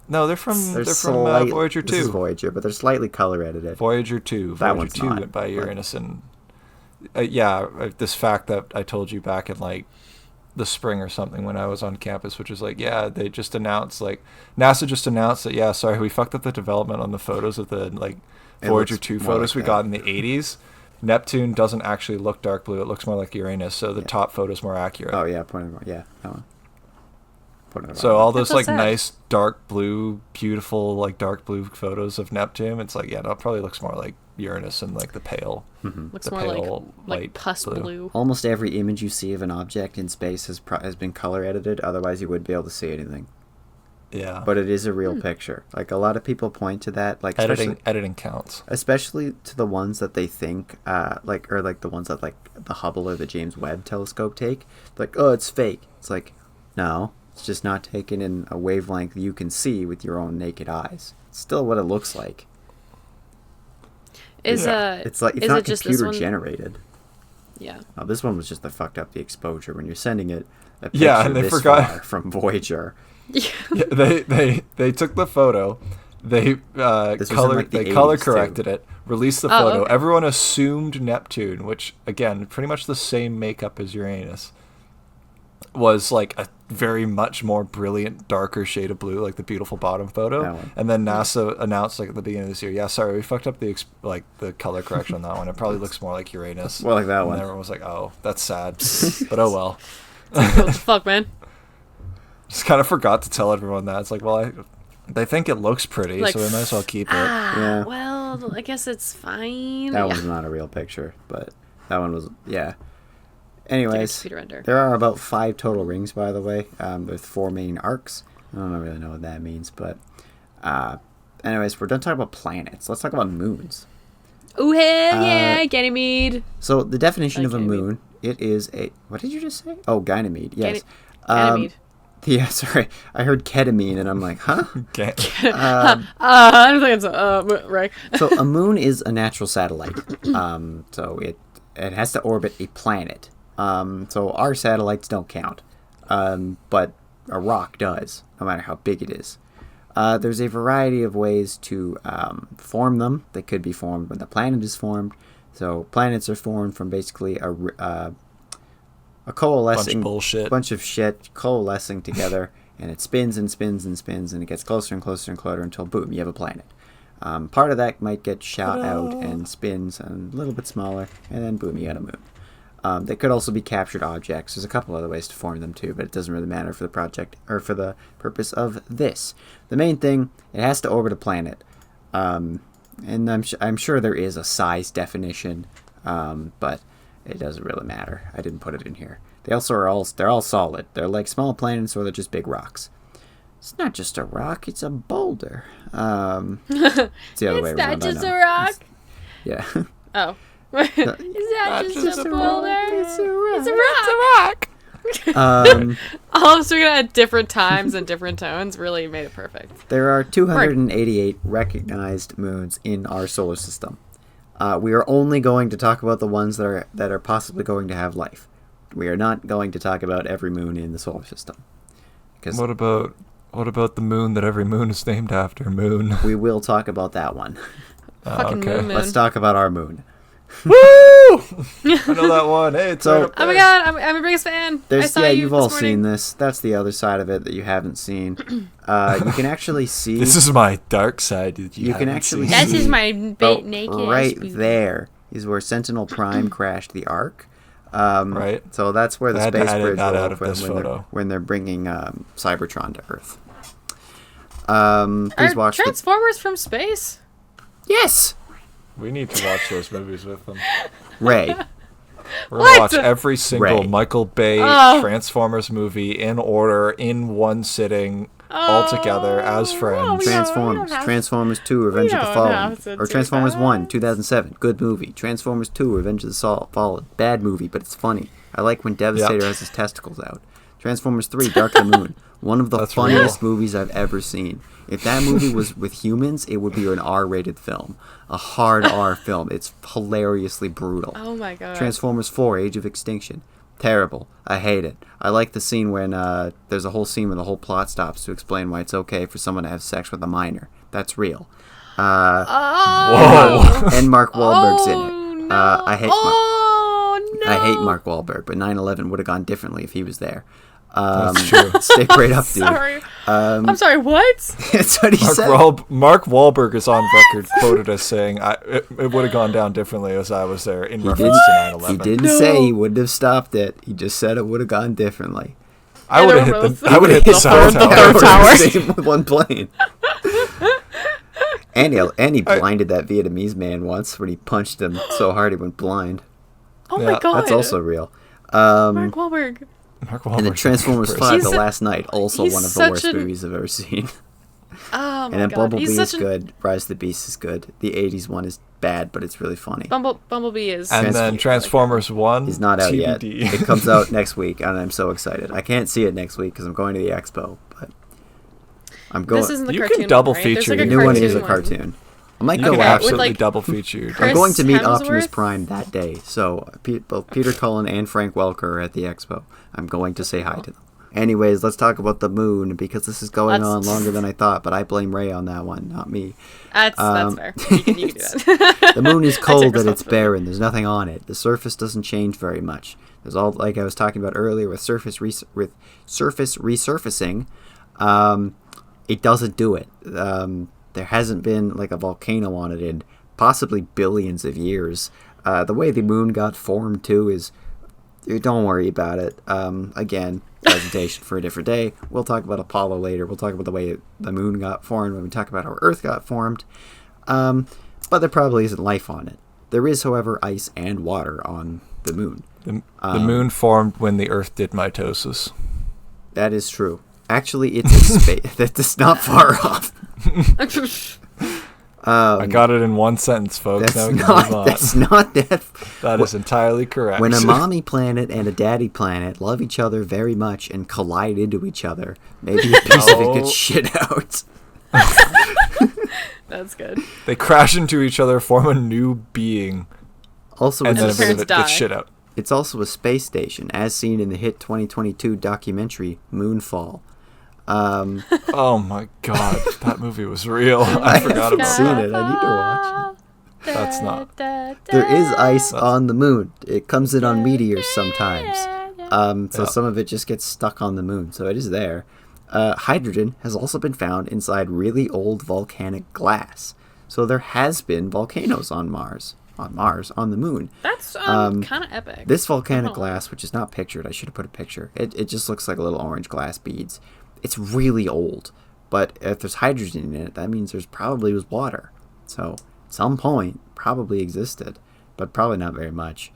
no, they're from They're Voyager 2. This is Voyager, but they're slightly color edited. Voyager 2. That Voyager one's 2 not, went by but- Uranus and this fact that I told you back in like the spring or something when I was on campus, which is like, they just announced, like, NASA just announced that, sorry, we fucked up the development on the photos of the like It Voyager looks 2 more photos like we that. got in the 80s. Neptune doesn't actually look dark blue. It looks more like Uranus, so the top photo's more accurate. Oh, yeah, point of, yeah, that one. putting it So on. all those so like sad. nice dark blue, beautiful like dark blue photos of Neptune, it's like, yeah, no, it probably looks more like Uranus and like the pale. Looks the more pale like light pus blue. Almost every image you see of an object in space has been color edited. Otherwise, you wouldn't be able to see anything. Yeah. But it is a real picture. Like a lot of people point to that, like editing counts. especially to the ones that they think, or the ones that like the Hubble or the James Webb Telescope take. Like, oh, it's fake. It's like, no, it's just not taken in a wavelength you can see with your own naked eyes. It's still what it looks like. Is It's like it's is not it just this computer one? generated. Yeah. Oh, this one was just the fucked up the exposure when you're sending it. A picture Yeah, and they this forgot- far from Voyager. Yeah. Yeah, they took the photo, they was in, like, the color 80s too. corrected it, released the Oh, photo. okay. Everyone assumed Neptune, which again, pretty much the same makeup as Uranus, was like a very much more brilliant, darker shade of blue, like the beautiful bottom That photo. one. And then NASA announced like at the beginning of this year, yeah, sorry, we fucked up the the color correction on that one. It probably looks more like Uranus. More like that and one. everyone was like, oh, that's sad, but oh well. What the fuck, man? Just kind of forgot to tell everyone that. It's like, well, they think it looks pretty, Like, so we might as well keep it. Yeah. Well, I guess it's fine. That Yeah. one's not a real picture, but that one was, yeah. Anyways, computer render. there are about 5 total rings, by the way. There's 4 main arcs. I don't really know what that means, but anyways, we're done talking about planets. Let's talk about moons. Ooh, hell yeah, Ganymede. So the definition Like of a Ganymede. moon, it is a, what did you just say? Oh, Ganymede, yes. Ganymede. Yeah, sorry. I heard ketamine, and I'm like, huh? Okay. I don't think it's right. So a moon is a natural satellite. So it has to orbit a planet. So our satellites don't count, but a rock does, no matter how big it is. There's a variety of ways to form them. They could be formed when the planet is formed. So planets are formed from basically a coalescing bunch of shit coalescing together, and it spins and spins and spins, and it gets closer and closer and closer until boom, you have a planet. Part of that might get shot out and spins and a little bit smaller, and then boom, you got a moon. They could also be captured objects. There's a couple other ways to form them too, but it doesn't really matter for the project or for the purpose of this. The main thing, it has to orbit a planet, and I'm sure there is a size definition, but it doesn't really matter. I didn't put it in here. They also they're all solid. They're like small planets, or they're just big rocks. It's not just a rock; it's a boulder. It's the other way It's around. not just I a know. rock. Yeah. Oh. It's not just a boulder. It's a rock. It's a rock. All of us doing it at different times and different tones really made it perfect. There are 288 recognized moons in our solar system. We are only going to talk about the ones that are possibly going to have life. We are not going to talk about every moon in the solar system. Because What about the moon that every moon is named after? Moon. we will talk about that one. Fucking okay. moon. Let's talk about our moon. Woo! I know that one. Hey, it's So- right up Oh my there. god, I'm your biggest fan. I saw you you've this all morning. seen this. That's the other side of it that you haven't seen. You can actually see. This is my dark side. That You can haven't actually seen. That's just my naked right ass booty. there is where Sentinel Prime crashed the Ark. Right. So that's where the I had to space edit bridge that will out of this photo. when they're bringing Cybertron to Earth. Are Please watch the... Transformers from space? Yes! We need to watch those movies with them. Ray. We're gonna What? watch every single Ray. Michael Bay Oh. Transformers movie in order, in one sitting, all together as friends. we don't- Transformers. have- Transformers 2, Revenge of the don't Fallen. have to Or do Transformers that. 1, 2007. Good movie. Transformers 2, Revenge of the Fallen. Bad movie, but it's funny. I like when Devastator has his testicles out. Transformers 3, Dark of the Moon. One of the That's funniest real. movies I've ever seen. If that movie was with humans, it would be an R-rated film. A hard R film. It's hilariously brutal. Oh my god. Transformers 4, Age of Extinction. Terrible. I hate it. I like the scene when there's a whole scene where the whole plot stops to explain why it's okay for someone to have sex with a minor. That's real. Oh, Whoa. And Mark Wahlberg's in it. no. I hate no. I hate Mark Wahlberg, but 9/11 would have gone differently if he was there. That's true. Stay prayed up, dude. Sorry. I'm sorry, what? That's what he said. Mark Wahlberg is on record quoted as saying, it would have gone down differently as I was there, in reference to 9/11. He didn't say he wouldn't have stopped it. He just said it would have gone differently. I would have hit the. I would hit the third tower. tower. Same with one plane. And he blinded that Vietnamese man once when he punched him so hard he went blind. Oh Yeah, my god. That's also real. Mark Wahlberg. Mark And then Wahlberg. Transformers 5 He's The a- Last Night, also he's one of the such worst an- movies I've ever seen. Oh my And then god. Bumblebee He's is such good. Rise of the Beast is good. The 80s one is bad, but it's really funny. Bumblebee is. And then Transformers 1. He's not out yet. TBD. It comes out next week, and I'm so excited. I can't see it next week because I'm going to the expo, but I'm going. This isn't the You cartoon can double one, right? There's feature like a the new one is a one. cartoon. I might You go can Okay, watch with, absolutely like, double feature. I'm Chris going to meet Optimus Hemsworth? Prime that day, so both Peter Cullen and Frank Welker are at the expo. I'm going to say hi to them. Anyways, let's talk about the moon, because this is going on longer than I thought, but I blame Ray on that one, not me. That's fair. You can do that. The moon is I cold take and it's responsibility. barren. There's nothing on it. The surface doesn't change very much. There's all, like I was talking about earlier, with surface resurfacing. It doesn't do it. There hasn't been like a volcano on it in possibly billions of years. The way the moon got formed too is, don't worry about it. Again, presentation for a different day. We'll talk about Apollo later. We'll talk about the way the moon got formed when we talk about how Earth got formed. But there probably isn't life on it. There is, however, ice and water on the moon. The moon formed when the Earth did mitosis. That is true. Actually, it's a space that's not far off. I got it in one sentence, folks. Now we can move on. That's not that. That is entirely correct. When a mommy planet and a daddy planet love each other very much and collide into each other, maybe a piece of it gets shit out. That's good. They crash into each other, form a new being, Also, and then then the a bit of parents it gets die. shit out. it's also a space station, as seen in the hit 2022 documentary Moonfall. Oh my god, that movie was real. I forgot haven't about seen that. it. I need to watch it. That's not. There is ice on the moon. It comes in on meteors sometimes. So Yeah. some of it just gets stuck on the moon. So it is there. Hydrogen has also been found inside really old volcanic glass. So there has been volcanoes on Mars, on the moon. That's kind of epic. This volcanic Oh. glass, which is not pictured, I should have put a picture. It just looks like little orange glass beads. It's really old. But if there's hydrogen in it, that means there's probably was water. So at some point, probably existed. But probably not very much.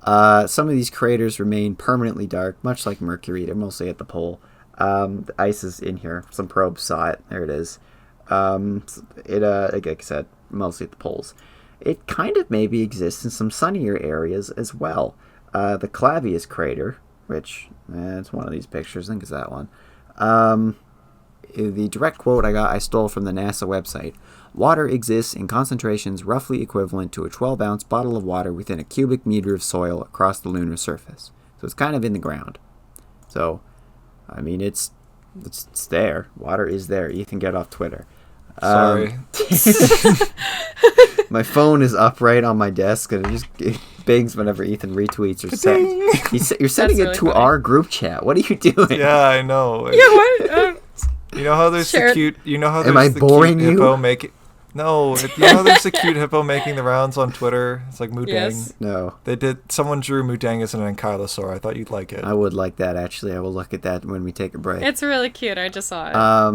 Some of these craters remain permanently dark, much like Mercury. They're mostly at the pole. The ice is in here. Some probes saw it. There it is. Like I said, mostly at the poles. It kind of maybe exists in some sunnier areas as well. The Clavius crater, which it's one of these pictures. I think it's that one. The direct quote I stole from the NASA website. Water exists in concentrations roughly equivalent to a 12-ounce bottle of water within a cubic meter of soil across the lunar surface. So it's kind of in the ground. So, I mean, it's there. Water is there. Ethan, get off Twitter. Sorry. My phone is upright on my desk, and it bings whenever Ethan retweets or sends. You're sending really it to funny. our group chat. What are you doing? Yeah, I know. Yeah, what? You know how there's Share the it. cute. You know how Am there's I the boring cute you? hippo making. No, you know there's a cute hippo making the rounds on Twitter. It's like Mudang. Yes. No, They did. Someone drew Mudang as an ankylosaur. I thought you'd like it. I would like that, actually. I will look at that when we take a break. It's really cute. I just saw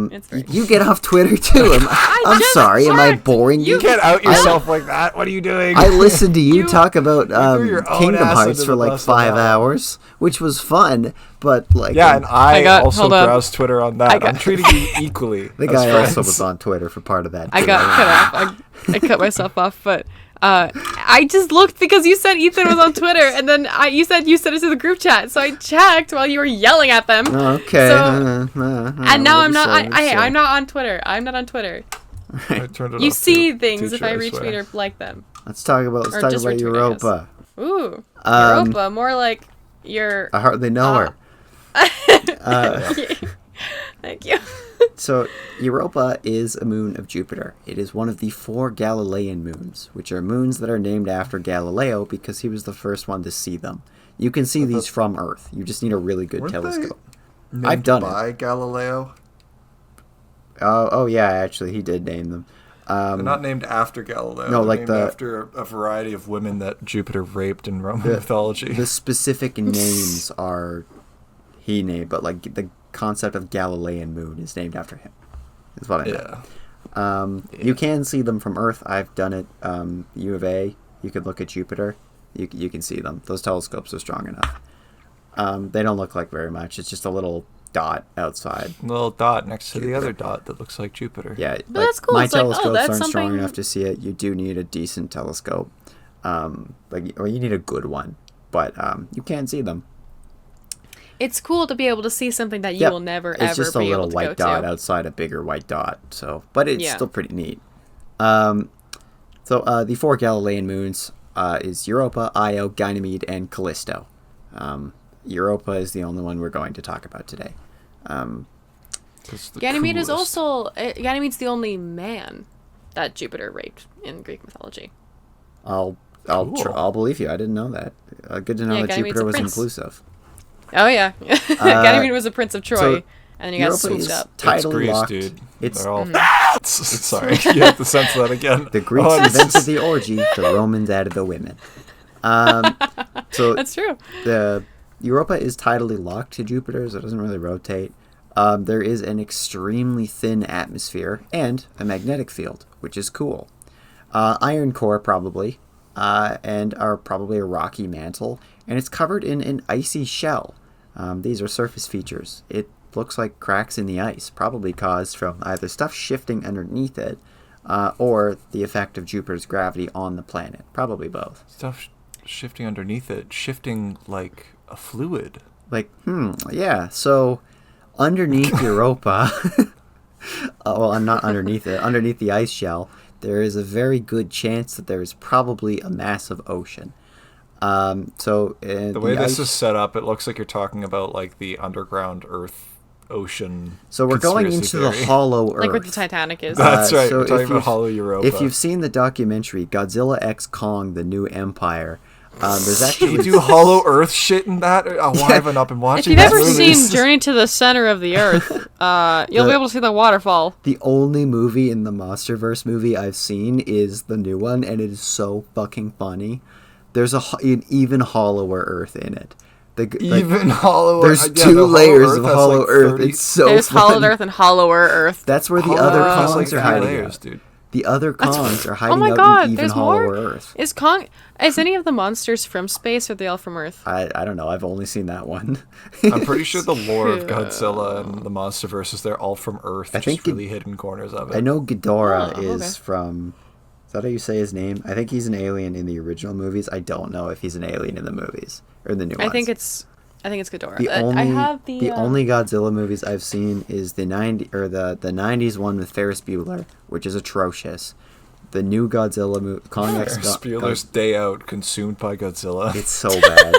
it. It's very You get off Twitter, too. I'm just sorry. Am I checked. boring you? You can't out yourself like that. What are you doing? I listened to you You- talk about threw your own Kingdom ass Hearts under for the like bus on 5 that one. hours, which was fun, but like... Yeah, and I also hold up. browsed Twitter on that. got- I'm treating you equally. The as guy also friends. was on Twitter for part of that. I too. got cut off. I cut myself off, but I just looked because you said Ethan was on Twitter, and then you said you sent it to the group chat, so I checked while you were yelling at them. Oh, okay. So- And now I'm not. I'm not on Twitter. I'm not on Twitter. I turned it You off see too, things too, if I I retweet swear. or like them. Let's talk Or about just retweet, I guess. Europa. Ooh, Um, Europa, more like your. I hardly know her. Thank you. So, Europa is a moon of Jupiter. It is one of the 4 Galilean moons, which are moons that are named after Galileo because he was the first one to see them. You can see these from Earth. You just need a really good Weren't telescope. Named I've done it. by Galileo. Oh, yeah, actually, he did name them. They're not named after Galileo. No, They're like named the- after a variety of women that Jupiter raped in Roman mythology. The specific names are he named, but like the concept of Galilean moon is named after him. Is what I know. Yeah. You can see them from Earth. I've done it. U of A. You could look at Jupiter. You can see them. Those telescopes are strong enough. They don't look like very much. It's just a little dot outside. Little dot next to the other dot that looks like Jupiter. Yeah, But that's cool. My It's like, oh, telescopes that's aren't strong something- enough to see it. You do need a decent telescope, or you need a good one. But you can see them. It's cool to be able to see something that you Yep. will never It's ever just a be little able to white go dot to. outside a bigger white dot. So, but it's Yeah. still pretty neat. The 4 Galilean moons is Europa, Io, Ganymede, and Callisto. Europa is the only one we're going to talk about today. 'Cause the Ganymede is coolest. also Ganymede's the only man that Jupiter raped in Greek mythology. I'll Cool. I'll believe you. I didn't know that. Good to know Yeah, that Ganymede's Jupiter a was prince. inclusive. Oh yeah, Ganymede was a prince of Troy, so and then he got Europa swooped is up. It's tidally Greece, locked. dude. It's They're all. Sorry, you have to censor that again. the Greeks Oh, invented the orgy. The Romans added the women. So That's true. the Europa is tidally locked to Jupiter, so it doesn't really rotate. There is an extremely thin atmosphere and a magnetic field, which is cool. Iron core probably, and are probably a rocky mantle, and it's covered in an icy shell. These are surface features. It looks like cracks in the ice, probably caused from either stuff shifting underneath it, or the effect of Jupiter's gravity on the planet. Probably both. Stuff shifting underneath it, shifting like a fluid. Like, yeah. So, underneath Europa, well, I'm not underneath it. Underneath the ice shell, there is a very good chance that there is probably a massive ocean. The way this is set up, it looks like you're talking about like the underground Earth ocean. So we're going conspiracy into the theory. hollow Earth. Like what the Titanic is. That's right. so We're if talking about you've- Hollow Europa. If you've seen the documentary Godzilla X Kong: The New Empire, there's They actually do Hollow Earth shit in that. Why have I not been If watching? you've ever these seen movies? Journey to the Center of the Earth, you'll be able to see the waterfall. the only movie in the MonsterVerse movie I've seen is the new one, and it is so fucking funny. There's an even hollower Earth in it. Even Hollow. There's yeah, two the Hollow layers Earth of has, hollow like, Earth. 30 It's so There's funny. Hollowed Earth and Hollower Earth. That's where the Hollow other Earth has, Kongs like, are three hiding layers, out. dude. The other Kongs are Oh hiding my out god, in even there's hollower more? Earth. Is any of the monsters from space or are they all from Earth? I don't know. I've only seen that one. I'm pretty sure the lore of True. Godzilla and the MonsterVerse, they're all from Earth. I think just really hidden corners of it. I know Ghidorah Oh, is okay. from. Is that how you say his name? I think he's an alien in the original movies. I don't know if he's an alien in the movies or the new ones. I think it's Ghidorah. the only I have the only Godzilla movies I've seen is the 90s one with Ferris Bueller, which is atrocious. The new Godzilla movie, Kong X. Ferris Bueller's Day Out, consumed by Godzilla. It's so bad.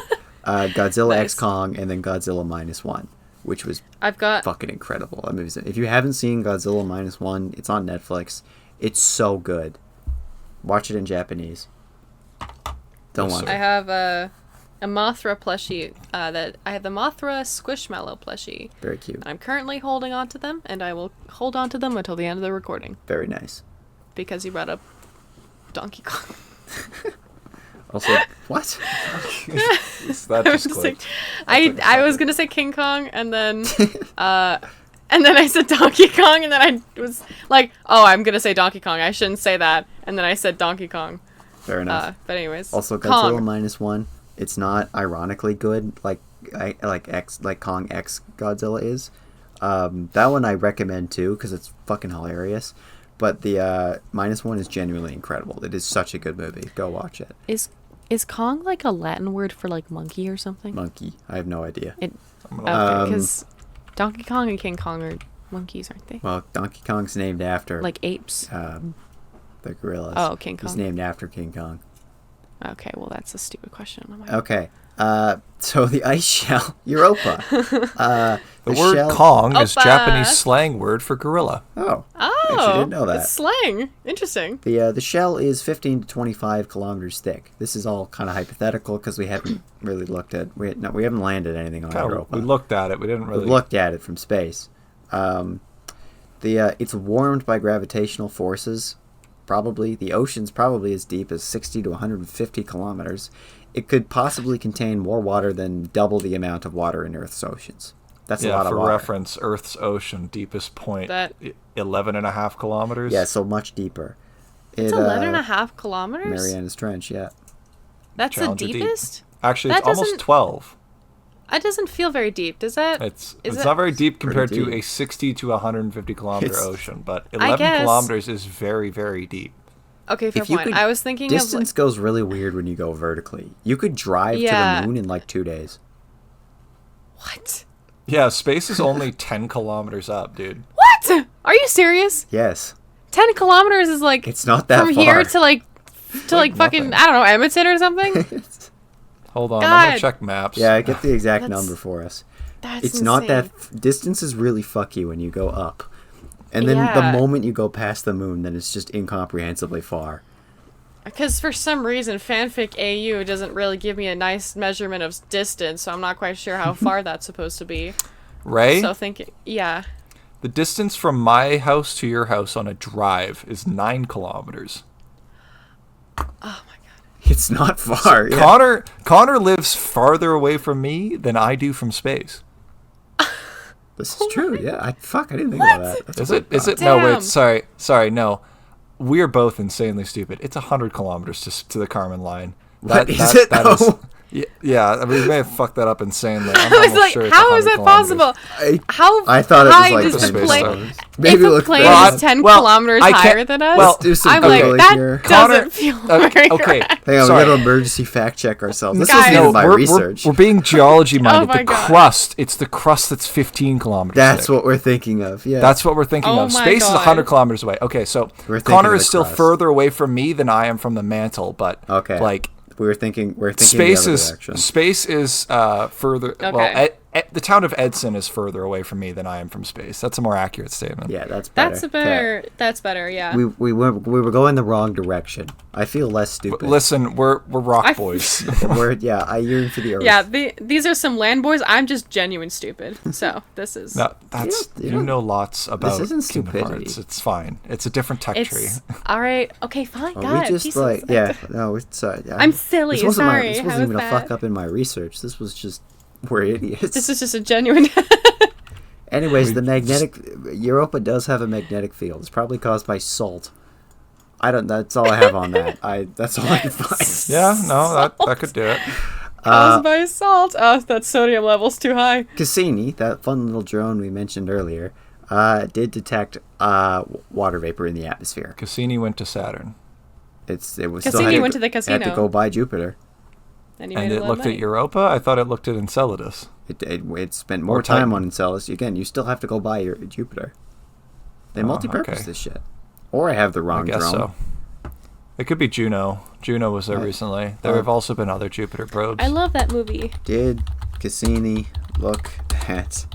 Godzilla Nice. X Kong and then Godzilla -1, which was I've got fucking incredible. That movie's, if you haven't seen Godzilla -1, it's on Netflix. It's so good. Watch it in Japanese. Don't Yes, watch sir. I it. have a Mothra plushie that I have the Mothra Squishmallow plushie. Very cute. I'm currently holding on to them, and I will hold on to them until the end of the recording Very nice. because you brought up Donkey Kong. Also, what? That I was just just clicked. like, I was gonna say King Kong, and then I said Donkey Kong, and then I was like, oh, I'm gonna say Donkey Kong. I shouldn't say that, and then I said Donkey Kong. Fair enough. But anyways, Also, Godzilla Kong. -1. It's not ironically good like Kong X Godzilla is. That one I recommend too because it's fucking hilarious. But the -1 is genuinely incredible. It is such a good movie. Go watch it. Is Kong like a Latin word for like monkey or something? Monkey. I have no idea. Because Donkey Kong and King Kong are monkeys, aren't they? Well, Donkey Kong's named after Like apes. the gorillas. Oh, King He's Kong. named after King Kong. Okay, well that's a stupid question. On my Okay. So the ice shell, Europa. The word shell. Kong is Opa. Japanese slang word for gorilla. Oh. Oh, Actually didn't know that. It's slang. Interesting. The shell is 15 to 25 kilometers thick. This is all kind of hypothetical because we haven't really looked at we haven't landed anything on Europa. We looked at it. We didn't really. We've looked at it from space. It's warmed by gravitational forces. Probably the ocean's probably as deep as 60 to 150 kilometers. It could possibly contain more water than double the amount of water in Earth's oceans. That's a lot of for water. reference, Earth's ocean deepest point, That 11.5 kilometers. Yeah, so much deeper. it's 11.5 kilometers. Marianas Trench, yeah. That's the Challenger deep. deepest. Actually, That it's almost doesn't- 12. It doesn't feel very deep, does it? It's Is it's it- not very deep pretty compared to deep. a 60 to 150 kilometer It's- ocean, but I 11 guess. kilometers is very, very deep. Okay, fair If you point. could- I was thinking Distance of goes really weird when you go vertically. You could drive Yeah. to the moon in like 2 days. what? Yeah, space is only 10 kilometers up, dude. What? Are you serious? Yes. 10 kilometers is like It's not that from far. here to like fucking nothing. I don't know, Edmonton or something. Hold on, I'm God. gonna check maps. Yeah, get the exact That's- number for us. That's It's not insane. that distance is really fucky when you go up. And then Yeah. the moment you go past the moon, then it's just incomprehensibly far. Because for some reason, fanfic AU doesn't really give me a nice measurement of distance, so I'm not quite sure how far that's supposed to be. Ray, So thinking, yeah. the distance from my house to your house on a drive is 9 kilometers. Oh my god. It's not far. Yeah. Connor lives farther away from me than I do from space. This is true. Yeah. I didn't think about that. That's Is a it? weird Is it? thought. No, Damn. wait. Sorry. No, we are both insanely stupid. It's 100 kilometers to the Kármán line. What is it, though? Yeah, I mean, we may have fucked that up insanely. I'm I was almost like, sure it's how is 100 that possible? kilometers. How I thought it high was like does 10 the space plane? kilometers. If Maybe a look plane back. is 10 well, kilometers I can't- higher than us, well, do some I'm Googling like, that here. doesn't feel right. Okay, Hang on, sorry. we gotta emergency fact check ourselves. This Guys. wasn't even No, my we're research. we're being geology minded. my The God. crust, it's the crust that's 15 kilometers That's thick. what we're thinking of. Yeah. That's what we're thinking Oh of. my Space is God. 100 kilometers away. Okay, so We're thinking Connor of is the still crust. further away from me than I am from the mantle, but Okay. like we're thinking space the other is direction. space is further. Okay. Well, the town of Edson is further away from me than I am from space. That's a more accurate statement. Yeah, that's better. That's a Okay. better. That's better. Yeah. We were going the wrong direction. I feel less stupid. Listen, we're rock I- boys. I yearn for the earth. Yeah, these are some land boys. I'm just genuine stupid. So this is. No, that's You you don't- know lots about isn't Kingdom stupidity. Hearts. It's fine. It's a different tech tree. It's all right. Okay, fine. Well, God, we just Jesus. like no, it's I'm silly. This wasn't Sorry. this How wasn't even was a that? fuck up in my research. This was just we're idiots. This is just a genuine. Anyways, the magnetic Europa does have a magnetic field. It's probably caused by salt. I don't. That's all I have on that. That's all I can find. Yeah, no, that could do it. Caused by salt. Oh, that sodium level's too high. Cassini, that fun little drone we mentioned earlier, did detect water vapor in the atmosphere. Cassini went to Saturn, It was Cassini went to the Had casino. to go by Jupiter. And, he and made a it lot of looked at money. Europa. I thought it looked at Enceladus. It spent more Or time Titan. on Enceladus. Again, you still have to go by your Jupiter. They Oh, multi-purpose okay. this shit. Or I have the I wrong guess drone. so. It could be Juno. Juno was there Right. recently. There have also been other Jupiter probes. I love that movie. Did Cassini look at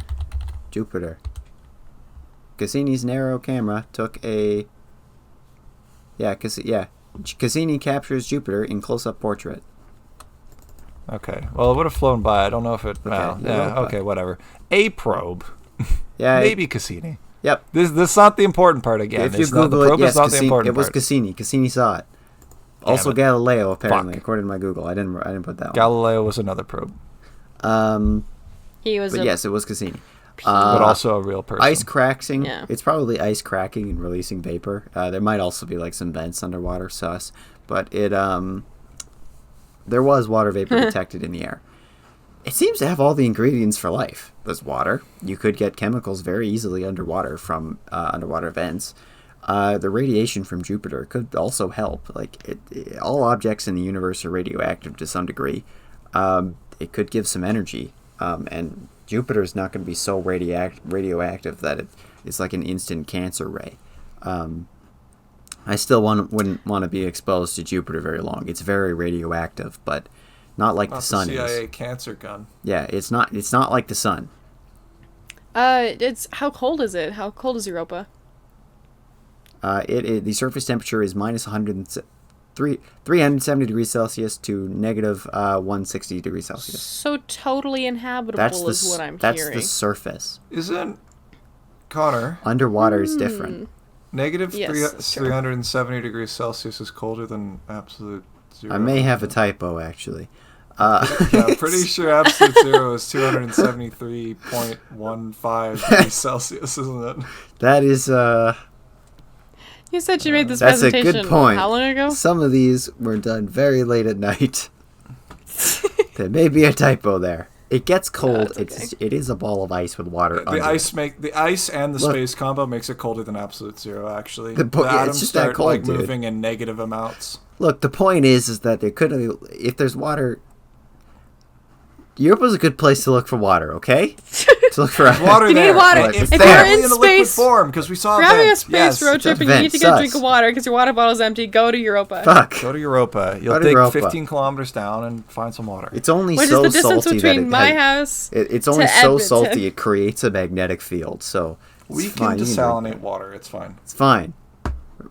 Jupiter? Cassini's narrow camera took a... Cassini captures Jupiter in close-up portrait. Okay. Well, it would have flown by. I don't know if it. Well, yeah, yeah. Europa. Okay. Whatever. A probe. Yeah. Maybe Cassini. Yep. This is not the important part again. If you It's not, the Google probe it, is yes, not the Cassini, important it was part. Cassini. Cassini saw it. Also it. Galileo, apparently, Fuck. according to my Google. I didn't put that one. Galileo was another probe, He was. But yes, it was Cassini. but also a real person. Ice cracking. Yeah. It's probably ice cracking and releasing vapor. There might also be like some vents underwater, sus. But there was water vapor detected in the air. It seems to have all the ingredients for life. There's water. You could get chemicals very easily underwater from underwater vents. The radiation from Jupiter could also help. Like all objects in the universe are radioactive to some degree. It could give some energy, and Jupiter is not going to be so radioactive that it's like an instant cancer ray. I still wouldn't want to be exposed to Jupiter very long. It's very radioactive, but not like Not the sun CIA is. cancer gun. Yeah, it's not like the sun. It's how cold is it? How cold is Europa? The surface temperature is minus 370 degrees Celsius to negative 160 degrees Celsius. So totally inhabitable That's is what I'm that's hearing. the surface. Isn't Connor Underwater is different. negative Yes, that's true. 370 degrees Celsius is colder than absolute zero? I may have a typo actually. Yeah, I'm pretty sure absolute zero is 273.15 degrees Celsius, isn't it? That is You said you made this that's a presentation good point. how long ago? Some of these were done very late at night. There may be a typo there. It gets cold. It is a ball of ice with water under it. The ice and the space combo makes it colder than absolute zero. Actually, The atoms atoms just that start cold, dude. moving in negative amounts. Look, the point is that there could if there's water. Europe was a good place to look for water. Okay, to look for water. You need there. water. Like, If it's you're there. in In a liquid space, form, because we saw If you're having a vents. space Yes. road trip and you need to get a drink of water because your water bottle's empty, go to Europa. Fuck. Go to Europa. You'll Go to dig Europa. 15 kilometers down and find some water. It's only Which so is the distance salty between that my house it's only to so Edmonton. salty it creates a magnetic field. So We it's can fine. You drink desalinate that. water. It's fine. It's fine.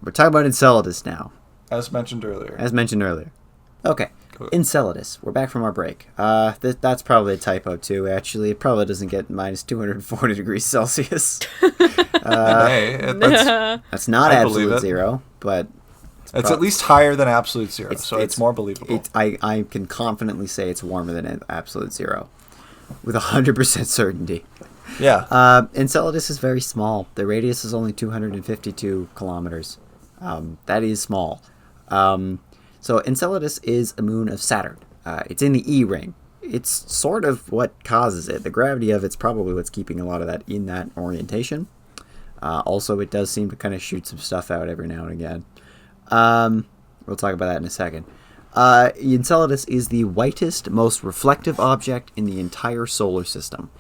We're talking about Enceladus now, As mentioned earlier. as mentioned earlier. Okay. Cool. Enceladus. We're back from our break. That's probably a typo too. Actually, it probably doesn't get minus 240 degrees Celsius. Hey, That's not I believe absolute it. zero, but it's at least higher than absolute zero, so it's more believable. I can confidently say it's warmer than absolute zero, with 100% certainty. Yeah. Enceladus is very small. The radius is only 252 kilometers. That is small. So Enceladus is a moon of Saturn. It's in the E ring. It's sort of what causes it. The gravity of it's probably what's keeping a lot of that in that orientation. Also, it does seem to kind of shoot some stuff out every now and again. We'll talk about that in a second. Enceladus is the whitest, most reflective object in the entire solar system.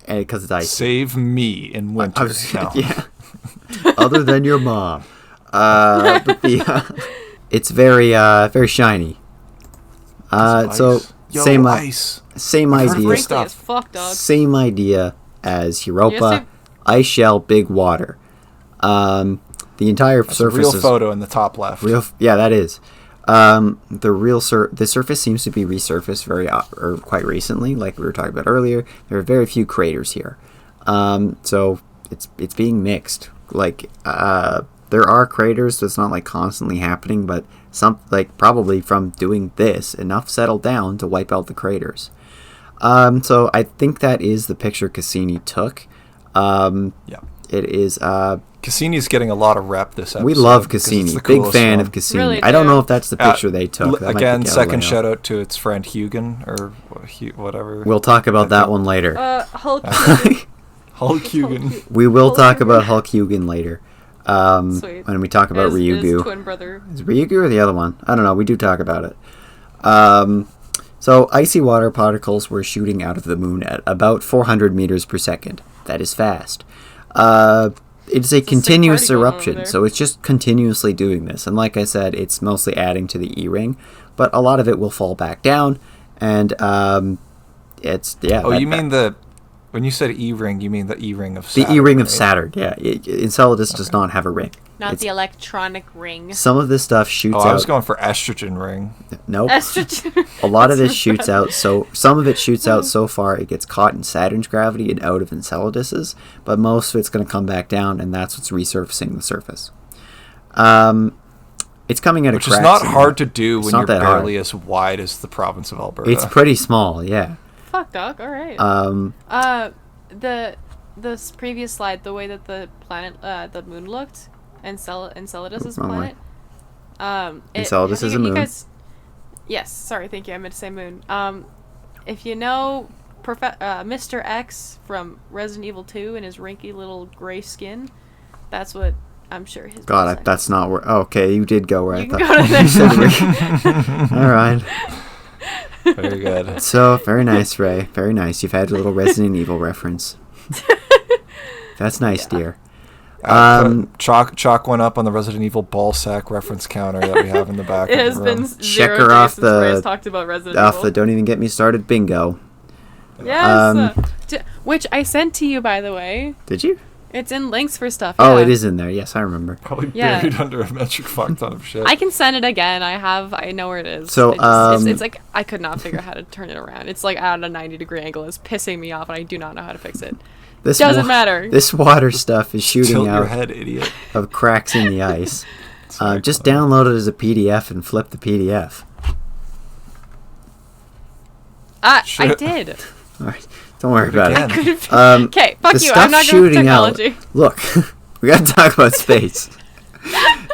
And because it's icy. Save me in winter. No. Yeah. Other than your mom. But it's very very shiny. So Yo, same ice. same I've heard idea. great Frankly, as stuff. fuck, dog. Same idea as Europa, Yes, ice shell, big water. The entire It's a surface real is photo in the top left. yeah, that is. The surface seems to be resurfaced or quite recently, like we were talking about earlier. There are very few craters here, so it's being mixed. Like there are craters, so it's not like constantly happening, but some probably from doing this, enough settled down to wipe out the craters. So I think that is the picture Cassini took. Yeah. It is. Cassini's getting a lot of rep this episode. We love 'cause it's Cassini. the Big coolest fan one. of Cassini. Really I don't do. know if that's the picture they took. That might be Again, second Galileo. shout out to its friend Huygen, or whatever. We'll talk about that one later. Hulk. Hulk Huygen. We will Hulk talk Hogan. about Hulk Hogan later. Sweet. When we talk about His Ryugu. twin brother. Is it Ryugu or the other one? I don't know. We do talk about it. So icy water particles were shooting out of the moon at about 400 meters per second. That is fast. It's a continuous party going on over eruption, there. so it's just continuously doing this. And like I said, it's mostly adding to the E-ring, but a lot of it will fall back down, and it's yeah. Oh, you mean when you said E-ring, you mean the E-ring of the Saturn, E-ring of right? Saturn? Yeah, Enceladus does not have a ring. Not It's- the electronic ring. Some of this stuff shoots Oh, out. I was going for estrogen ring. Nope. Estrogen. A lot of this shoots out, so some of it shoots out so far it gets caught in Saturn's gravity and out of Enceladus's, but most of it's going to come back down, and that's what's resurfacing the surface. It's coming at a Which is cracks not in hard the- to do it's when not you're that hard. barely as wide as the province of Alberta. It's pretty small, yeah. Fuck, dog. All right. This previous slide, the way that the planet, the moon looked, Enceladus's Wrong way. planet. Enceladus is a moon. Yes, sorry, thank you. I meant to say moon. If you know Mr. X from Resident Evil 2 and his wrinkly little gray skin, that's what I'm sure his. God, that's not where... Oh, okay, you did go where You I can thought. go to the next one. All right. Very good. So, very nice, Ray. Very nice. You've had a little Resident Evil reference. That's nice, dear. Chalk went up on the Resident Evil ball sack reference counter that we have in the back It of has the been room. 0 Check her days off since Ray's the- talked about Resident Off Evil. the Don't Even Get Me Started bingo. Yes. Which I sent to you, by the way. Did you? It's in links for stuff. Oh, yeah. it is in there. Yes, I remember. Probably Yeah. buried under a metric fuck ton of shit. I can send it again. I know where it is. So, it's like I could not figure out how to turn it around. It's like at a 90-degree angle. It's pissing me off, and I do not know how to fix it. This Doesn't matter. This water stuff is shooting Tilt your out head, idiot. of cracks in the ice. very Just clever. download it as a PDF and flip the PDF. I did. All right, don't worry about Again. it. Okay, fuck the you. stuff I'm not good with shooting out. technology. Look, we got to talk about space.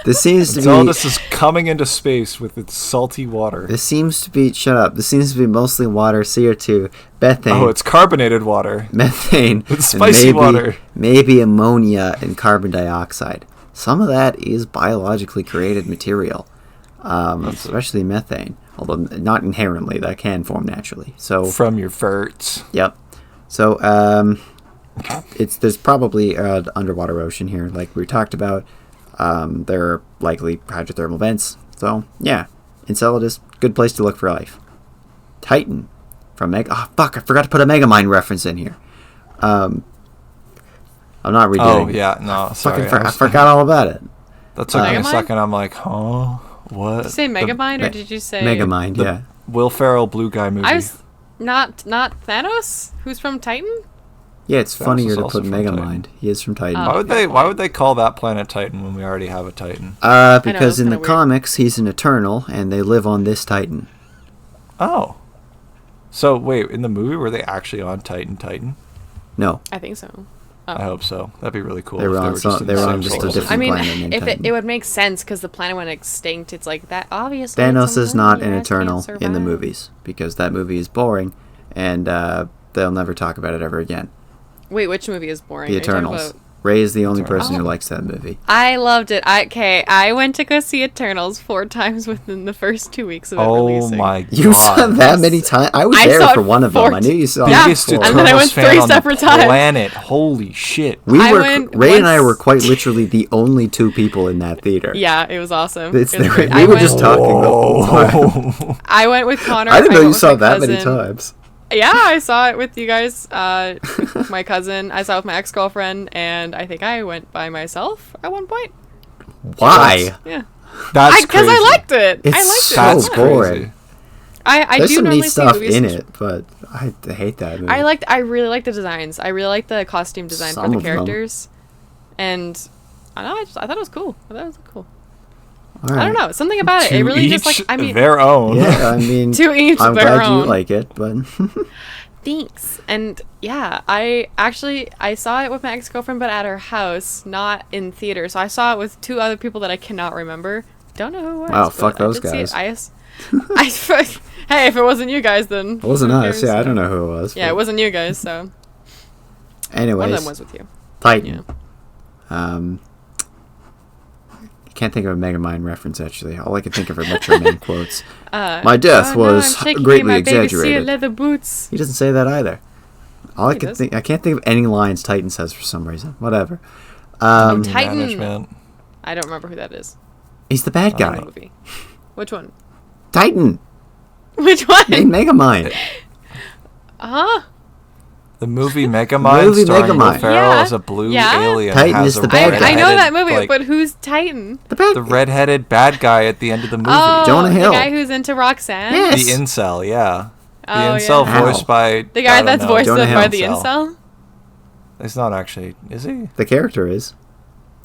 This seems to be. Xeldis is coming into space with its salty water. This seems to be. Shut up. This seems to be mostly water, CO2, methane. Oh, it's carbonated water. Methane. It's and spicy water. Maybe ammonia and carbon dioxide. Some of that is biologically created material, especially methane. Although not inherently, that can form naturally. So From your verts. Yep. So there's probably an underwater ocean here, like we talked about. There are likely hydrothermal vents. So yeah, Enceladus, good place to look for life. Titan from Oh fuck! I forgot to put a Megamind reference in here. I'm not redoing. Oh yeah, no, sorry. I forgot all about it. That took me a Megamind? second. I'm like, huh? What? Did you say Megamind or did you say Megamind? the- Yeah. Will Ferrell blue guy movie. I was not Thanos, who's from Titan. Yeah, it's Thanos funnier is to also put from Megamind. Titan. He is from Titan. Oh. Why would they call that planet Titan when we already have a Titan? Because it's in the kinda weird. comics he's an Eternal, and they live on this Titan. Oh. So wait, in the movie were they actually on Titan? No, I think so. I hope so. That'd be really cool. They were if on just some- in they the were same on just a solar different I system. mean, planet named if Titan. it would make sense because the planet went extinct. It's like that. Obviously, Thanos it's a is not moon, an you guys Eternal can't in the survive. movies because that movie is boring, and they'll never talk about it ever again. Wait, which movie is boring? The Are you talking Eternals. about- Ray is the only Eternals. person who Oh. likes that movie. I loved it. I went to go see Eternals 4 times within the first 2 weeks of it Oh releasing. my god. You saw that many times? I was I there saw for it one of them. 4 I knew you saw Yeah. it Biggest before. And then I Eternals went fan 3 on the separate times. planet. Holy shit. I went Ray and I once- were quite literally the only 2 people in that theater. Yeah, it was awesome. It's It was the- great. we I were went, just talking the whole time. I went with Connor. I didn't know went you with saw my that many cousin. times. Yeah, I saw it with you guys, with my cousin. I saw it with my ex-girlfriend, and I think I went by myself at one point. Why? Yeah, That's because crazy. I liked it. It's I liked so it. That's It was fun. boring. crazy. I There's do some normally neat see stuff movies in from- it, but I hate that movie. I really like the designs. I really like the costume design Some for the of them. characters, and I don't know. I thought it was cool. I thought it was cool. All I don't right. know. Something about it. To It really just each like. I mean, their own. Yeah, I mean, To each I'm their glad you own. like it, but thanks. And yeah, I saw it with my ex-girlfriend, but at her house, not in theater. So I saw it with 2 other people that I cannot remember. Don't know who it was. Wow, but fuck I those did see it. guys. Hey, if it wasn't you guys, then it wasn't who us. cares? Yeah, I don't know who it was. Yeah, but it wasn't you guys. So Anyways, one of them was with you. Titan. Yeah. I can't think of a Megamind reference actually. All I can think of are Metro Man quotes. My My death was greatly exaggerated. leather boots. He doesn't say that either. All I He can does. think, I can't think of any lines Titan says for some reason. Whatever. Titan. Management. I don't remember who that is. He's the bad In guy. the movie. Which one? Titan. Which one? Named Megamind. Huh? The movie Megamind Movie starring Will Megamind. Ferrell Yeah. as a blue Yeah. alien. Titan has is a the bad guy. I know that redheaded, movie, like, but who's Titan? The bad. the redheaded bad guy at the end of the movie. Oh, Jonah Hill. the guy who's into Roxanne. Yes. The incel, yeah. The Oh, incel yeah. voiced by The guy I don't that's know. voiced Jonah by Hill. the incel. He's not actually, is he? The character is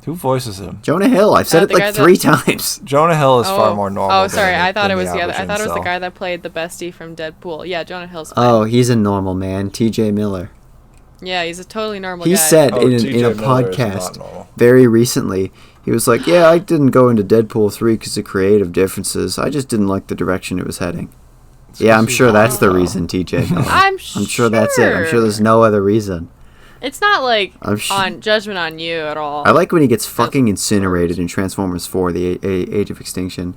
Who voices him? Jonah Hill. I've said it the like guy 3 times. Jonah Hill is far more normal. Oh, sorry. than I thought than it was the other. I average thought it was the incel. guy that played the bestie from Deadpool. Yeah, Jonah Hill's. Fine. Oh, he's a normal man. T.J. Miller. Yeah, he's a totally normal He guy. said Oh, in a T.J. Miller is not podcast normal. very recently, he was like, "Yeah, I didn't go into Deadpool 3 because of creative differences. I just didn't like the direction it was heading." Yeah, I'm sure that's the reason, T.J. Miller. I'm sure that's it. I'm sure there's no other reason. It's not like I'm sh- on judgment on you at all. I like when he gets fucking incinerated in Transformers 4: The Age of Extinction.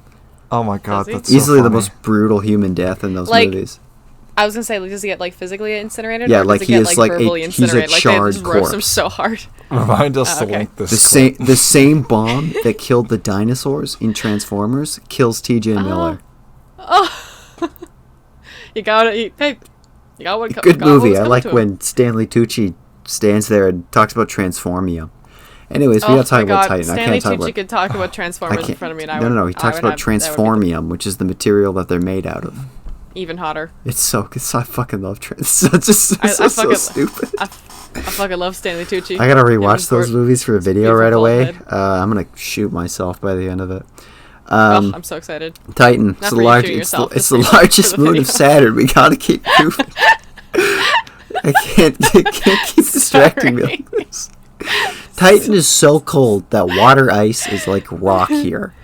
Oh my god, Does he? that's so Easily the funny. most brutal human death in those Like, movies. I was gonna say, like, does he get like physically incinerated? Yeah, or like, does he get, is, like, a- verbally he's a incinerated? Like they charred just roast him corpse. so hard. Remind us to okay. link this. The same bomb that killed the dinosaurs in Transformers kills T.J. Miller. You gotta eat. Hey, you got what? Good got movie. what's I coming like to him. when Stanley Tucci stands there and talks about Transformium. Anyways, we Oh gotta talk my about God, Titan. I Stanley can't talk Tucci about. could talk about I Transformers in can't. front of me, and I No, would. no, no. He I talks would about have- that would be Transformium, which is the material that they're made out of. even hotter. It's so. I fucking love Trans. It's just I so fucking- stupid. I fucking love Stanley Tucci. I gotta Him rewatch and those Gord- movies for a video beautiful right bald away. head. I'm gonna shoot myself by the end of it. Oh, I'm so excited. Titan. Not for you doing yourself, It's just the for largest the moon video. of Saturn. We gotta keep moving. I can't keep distracting me like this. Titan is so cold that water ice is like rock here.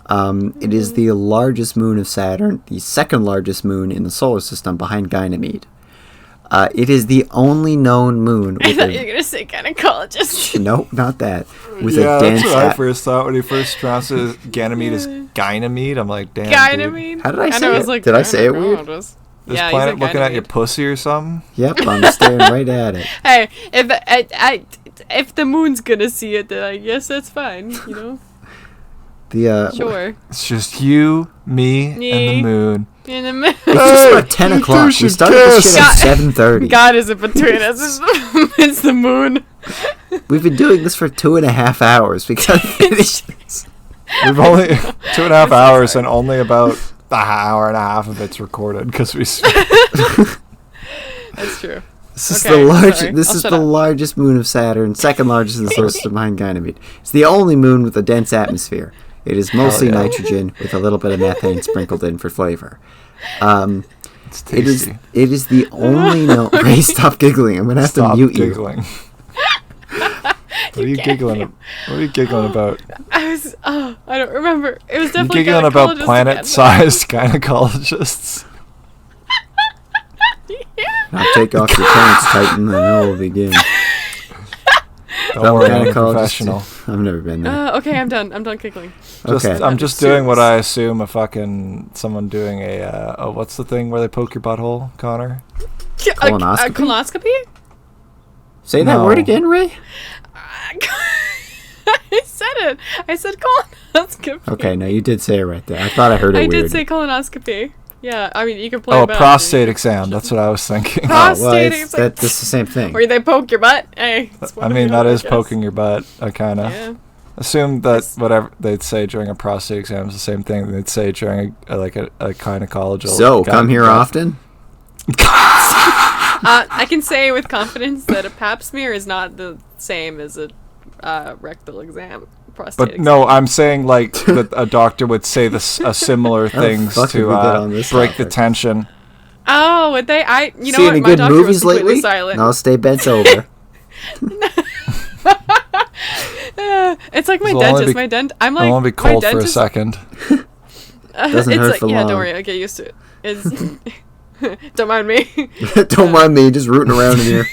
It is the largest moon of Saturn, the second largest moon in the solar system behind Ganymede. It is the only known moon I with thought you were going to say gynecologist. Nope, not that. With Yeah, a dense that's what I first thought when he first pronounced it. Ganymede is Gynamede. I'm like, damn, dude. Ganymede? How did I say know, it? was like, Did I say it weird? This Yeah, planet you said looking at your Ganymede. pussy or something? Yep, I'm staring right at it. Hey, if the moon's going to see it, then I guess that's fine, you know? Sure. It's just you, me, and the moon. In the moon. It's just about 10 o'clock. We should started this shit at kiss. 7:30. God isn't between us. It's the moon. We've been doing this for 2.5 hours. We gotta finish this. We've only 2.5 hours, and only about an hour and a half of it's recorded because we. That's true. This is Okay, the largest. sorry. This I'll is shut the up. largest moon of Saturn, second largest in the solar system behind Ganymede. It's the only moon with a dense atmosphere. It is mostly yeah. nitrogen with a little bit of methane sprinkled in for flavor. It's tasty. It is the only known. Ray, stop giggling. I'm gonna have Stop to mute giggling. What are you giggling? What are you giggling about? I don't remember. It was You definitely giggling about gynecologist planet-sized gynecologists? Now take off your pants, Titan, and then we'll begin. Don't worry, I'm a Gynecologist. professional. I've never been there. Okay, I'm done. I'm done giggling. Okay. I'm just doing what I assume a fucking someone doing a what's the thing where they poke your butthole, Connor? Colonoscopy? A colonoscopy? Say that No. word again, Ray. I said it. I said colonoscopy. Okay, no, you did say it right there. I thought I heard it I weird. did say colonoscopy. Yeah, I mean, you can play Oh, a it back. prostate exam. That's what I was thinking. Oh, well, prostate it's, exam. that's the same thing. Where they poke your butt. Hey, it's one I or mean, the that other, is I guess. poking your butt. I kind of Yeah. assume that whatever they'd say during a prostate exam is the same thing they'd say during a gynecologist. So, come here often? I can say with confidence that a pap smear is not the same as a rectal exam. Prostate But exam. no, I'm saying like that a doctor would say this similar things fuck did to we get on this break the topic? tension. Oh, would they? You know See what? any My good doctor was movies completely lately? silent. No, stay bent over. It's like my It'll only dentist. be- I'm like I want to be my cold for a dentist- second. Doesn't it's hurt like, for yeah, long. don't worry. I'll get used to it. Don't mind me. Don't mind me, just rooting around in here.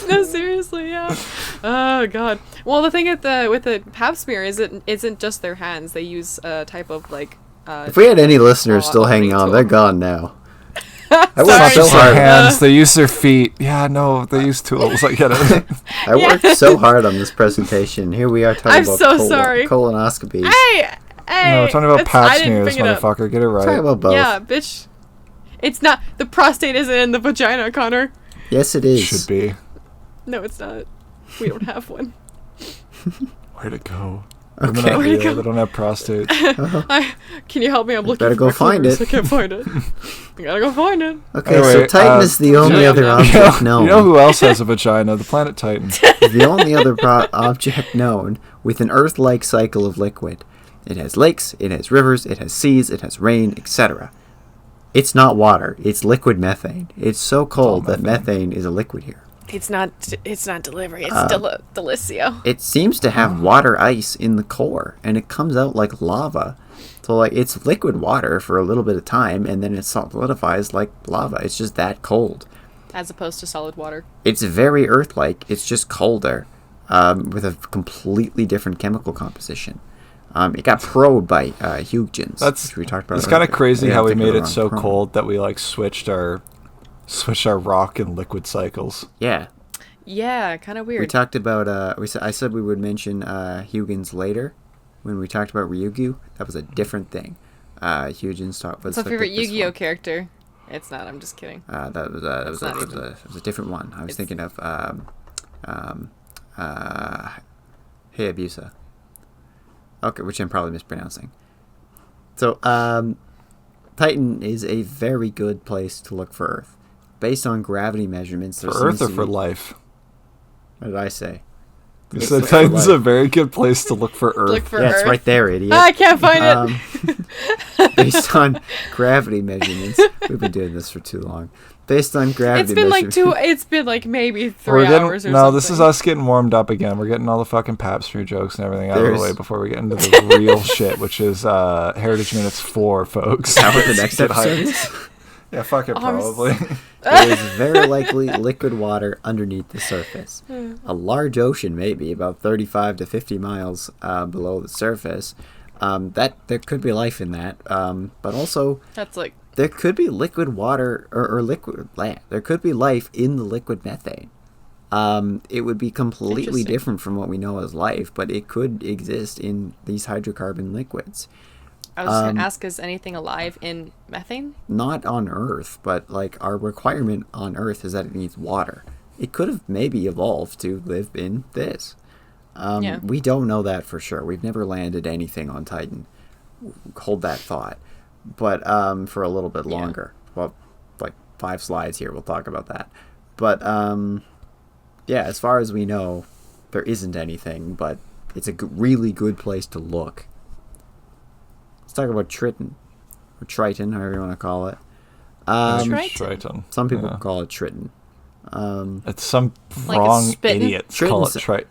No, seriously, yeah. Oh god. Well, the thing with the pap smear is it isn't just their hands. They use a type of like. If we had any listeners still hanging opening on, tool. they're gone now. Sorry. I worked Not so just their hard. hands, they use their feet. Yeah, no, they use tools. I get it. I worked so hard on this presentation. Here we are talking I'm about so sorry. colonoscopies. Hey, No, we're talking about it's- pap I didn't smears, bring it up. motherfucker. Get it Talking right. about both. Yeah, bitch. It's not the prostate isn't in the vagina, Connor. Yes, it is. Should be. No, it's not. We don't have one. Way to go. Okay. Women out Where'd it here, go? they don't have prostates. Can you help me? I'm looking better for go my find clitoris. it. I can't find it. I gotta go find it. Okay, Anyway, so Titan is the only yeah, other yeah. object known. You know who else has a vagina? The planet Titan. The only other object known with an Earth-like cycle of liquid. It has lakes, it has rivers, it has seas, it has rain, etc. It's not water, it's liquid methane. It's so cold that methane is a liquid here. It's not delivery. It's delicio. It seems to have water ice in the core, and it comes out like lava. So, like, it's liquid water for a little bit of time, and then it solidifies like lava. It's just that cold. As opposed to solid water. It's very Earth-like. It's just colder, with a completely different chemical composition. It got probed by Huygens, which we talked about. It's kind of earlier. crazy Yeah, I how we think made were it on so Chrome. cold that we like switched our rock and liquid cycles. Yeah, Yeah, kind of weird. we talked about. I said we would mention Huygens later when we talked about Ryugyu. That was a different thing. Huygens talked. What's my favorite Yu-Gi-Oh character? It's not. I'm just kidding. That was not even. a different one. I was thinking of Hayabusa. Okay, which I'm probably mispronouncing. So, Titan is a very good place to look for Earth. Based on gravity measurements, For Earth or for life? What did I say? So Titan's a very good place to look for Earth. Look for Yeah, Earth. it's right there, idiot. I can't find it. Based on gravity measurements, we've been doing this for too long. Based on gravity It's been like maybe 3 hours or something. This is us getting warmed up again. We're getting all the fucking pap smear jokes and everything out of the way before we get into the real shit, which is Heritage Minutes 4, folks. How about the next episode? Yeah, fuck it, probably. There is very likely liquid water underneath the surface. A large ocean, maybe about 35 to 50 miles below the surface. That there could be life in that, but also That's like there could be liquid water or liquid land. There could be life in the liquid methane. It would be completely different from what we know as life, but it could exist in these hydrocarbon liquids. I was just gonna ask, is anything alive in methane? Not on Earth, but like our requirement on Earth is that it needs water. It could have maybe evolved to live in this. We don't know that for sure. We've never landed anything on Titan. Hold that thought. But for a little bit longer. Well, like 5 slides here, we'll talk about that. But as far as we know, there isn't anything, but it's a really good place to look. Let's talk about Triton, or Triton, however you want to call it. Triton. Some people call it Triton. It's some Like wrong idiots call it Triton.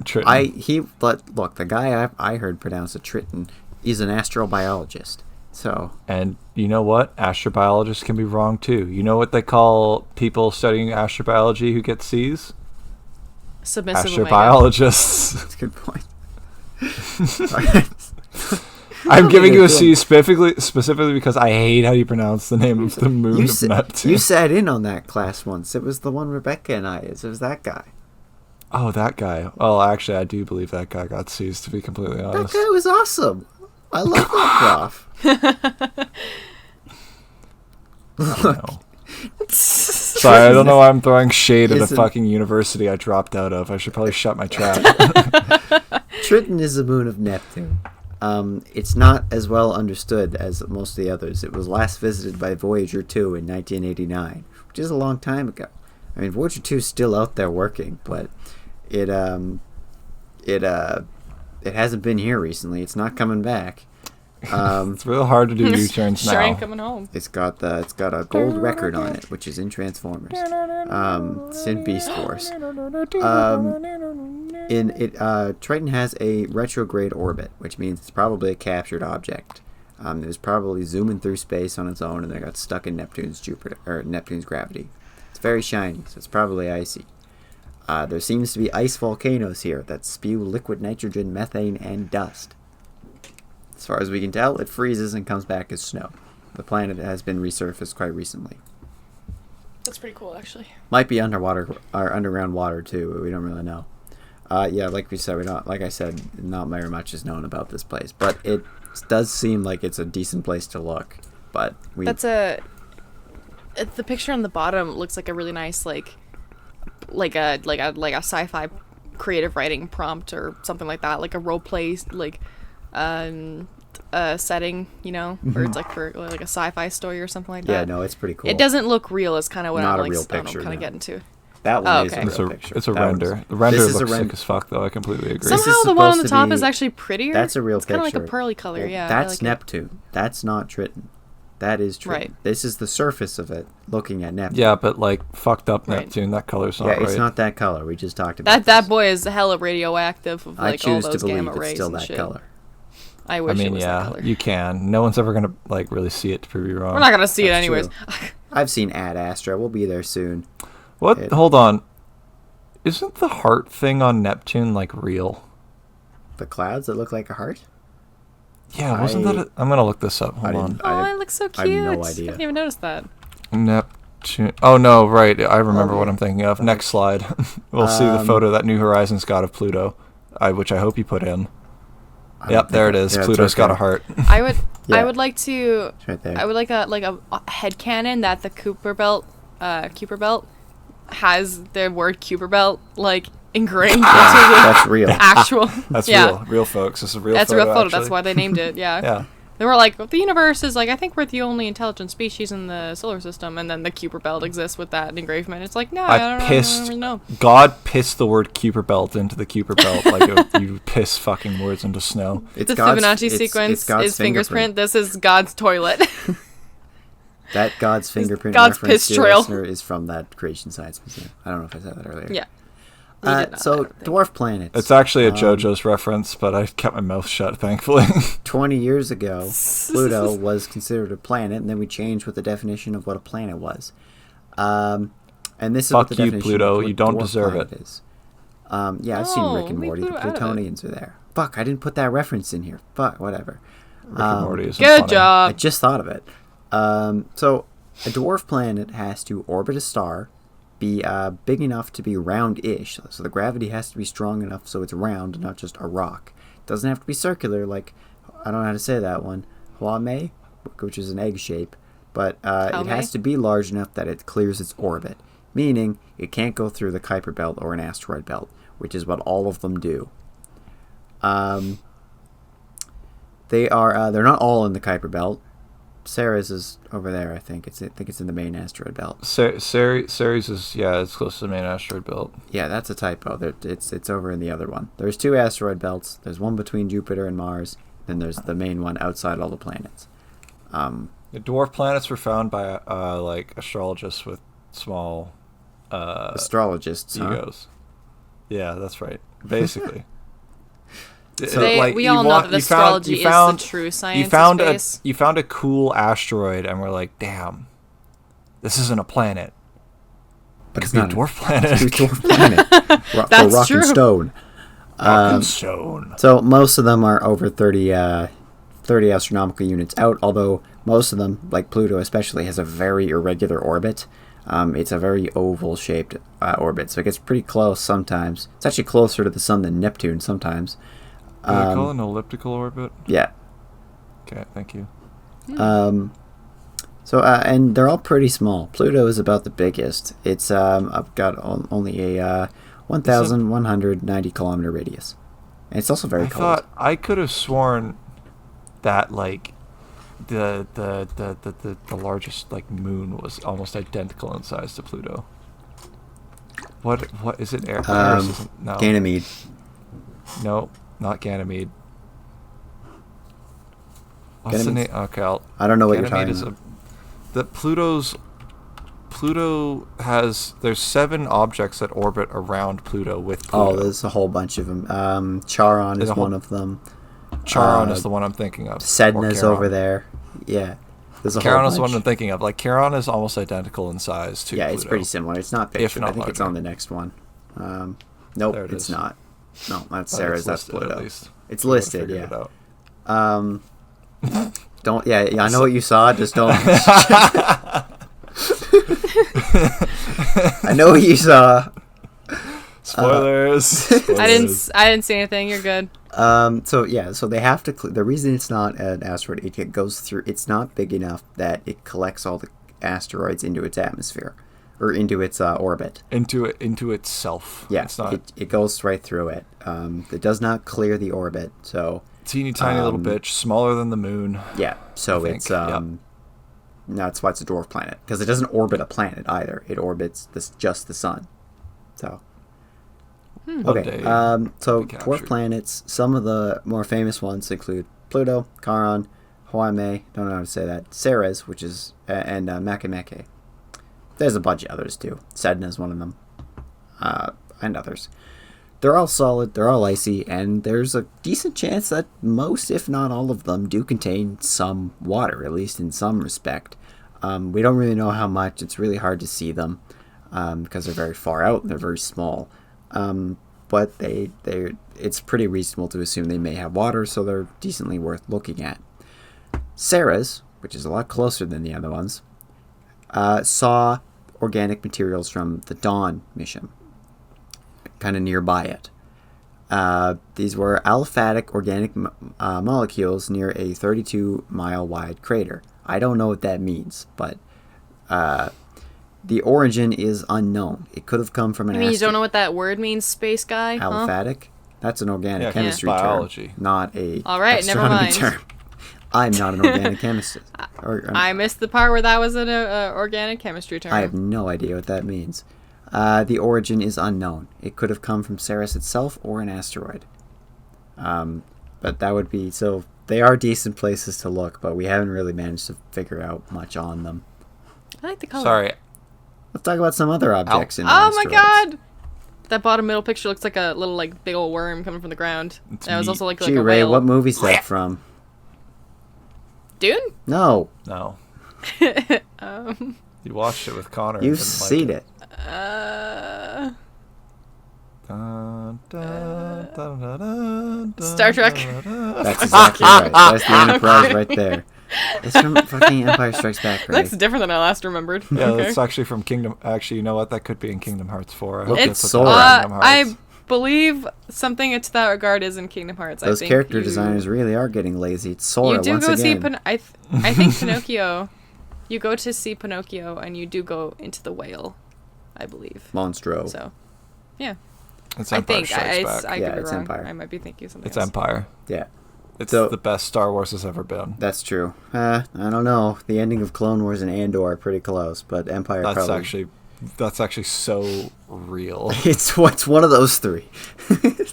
Look, the guy I heard pronounce it Triton is an astrobiologist. So, and you know what? Astrobiologists can be wrong too. You know what they call people studying astrobiology who get C's? Submissive Astrobiologists. that's a good point. I'm giving you a C specifically because I hate how you pronounce the name of the moon of Neptune. You sat in on that class once. It was the one Rebecca and it was that guy. Oh, that guy. Well, actually, I do believe that guy got C's, to be completely honest. That guy was awesome. I love that prof. Sorry, I don't know why I'm throwing shade at a fucking university I dropped out of. I should probably shut my trap. Triton is the moon of Neptune. It's not as well understood as most of the others. It was last visited by Voyager 2 in 1989, which is a long time ago. I mean, Voyager 2 is still out there working, but it hasn't been here recently. It's not coming back. It's real hard to do U-turns now. Sure ain't coming home. It's got a gold record on it, which is in Transformers. It's in Beast Force. Triton has a retrograde orbit, which means it's probably a captured object. It was probably zooming through space on its own, and they got stuck in Neptune's gravity. It's very shiny, so it's probably icy. There seems to be ice volcanoes here that spew liquid nitrogen, methane, and dust. As far as we can tell, it freezes and comes back as snow. The planet has been resurfaced quite recently. That's pretty cool, actually. Might be underwater or underground water too, but we don't really know. Like we said, like I said, not very much is known about this place, but it does seem like it's a decent place to look. But the picture on the bottom looks like a really nice like a sci-fi creative writing prompt or something like that, like a role play setting, where it's like for like a sci-fi story or something like that. Yeah, no, it's pretty cool. It doesn't look real. Is kind of what Not I'm a real picture, kind of getting to. That one is a real picture. It's a render. The render looks sick as fuck, though. I completely agree. Somehow the one on the top is actually prettier. That's a real picture. It's kind of like a pearly color. Well, yeah, that's like Neptune. That's not Triton. That is Triton. Right. This is the surface of it, looking at Neptune. Yeah, but like fucked up Right. Neptune. That color's not right. It's not that color. We just talked about that boy is hella radioactive of like all I choose those to believe gamma it's rays still and that shit. color. I wish it was that color. You can. No one's ever gonna like really see it to prove you wrong. We're not gonna see it That's anyways. true. I've seen Ad Astra. We'll be there soon. What? Hold on. Isn't the heart thing on Neptune like real? The clouds that look like a heart? Yeah, wasn't that? I'm gonna look this up. Hold on. Oh, it looks so cute. I have no idea. I didn't even notice that. Neptune. Oh no, right. I remember what I'm thinking of. Next slide. We'll see the photo that New Horizons got of Pluto, which I hope you put in. Yep, there it is. Pluto's got a heart. I would. Yeah. I would like to. It's right there. I would like a headcanon that the Kuiper Belt has the word Kuiper Belt like engraved into the That's real. actual. That's yeah. real, folks. This is a real. That's photo, a real photo. actually. That's why they named it. Yeah. Yeah. They were like, the universe is like, I think we're the only intelligent species in the solar system, and then the Kuiper Belt exists with that engravement. It's like, no, I don't really know. God pissed the word Kuiper Belt into the Kuiper Belt like you piss fucking words into snow. The Fibonacci sequence is fingerprint. This is God's toilet. That God's fingerprint God's reference, piss trail, listener, is from that Creation Science Museum. I don't know if I said that earlier. Yeah. So, dwarf planets. It's actually a JoJo's reference, but I kept my mouth shut, thankfully. 20 years ago, Pluto was considered a planet, and then we changed what the definition of what a planet was. And this is what the definition Pluto. of what you don't dwarf deserve planet it. Is. Yeah, I've seen Rick and Morty. The Plutonians are there. Fuck, I didn't put that reference in here. Fuck, whatever. Rick and Morty is good funny. job. I just thought of it. So, a dwarf planet has to orbit a star, be big enough to be round-ish. So the gravity has to be strong enough so it's round, not just a rock. It doesn't have to be circular, like, I don't know how to say that one, Huame, which is an egg shape. But it has to be large enough that it clears its orbit, meaning it can't go through the Kuiper Belt or an asteroid belt, which is what all of them do. They're not all in the Kuiper Belt. Ceres is over there, I think. I think it's in the main asteroid belt. Ceres is, it's close to the main asteroid belt. Yeah, that's a typo. It's over in the other one. There's 2 asteroid belts. There's one between Jupiter and Mars. Then there's the main one outside all the planets. The dwarf planets were found by like astrologists with small astrologists egos. Huh? Yeah, that's right. Basically. So we all know that astrology is the true science of space. You found a cool asteroid, and we're like, damn, this isn't a planet. But it's not a dwarf planet. It's a dwarf planet. That's rock true. And stone. Rock and stone. So most of them are over 30 astronomical units out, although most of them, like Pluto especially, has a very irregular orbit. It's a very oval-shaped orbit, so it gets pretty close sometimes. It's actually closer to the Sun than Neptune sometimes. They call it an elliptical orbit? Yeah. Okay, thank you. So and they're all pretty small. Pluto is about the biggest. It's I've got only a 1,190 kilometer radius, and it's also very cold. I could have sworn that like the largest like moon was almost identical in size to Pluto. What is it? No. Ganymede. No. Not Ganymede. What's the name? Okay, I don't know what Ganymede you're talking about. Pluto has. There's 7 objects that orbit around Pluto with Pluto. Oh, there's a whole bunch of them. Charon is one of them. Charon is the one I'm thinking of. Sedna's over there. Yeah. There's a Charon whole is the one I'm thinking of. Like Charon is almost identical in size to Yeah, Pluto. it's pretty similar. It's not pictured. I think it's on the next one. Nope, it's not. No, that's Ceres. That's Pluto. It's listed, yeah. Don't. Yeah, I know what you saw. Just don't. I know what you saw. Spoilers. I didn't see anything. You're good. So they have to. The reason it's not an asteroid, it goes through. It's not big enough that it collects all the asteroids into its atmosphere. Or into its orbit. Into itself. Yeah, it goes right through it. It does not clear the orbit, so... Teeny tiny little bitch, smaller than the moon. Yeah, so it's... That's why it's a dwarf planet. Because it doesn't orbit a planet either. It orbits just the sun. So... Okay, so dwarf planets, some of the more famous ones include Pluto, Charon, Huame, don't know how to say that, Ceres, which is... and Makemake. There's a bunch of others too. Sedna is one of them, and others. They're all solid, they're all icy, and there's a decent chance that most, if not all of them, do contain some water, at least in some respect. We don't really know how much. It's really hard to see them because they're very far out and they're very small. But it's pretty reasonable to assume they may have water, so they're decently worth looking at. Ceres, which is a lot closer than the other ones, saw organic materials from the Dawn mission, kind of nearby it. These were aliphatic organic molecules near a 32-mile wide crater. I don't know what that means, but the origin is unknown. It could have come from an... You don't know what that word means, space guy? Aliphatic? Huh? That's an organic chemistry biology term, not a All right, never mind. term. I'm not an organic chemist. I missed the part where that was an organic chemistry term. I have no idea what that means. The origin is unknown. It could have come from Ceres itself or an asteroid. But that would be... So they are decent places to look, but we haven't really managed to figure out much on them. I like the color. Sorry. Let's talk about some other objects in Oh asteroids. my god! That bottom middle picture looks like a little, like, big old worm coming from the ground. That was also like Gee, a Ray, whale. what movie's that from? Dune? No. No. You watched it with Connor. and You've didn't like seen it. Dun, dun, dun, dun, dun, Star Trek. That's exactly right. That's the Enterprise right there. It's from fucking Empire Strikes Back, right? That's different than I last remembered. Yeah, Okay. that's actually from Kingdom. Actually, you know what? That could be in Kingdom Hearts 4. I hope Look they at put Sora. that in Kingdom I Hearts. believe something to that regard is in Kingdom Hearts. Those I think character you, designers really are getting lazy. It's Sora You do once go again. see I think Pinocchio. You go to see Pinocchio, and you do go into the whale, I believe. Monstro. So, yeah. It's I Empire think Strikes Back. I Yeah, could be it's wrong. Empire. I might be thinking something It's else. Empire. Yeah, It's So- the best Star Wars has ever been. that's true. I don't know. The ending of Clone Wars and Andor are pretty close, but Empire probably... That's actually so real. It's one of those three.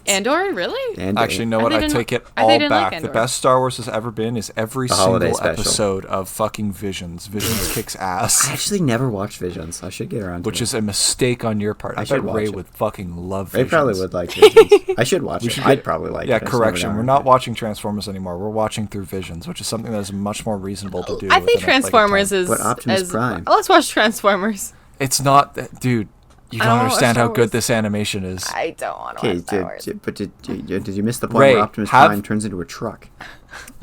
Andor, really? And Actually, know what? they I didn't- take it they all didn't like back. The Andor. best Star Wars has ever been is every The holiday single special. episode of fucking Visions. Visions kicks I ass, actually never watched Visions. I should get around to which it. is a mistake on your part. I I should bet watch Ray it. would fucking love They Visions. probably would like Visions. I should watch it. should I'd get- probably like Yeah, it. I just never correction. got We're around not to it. watching Transformers anymore. We're watching through Visions, which is something that is much more reasonable to do. I think within Transformers is... But Optimus as, Prime. Let's watch Transformers. It's not, dude. You I don't don't understand watch how Star good Wars. this animation is. I don't want to Okay, watch Star Wars. but did you miss the point Ray, where Optimus have- Prime turns into a truck?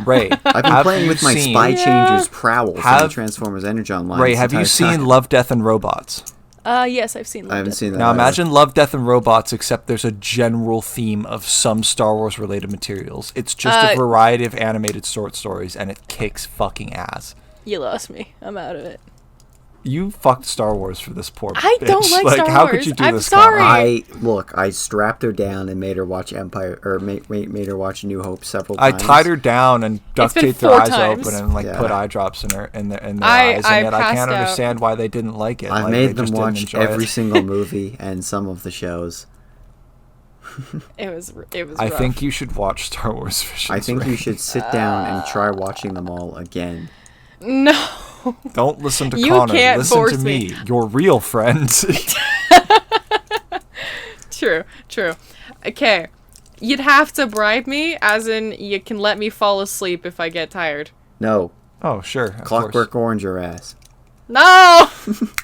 Ray, I've been have playing you with my seen- Spy Changer's prowl from the Have- Transformers Energon line. Ray, this have you entire seen time. Love, Death, and Robots? Yes, I've seen. I haven't seen that. Now either. imagine Love, Death, and Robots, except there's a general theme of some Star Wars related materials. It's just a variety of animated short stories, and it kicks fucking ass. You lost me. I'm out of it. You fucked Star Wars for this poor I bitch. don't like Star how Wars. could you do I'm this, sorry. Connor? I strapped her down and made her watch Empire, or made her watch New Hope several I times. tied her down and duct been taped her 4 eyes times. open and Yeah. put eye drops in their eyes, and I yet I passed can't out. understand why they didn't like it. I've Like, made they them just didn't watch enjoy every it. single movie and some of the shows. It was. I rough. think you should watch Star Wars Visions. I think Ray. you should sit down and try watching them all again. No. Don't listen to You Connor. can't Listen force to me. me, your real friend. True. Okay. You'd have to bribe me, as in you can let me fall asleep if I get tired. No, Oh, sure. Of Clockwork course. Orange your ass. No.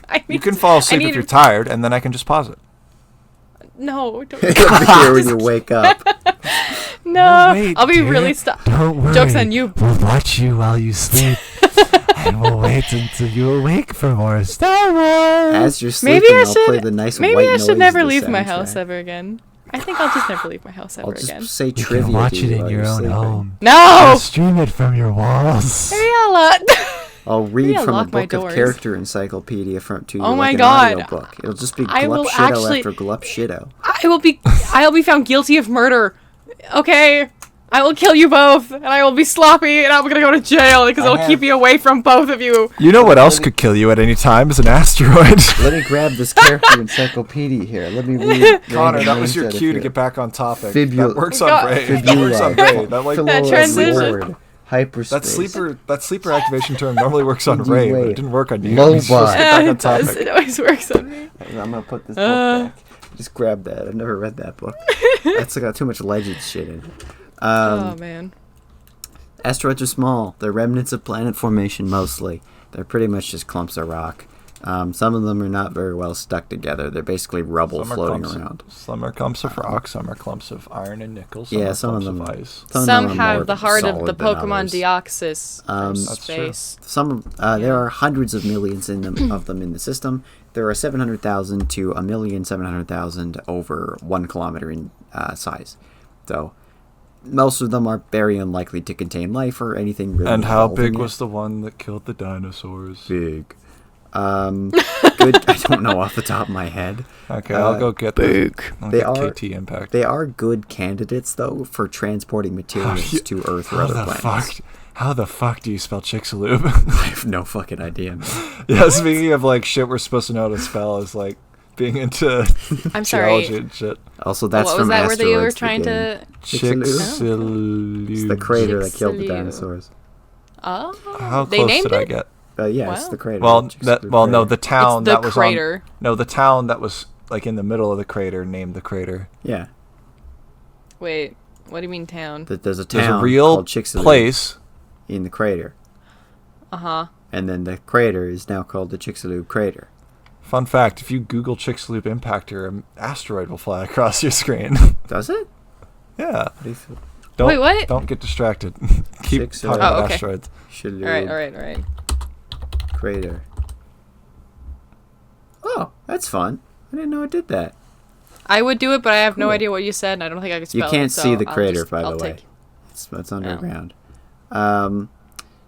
I You need can to- fall I asleep if need- you're tired, and then I can just pause it. No. Don't. It'll be here when you wake up. No. wait, I'll be dear. really Don't worry. Joke's on you. We'll watch you while you sleep, and we'll wait until you awake for more Star Wars. As you're Maybe sleeping, I I'll play should. the nice Maybe white I noise should of never the leave my soundtrack. house ever again. I think I'll just never leave my house I'll ever just again. say You trivia can watch to it you in while your you're own sleeping. home. No. Stream it from your walls. Maybe I'll. I'll read Maybe I'll from a lock my book of doors. character encyclopedia to you Oh my like an God. audiobook. It'll just be I will glup shitto actually- after glup shitto. I will be found guilty of murder. Okay? I will kill you both, and I will be sloppy, and I'm gonna go to jail because it'll keep me away from both of you. You know what else could kill you at any time is an asteroid. Let me grab this character encyclopedia here. Let me read. Connor, random that was names your out of cue to here. get back on topic. Fibula- That works God. on Ray. That works on Ray. That like That transition. Lord, hyperspace. that sleeper activation term normally works on Ray, but it didn't work on you. Low He's supposed to get bar. back on It does. topic. It always works on me. I'm gonna put this book back. Just grab that. I've never read that book. That's got too much legend shit in it. Oh man. Asteroids are small. They're remnants of planet formation mostly. They're pretty much just clumps of rock. Some of them are not very well stuck together. They're basically rubble floating around. Some are clumps of rock, some are clumps of iron and nickel, some Yeah, are some of clumps them- of ice. Some are more have the heart of the solid than Pokemon others. Deoxys from That's true. space. There are hundreds of millions of them in the system. There are 700,000 to 1,700,000 over 1 kilometer in size. So most of them are very unlikely to contain life or anything really. And how involving big it. was the one that killed the dinosaurs? Big? Good. I don't know off the top of my head. Okay, I'll go get I'll They get are- KT Impact. They are good candidates though for transporting materials to Earth or How other the planets. fuck? How the fuck do you spell Chicxulub? I have no fucking idea, man. Yeah, speaking of like shit we're supposed to know how to spell is like being into I'm sorry. geology and shit. Also, that's What from was that where they were Asteroids, the trying game. to? Chicxulub. It's the crater that killed the Chicxulub. dinosaurs. Oh, How they close named did I it? get? Yeah, it's Wow. the crater. Well, Chicxulub no, crater. the town It's the that was crater. the town that was like in the middle of the crater named the crater. Yeah, Wait, what do you mean town? there's a There's town a real called Chicxulub place. in the crater, Uh-huh. and then the crater is now called the Chicxulub crater. Fun fact: if you Google Chicxulub impactor, an asteroid will fly across your screen. Does it? Yeah. What do you feel? Don't, Wait, what? Don't get distracted. Keep Chicxulub. talking about Oh, okay. asteroids. Chicxulub All right. crater. Oh, that's fun. I didn't know it did that. I would do it, but I have no Cool. idea what you said, and I don't think I could You spell it. can't so see the I'll crater, just- by I'll the way. take- It's underground.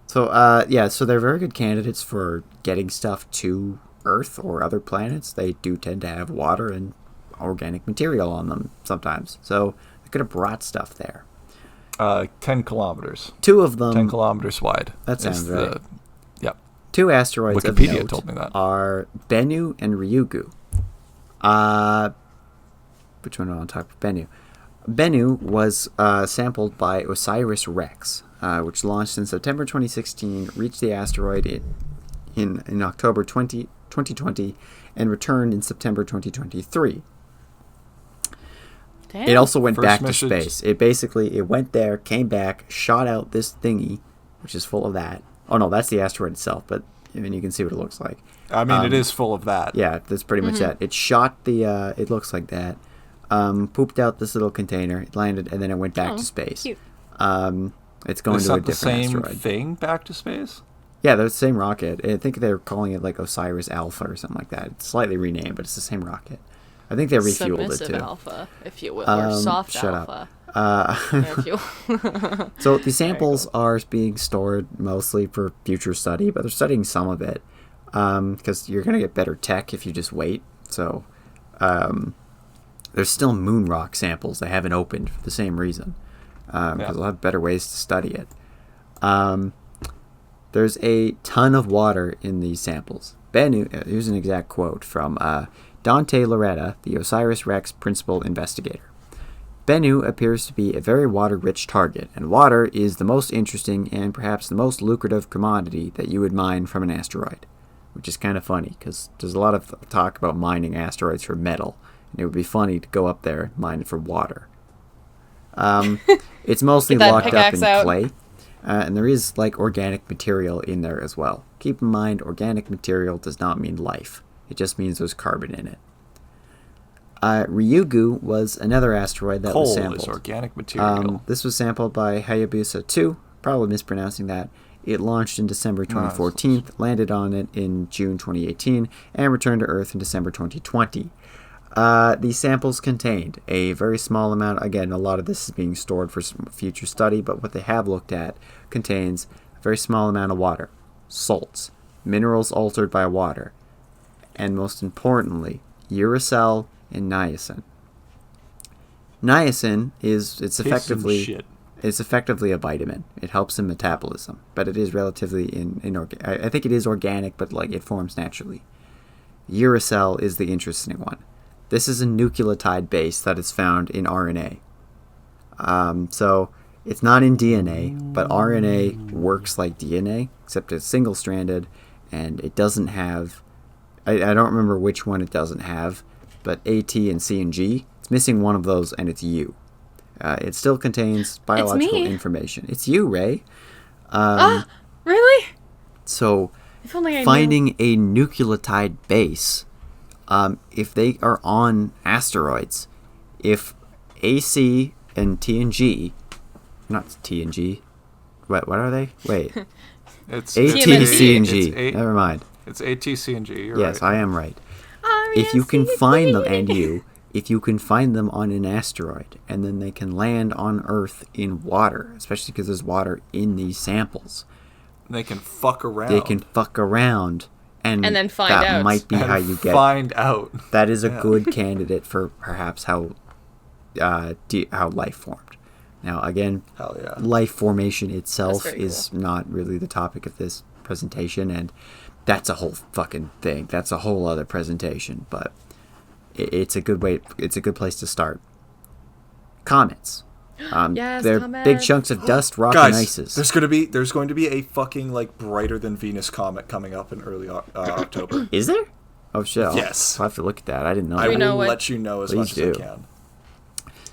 So they're very good candidates for getting stuff to Earth or other planets. They do tend to have water and organic material on them sometimes. So they could have brought stuff there. 10 kilometers. Two of them, 10 kilometers wide. That is sounds right. Yep. two asteroids Wikipedia of note told me that. are Bennu and Ryugu. Which one do I want to talk about? Bennu. Bennu was sampled by OSIRIS-REx, which launched in September 2016, reached the asteroid in October 2020, and returned in September 2023. Damn. It also went First back message. to space. It went there, came back, shot out this thingy, which is full of that. Oh no, that's the asteroid itself, but I mean you can see what it looks like. I mean, it is full of that. Yeah, that's pretty much it. It shot the. It looks like that. Pooped out this little container. It landed, and then it went back to space. Cute. It's going They to a sent the different same asteroid. thing back to space? Yeah, they're the same rocket. I think they're calling it like Osiris Alpha or something like that. It's slightly renamed, but it's the same rocket. I think they refueled it Submissive too. alpha, if you will, or soft shut alpha. up. If you So the samples are being stored mostly for future study, but they're studying some of it because you're going to get better tech if you just wait. So there's still moon rock samples they haven't opened for the same reason because they'll have better ways to study it. There's a ton of water in these samples. Here's an exact quote from Dante Loretta, the OSIRIS-REx principal investigator. Bennu appears to be a very water-rich target, and water is the most interesting and perhaps the most lucrative commodity that you would mine from an asteroid, which is kind of funny because there's a lot of talk about mining asteroids for metal, and it would be funny to go up there and mine it for water. It's mostly Get that locked up pickaxe in out. clay, and there is like organic material in there as well. Keep in mind, organic material does not mean life. It just means there's carbon in it. Ryugu was another asteroid that was Coal sampled. is organic material. This was sampled by Hayabusa 2, probably mispronouncing that. It launched in December 2014, landed on it in June 2018, and returned to Earth in December 2020. These samples contained a very small amount. Again, a lot of this is being stored for some future study, but what they have looked at contains a very small amount of water, salts, minerals altered by water, and most importantly, uracil and niacin. Niacin it's effectively a vitamin. It helps in metabolism, but it is relatively inorganic. I think it is organic, but like it forms naturally. Uracil is the interesting one. This is a nucleotide base that is found in RNA. So it's not in DNA, but RNA works like DNA, except it's single-stranded, and it doesn't have. I don't remember which one it doesn't have, but A, T, and C and G. It's missing one of those, and it's U. It still contains biological me. information. It's you, Ray. Really? So If only I knew. finding a nucleotide base, if they are on asteroids, if AC and T and G, not T and G, what are they? Wait, It's A, T, C, and G. It's Never mind. It's A, T, C, and G. You're Yes, right. I am right. If you can find them, if you can find them on an asteroid, and then they can land on Earth in water, especially because there's water in these samples, They can fuck around. they can fuck around, and then find that out. might be and how you get. find out. That is a good candidate for perhaps how life formed. Now, again, Hell yeah. life formation itself That's very is not really the topic of this presentation, and that's a whole fucking thing. That's a whole other presentation, but it's a good way. It's a good place to start. Comets. Yes, they're comets. big chunks of dust, rock, Guys, and ices. there's going to be a fucking like brighter than Venus comet coming up in early October. Is there? Oh shit! Yes. I'll have to look at that. I didn't know. I that. know will what- let you know as Please much do. as I can.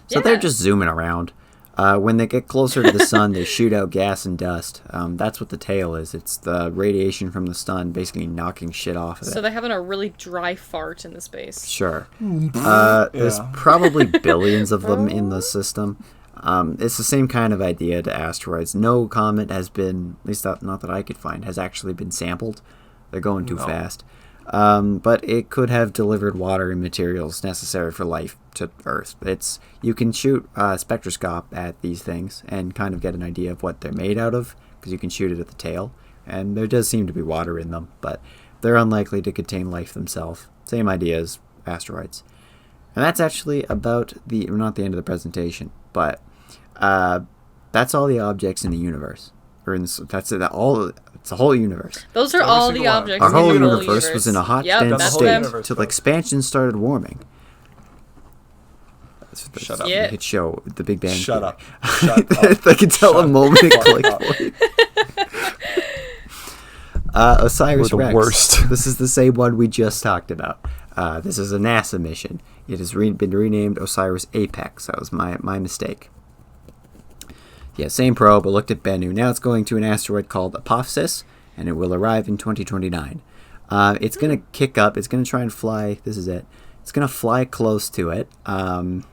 So they're just zooming around. When they get closer to the sun, they shoot out gas and dust. That's what the tail is. It's the radiation from the sun basically knocking shit off of So it. they're having a really dry fart in the space. Sure. There's Yeah. probably billions of them in the system. It's the same kind of idea to asteroids. No comet has been, at least not that I could find, has actually been sampled. They're going too fast. But it could have delivered water and materials necessary for life to Earth. You can shoot a spectroscope at these things and kind of get an idea of what they're made out of, because you can shoot it at the tail. And there does seem to be water in them, but they're unlikely to contain life themselves. Same idea as asteroids. And that's actually about not the end of the presentation, but that's all the objects in the universe. That's it. It's the whole universe. Those are Every all the single one. objects Our in the whole whole universe was in a hot, Yep, dense that's whole state them. universe, till bro. expansion started warming. Shut up. Yeah. Hit show the Big Bang. Shut Theory. up. Shut up. I can tell a moment it Fuck clicked up. for you. Osiris We're the Rex. worst. This is the same one we just talked about. This is a NASA mission. It has been renamed Osiris Apex. That was my mistake. Yeah, same probe. It looked at Bennu. Now it's going to an asteroid called Apophis, and it will arrive in 2029. It's going to kick up. It's going to try and fly. This is it. It's going to fly close to it and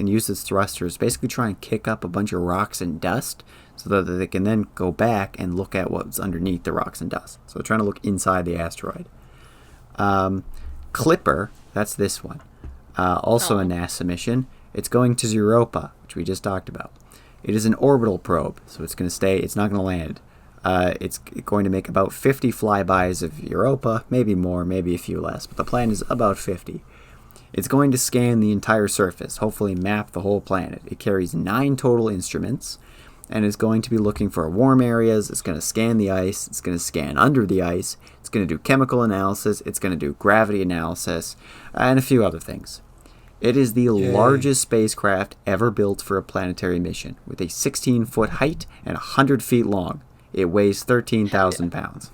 use its thrusters. Basically try and kick up a bunch of rocks and dust so that they can then go back and look at what's underneath the rocks and dust. So they're trying to look inside the asteroid. Clipper, that's this one. Also a NASA mission. It's going to Europa, which we just talked about. It is an orbital probe, so it's going to stay. It's not going to land. It's going to make about 50 flybys of Europa, maybe more, maybe a few less, but the plan is about 50. It's going to scan the entire surface, hopefully map the whole planet. It carries 9 total instruments, and is going to be looking for warm areas. It's going to scan the ice. It's going to scan under the ice. It's going to do chemical analysis. It's going to do gravity analysis, and a few other things. It is the largest spacecraft ever built for a planetary mission, with a 16-foot height and 100 feet long. It weighs 13,000 pounds.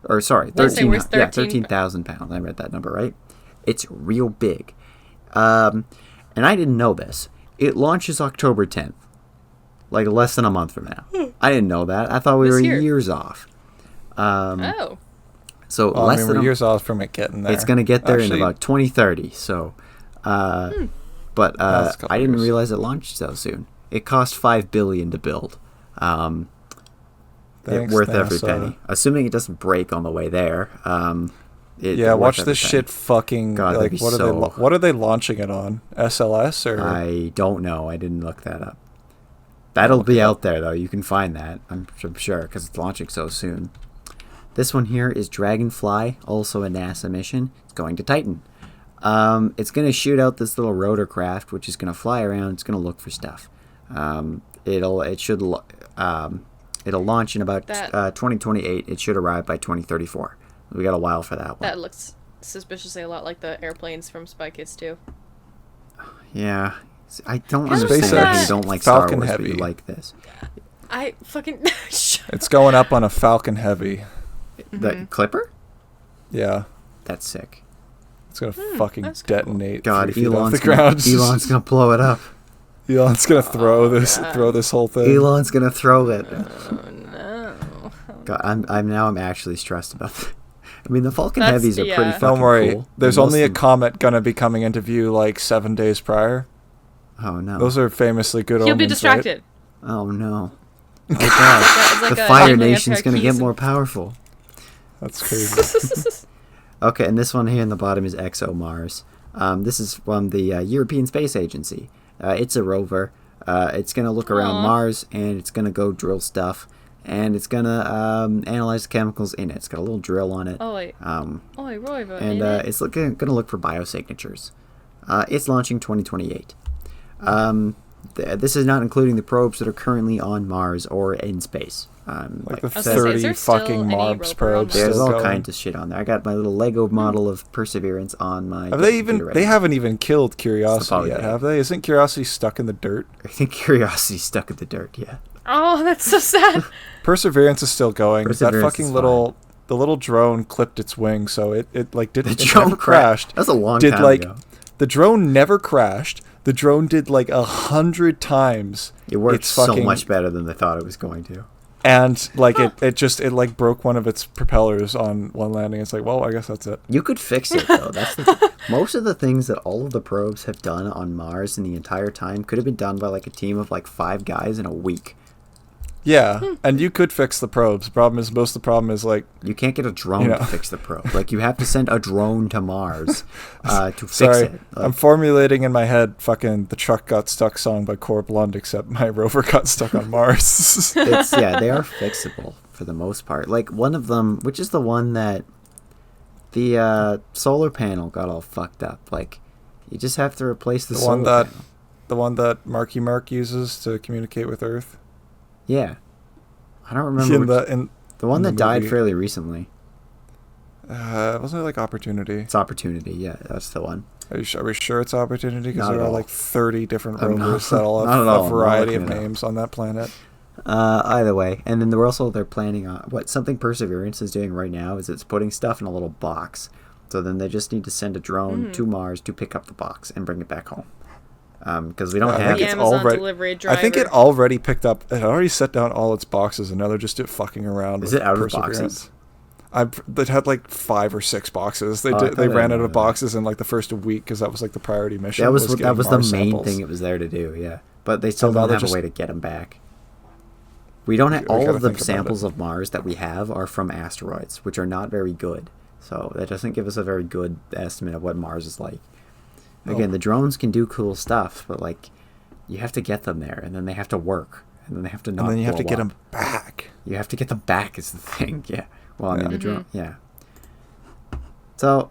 Or sorry, Did you say it weighs 13,000 pounds. I read that number right. It's real big. And I didn't know this. It launches October 10th. Like less than a month from now. I didn't know that. I thought we were This year. years off. Oh. So Well, less I mean, than we're a years off from it getting there. It's going to get there Actually, in about 2030. So, but That's a couple I didn't years. realize it launched so soon. It cost $5 billion to build. Thanks, Worth every NASA. penny. Assuming it doesn't break on the way there. Yeah, worth watch every this penny. shit fucking God, that'd like be what are they so- what are they launching it on? SLS or I don't know. I didn't look that up. That'll be out there though. You can find that. I'm sure because it's launching so soon. This one here is Dragonfly, also a NASA mission. It's going to Titan. It's going to shoot out this little rotor craft, which is going to fly around. It's going to look for stuff. It'll launch in about That- 2028. It should arrive by 2034. We got a while for that one. That looks suspiciously a lot like the airplanes from Spy Kids 2. Yeah, I don't Kind of understand how you SpaceX. don't like Star Falcon Wars, but Heavy. you like this. I fucking... it's going up on a Falcon Heavy. The Clipper? Yeah. That's sick. It's gonna fucking that's cool. detonate God, 3 feet off Elon's the ground. Elon's gonna blow it up. Elon's gonna throw this whole thing. Elon's gonna throw it. Oh, no. God, I'm actually stressed about that. I mean, the Falcon That's- Heavies are yeah. pretty Don't fucking Don't worry. cool. There's Most only a of them- comet gonna be coming into view like 7 days prior. Oh no. Those are famously good He'll omens, be distracted. Oh no. Oh It's god. like The a Fire juggling Nation's gonna get keys. more powerful. Right? That's crazy. Okay, and this one here in the bottom is ExoMars. This is from the European Space Agency. It's a rover. It's going to look around Aw. Mars, and it's going to go drill stuff, and it's going to analyze the chemicals in it. It's got a little drill on it. Oh, wait. Um, Oh, Roy, but and it's going to look for biosignatures. It's launching 2028. This is not including the probes that are currently on Mars or in space. Like the I was gonna say, is 30 there still fucking any Mars rover on probes. Mars? There's still all going. kinds of shit on there. I got my little Lego model of Perseverance on my. Have they computer even? right They now. haven't even killed Curiosity Apollo yet, day. have they? Isn't Curiosity stuck in the dirt? I think Curiosity's stuck in the dirt. Yeah. Oh, that's so sad. Perseverance is still going. That Perseverance fucking is the little drone clipped its wing, so it like didn't. The It drone never crashed. That's a long Did time like ago. the drone never crashed. The drone did like 100 times. It worked its so fucking- much better than they thought it was going to. And like it like broke one of its propellers on one landing. It's like, well, I guess that's it. You could fix it though. That's most of the things that all of the probes have done on Mars in the entire time could have been done by like a team of like 5 guys in a week. Yeah, and you could fix the probes. The problem is most of the problem is like You can't get a drone You know. to fix the probe. Like you have to send a drone to Mars to fix sorry, it. Like, I'm formulating in my head fucking the truck got stuck song by Cor Blund, except my rover got stuck on Mars. they are fixable for the most part. Like one of them, which is the one that the solar panel got all fucked up. Like you just have to replace the The solar one that panel. the one that Marky Mark uses to communicate with Earth. Yeah, I don't remember the one in the that died movie. fairly recently. Wasn't it like Opportunity? It's Opportunity. Yeah, that's the one. Are we sure it's Opportunity? Because Not there at are all. like 30 different I'm not- rovers that all not at have all. a I'm variety not of looking it up. names on that planet. Either way, and then they're planning on something Perseverance is doing right now is it's putting stuff in a little box. So then they just need to send a drone to Mars to pick up the box and bring it back home. Because we don't I have think The it's Amazon already- delivery driver. I think it already picked up. It already set down all its boxes, and now they're just fucking around. Is with it out of Perseverance. boxes? They had like 5 or 6 boxes. They Oh, I did. thought They I ran out remember of that. boxes in like the first week because that was like the priority mission. That was getting the Mars main samples. thing it was there to do. Yeah, but they still now don't they're have a just- way to get them back. We don't have We all gotta of the think about samples it. of Mars that we have are from asteroids, which are not very good. So that doesn't give us a very good estimate of what Mars is like. Again, Oh. the drones can do cool stuff, but like you have to get them there, and then they have to work, and then they have to not. And then you have to blow get up. them back. You have to get them back is the thing. Yeah. Well, I mean Yeah. the drone. Yeah. So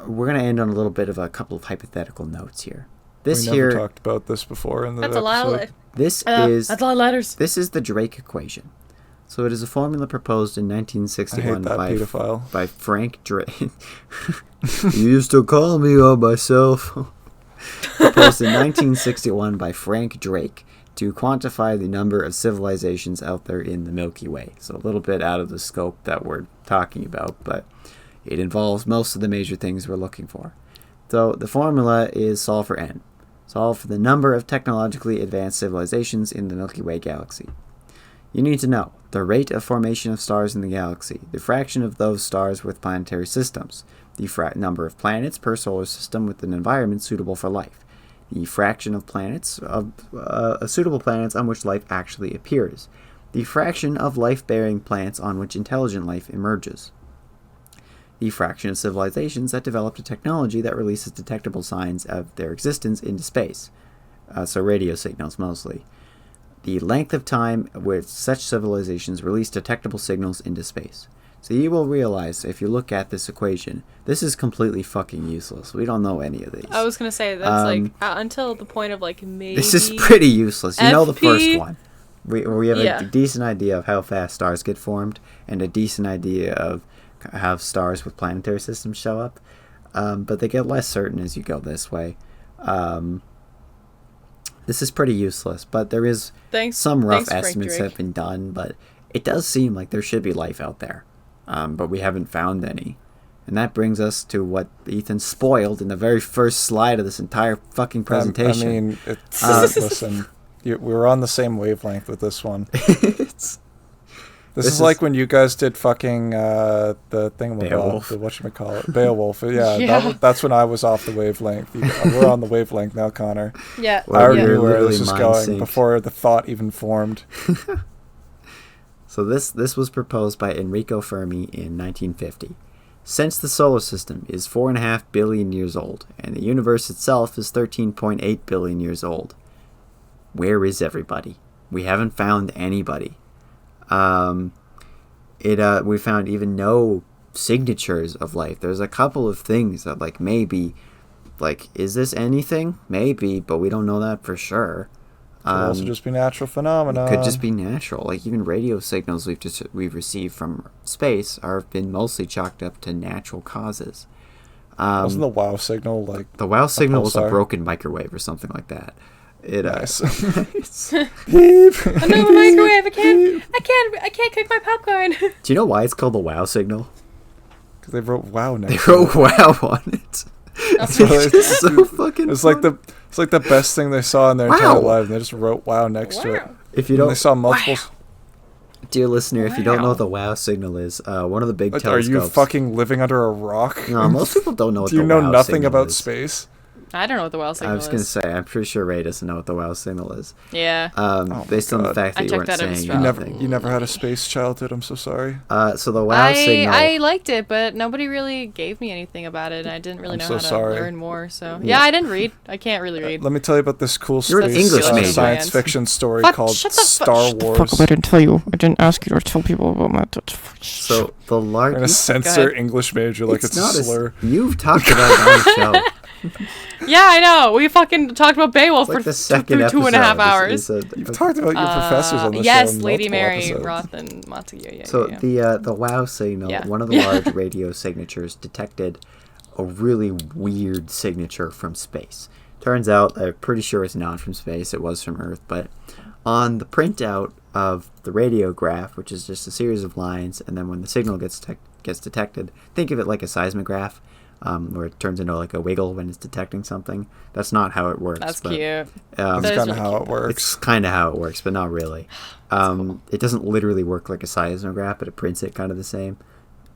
we're gonna end on a little bit of a couple of hypothetical notes here. This We here, never talked about this before in the That's a lot of. episode. this That's a lot of letters. This is the Drake equation. So it is a formula proposed in I 1961 hate that pedophile. by Frank Drake. You used to call me on myself. Proposed in 1961 by Frank Drake to quantify the number of civilizations out there in the Milky Way. So a little bit out of the scope that we're talking about, but it involves most of the major things we're looking for. So the formula is solve for n. Solve for the number of technologically advanced civilizations in the Milky Way galaxy. You need to know the rate of formation of stars in the galaxy, the fraction of those stars with planetary systems, the number of planets per solar system with an environment suitable for life, the fraction of planets of suitable planets on which life actually appears, the fraction of life-bearing plants on which intelligent life emerges, the fraction of civilizations that developed a technology that releases detectable signs of their existence into space, so radio signals mostly, the length of time where such civilizations release detectable signals into space. So you will realize, if you look at this equation, this is completely fucking useless. We don't know any of these. I was gonna say that's like until the point of like maybe. This is pretty useless. You know the first FP? one. We have Yeah. a decent idea of how fast stars get formed, and a decent idea of how stars with planetary systems show up. But they get less certain as you go this way. This is pretty useless, but there is some rough Frank estimates Drake. have been done, but it does seem like there should be life out there. But we haven't found any. And that brings us to what Ethan spoiled in the very first slide of this entire fucking presentation. I mean, listen, we're on the same wavelength with this one. This is like when you guys did fucking the thing about Beowulf. the whatchamacallit, Beowulf. Yeah, Yeah. That's when I was off the wavelength. We're on the wavelength now, Connor. Yeah. Well, I already you're knew where this literally was mind going synced. before the thought even formed. So this was proposed by Enrico Fermi in 1950. Since the solar system is 4.5 billion years old, and the universe itself is 13.8 billion years old, where is everybody? We haven't found anybody. We found even no signatures of life. There's a couple of things that like maybe like, is this anything? Maybe, but we don't know that for sure. Could also just be natural phenomena. Could just be natural. Like, even radio signals we've received from space have been mostly chalked up to natural causes. Wasn't the WOW signal like the WOW signal was a pulsar? broken microwave or something like that? It Nice. I know a microwave. I can't cook my popcorn. Do you know why it's called the WOW signal? Because they wrote WOW They next to wrote WOW on it. That's what It's so fucking. It's like the best thing they saw in their entire life, and they just wrote WOW next to it. If you And don't, they saw multiple. dear listener, if you don't know Wow. what the WOW signal is, one of the big Are telescopes. you fucking living under a rock? No, most people don't know what Do you the know WOW nothing signal about is. space? I don't know what the WOW signal I was going to is. say, I'm pretty sure Ray doesn't know what the WOW signal is. Yeah. my Based on the God. fact that I you took weren't that in saying Australia. anything. You never had a space childhood. I'm so sorry. So the WOW signal. I liked it, but nobody really gave me anything about it, and I didn't really I'm know so how to sorry. learn more. So yeah, I didn't read. I can't really read. Let me tell you about this cool You're an space English major. science fiction story Fuck, called shut the fu- Star shut the Wars. I didn't tell you. I didn't ask you to tell people about my. So the I'm large. gonna censor ahead. English major like it's a not slur. You've talked about it on the show. Yeah, I know. We fucking talked about Beowulf It's like for the second two and a half episode. hours. You've talked about your professors on the show. Yes, in Lady multiple Mary, episodes. Roth, and Montague. Yeah, So yeah. the WOW signal, Yeah. one of the large radio signatures, detected a really weird signature from space. Turns out, I'm pretty sure it's not from space. It was from Earth, but on the printout of the radiograph, which is just a series of lines, and then when the signal gets detected, think of it like a seismograph, where it turns into like a wiggle when it's detecting something. That's not how it works. That's but, cute. That's That is kind of really how cute. it works. It's kind of how it works, but not really. It doesn't literally work like a seismograph, but it prints it kind of the same,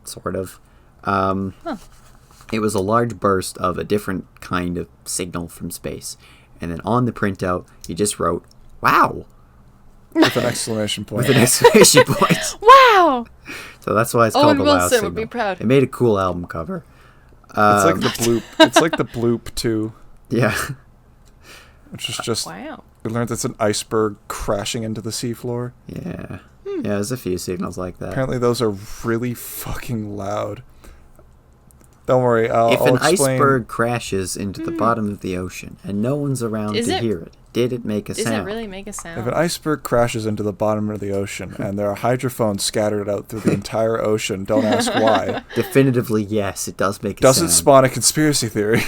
sort of. It was a large burst of a different kind of signal from space. And then on the printout, he just wrote, "Wow!" With an exclamation point. with an exclamation point. Wow. So that's why it's Owen called the WOW Wilson signal. would be proud. It made a cool album cover. It's like the bloop. It's like the bloop too, Yeah. which is just. Wow. We learned it's an iceberg crashing into the seafloor. Yeah. Yeah, there's a few signals like that. Apparently, those are really fucking loud. Don't worry, I'll If an explain. iceberg crashes into the bottom of the ocean and no one's around Is to it- hear it, did it make a Does sound? it really make a If sound? an iceberg crashes into the bottom of the ocean and there are hydrophones scattered out through the entire ocean, don't ask why. Definitively, yes, it does make a Doesn't sound. spawn a conspiracy theory.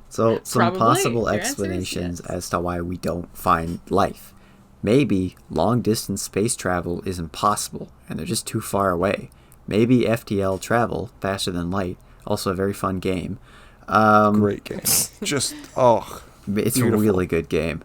So, some Probably. possible Your answer is explanations yes. as to why we don't find life. Maybe long-distance space travel is impossible, and they're just too far away. Maybe FTL travel, faster than light, also a very fun game. Great game. Just, oh. It's Beautiful. a really good game.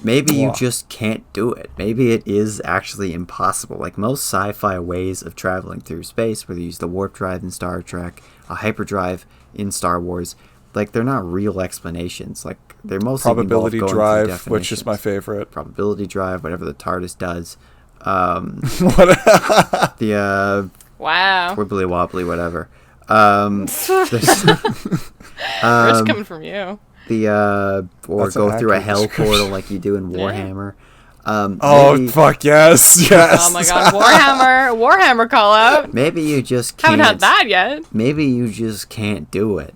Maybe you Mwah. just can't do it. Maybe it is actually impossible. Like most sci-fi ways of traveling through space, where they use the warp drive in Star Trek, a hyperdrive in Star Wars, like they're not real explanations. Like they're mostly Probability involved going drive, through which is my definitions. favorite. Probability drive, whatever the TARDIS does. What? The Wow. wibbly wobbly, whatever. There's Rich coming from you. or That's an go through a accurate hell description. portal like you do in Warhammer. Oh, Maybe- fuck, yes, yes. Oh my god, Warhammer call out. Maybe you just can't. Haven't had that yet. Maybe you just can't do it.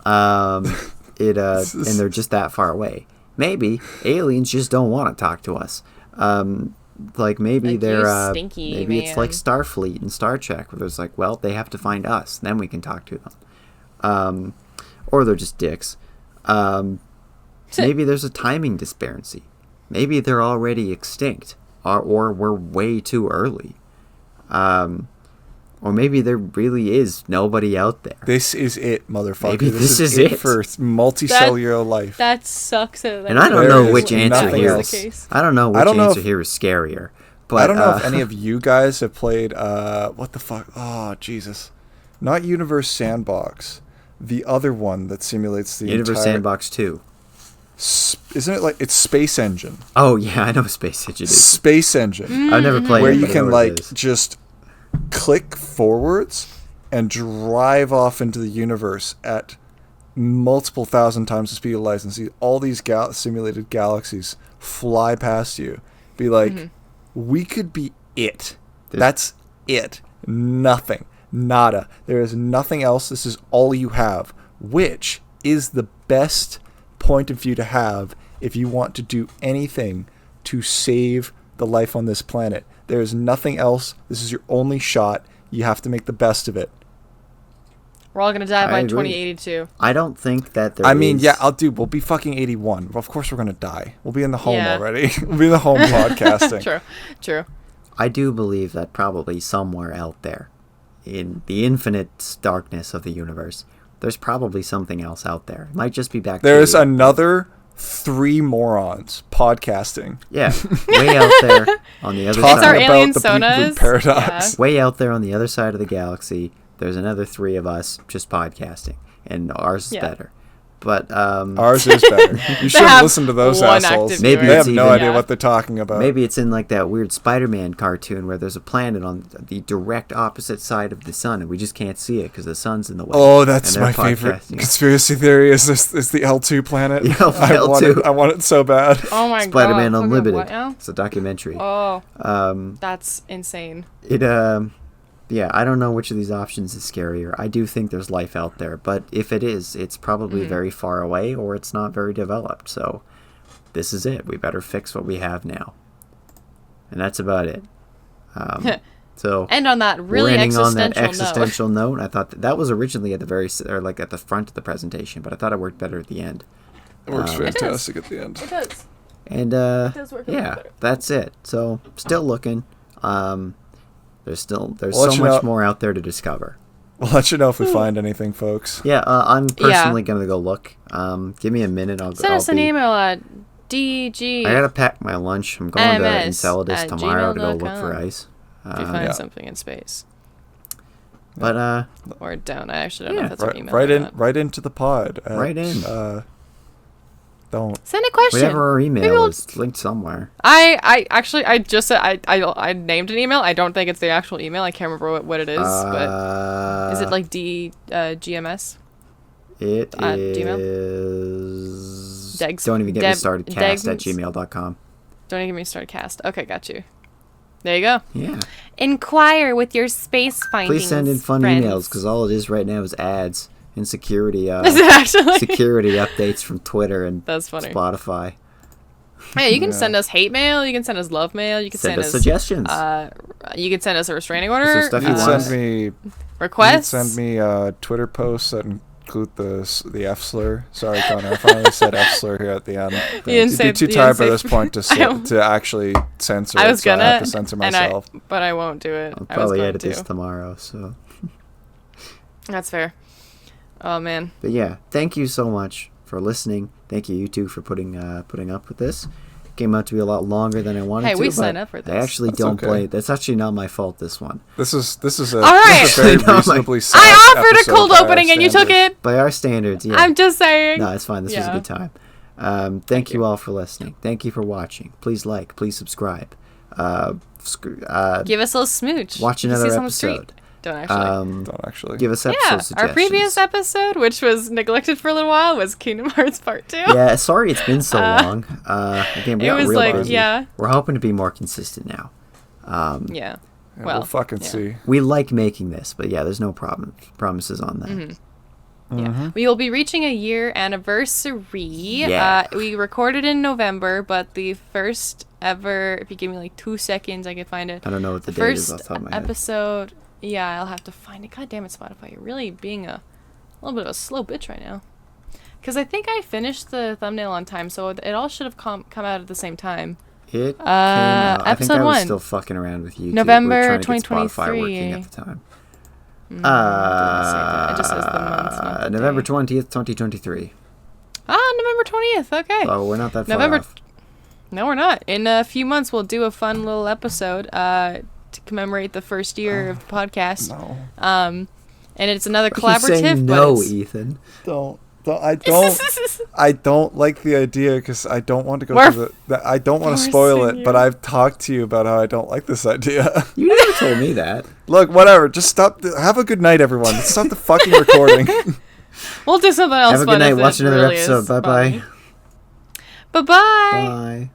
And they're just that far away. Maybe aliens just don't want to talk to us. Like maybe Like, they're you stinky maybe it's like man. Starfleet and Star Trek, where there's like, well, they have to find us, then we can talk to them. Or they're just dicks. Maybe there's a timing disparity. Maybe they're already extinct, or we're way too early. Or maybe there really is nobody out there. This is it, motherfucker. Maybe this is it. for multicellular life. That sucks. And I don't There know is which answer nothing here else. is. I don't know which I don't know answer if- here is scarier. But I don't know if any of you guys have played, what the fuck? Oh, Jesus. Not Universe Sandbox. The other one that simulates the Universe entire... Sandbox 2. Isn't it like... It's Space Engine. Oh yeah, I know Space Engine is. Space Engine. I've never played Where it. you but I know can, what it like, is. just click forwards and drive off into the universe at multiple thousand times the speed of light and see all these simulated galaxies fly past you. Be like, we could be it. That's it. Nothing. Nada. There is nothing else. This is all you have. which is the best point of view to have if you want to do anything to save the life on this planet. There is nothing else. This is your only shot. You have to make the best of it. We're all gonna die I by agree. 2082. I don't think that there I mean, is- yeah, we'll be fucking 81. Of course we're going to die. We'll be in the home Yeah. already. We'll be in the home podcasting. True. I do believe that probably somewhere out there, in the infinite darkness of the universe, there's probably something else out there. It might just be bacteria. There's another 3 morons podcasting. Yeah, way out there on the other It's our side. alien about the Bleak Blue sonas. paradox. Way out there on the other side of the galaxy, there's another 3 of us just podcasting, and ours is Yeah. better. But Ours is better. You should have listen to those one assholes. active Maybe They it's have no even- idea Yeah. what they're talking about. maybe it's in like that weird Spider-Man cartoon where there's a planet on the direct opposite side of the sun, and we just can't see it because the sun's in the way. Oh, that's and my they're favorite podcasting. conspiracy theory. Is the L2 planet? Yeah, I want it so bad. Oh my god. Spider-Man fucking Unlimited. what now? It's a documentary. Oh, Um, that's insane. Yeah, I don't know which of these options is scarier. I do think there's life out there, but if it is, it's probably very far away or it's not very developed. So this is it. We better fix what we have now. And that's about it. So And on that really we're ending on existential, that existential note. I thought that was originally at the at the front of the presentation, but I thought it worked better at the end. It works It fantastic at the end. It does. And does work a lot yeah, better. that's it. So still looking. There's We'll so let you much know- more out there to discover. We'll let you know if we find anything, folks. Yeah, I'm personally gonna go look. Give me a minute. Send us an email at DG. I gotta pack my lunch. I'm going to MS Enceladus at tomorrow to go look gmail.com. for ice. if you find Yeah. something in space. But Or don't. I actually don't know Yeah. if that's our email. Right or in, not. right into the pod. Right in. Don't. Send a question. whatever our Maybe email we'll- is linked somewhere. I actually I just said I named an email. I don't think it's the actual email. I can't remember what it is, but is it like GMS? It Gmail? is. Degs- Don't even get me Deb- started. Cast at Degs- gmail.com. Don't even get me started. Cast. Okay, got you. There you go. Yeah. Inquire with your space findings. Please send in fun friends. emails because all it is right now is ads and security Is it actually? security updates from Twitter and That's funny. Spotify. Hey, you can Yeah. send us hate mail. You can send us love mail. You can Send send us suggestions. You can send us a restraining there order. stuff You you can want? send me Requests. send me Twitter posts that include the F slur. Sorry, Connor. I finally said F slur here at the end. You didn't You'd say- be too you tired by didn't this say- point to to actually censor I it, was so gonna, I have to censor myself. but I won't do it. I'll I was probably going edit to. this tomorrow. So, That's fair. Oh man. but yeah, thank you so much for listening. Thank you two for putting up with this. It came out to be a lot longer than I wanted Hey, to. we but signed up for I this. actually That's don't okay. blame. That's actually not my fault. This one, This is a, All right. this is a very No, my- reasonably sized I offered a episode cold by our opening and you took standards. it. by our standards, yeah. I'm just saying. No, it's fine. This was a Yeah. good time. Thank you all for listening. Thank you for watching. Please like. Please subscribe. Give us a little smooch. Watch You can see another us on the street. episode. Don't actually. Don't actually. Give us episode Yeah, suggestions. our previous episode, which was neglected for a little while, was Kingdom Hearts Part 2. Yeah, sorry it's been so long. Again, we It got was real like, busy. yeah. We're hoping to be more consistent now. Yeah. Yeah, Well, we'll fucking yeah. see. We like making this, but yeah, there's no promises on that. Mm-hmm. Yeah. We will be reaching a year anniversary. Yeah. We recorded in November, but the first ever, if you give me like 2 seconds, I can find it. I don't know what the The date is first off the top of my head. episode, yeah, I'll have to find it. God damn it, Spotify. You're really being a little bit of a slow bitch right now. Because I think I finished the thumbnail on time, so it all should have come out at the some time. It came out. I think episode I was 1. still fucking around with YouTube. November we were trying to get Spotify 2023. working at the time. It just says the month, not the November day. 20th, 2023. November 20th. Okay. So we're not that far November- off. No, we're not. In a few months, we'll do a fun little episode to commemorate the first year of the podcast. No. And it's another Why are you saying collaborative. no, but it's... Ethan. I don't like the idea because I don't want to go We're through I don't want to spoil it, but I've talked to you about how I don't like this idea. You never told me that. Look, whatever. Just stop. Have a good night, everyone. Stop the fucking recording. We'll do something else. Have a fun good night. if it Watch another really episode. is Bye-bye. funny. Bye-bye. Bye.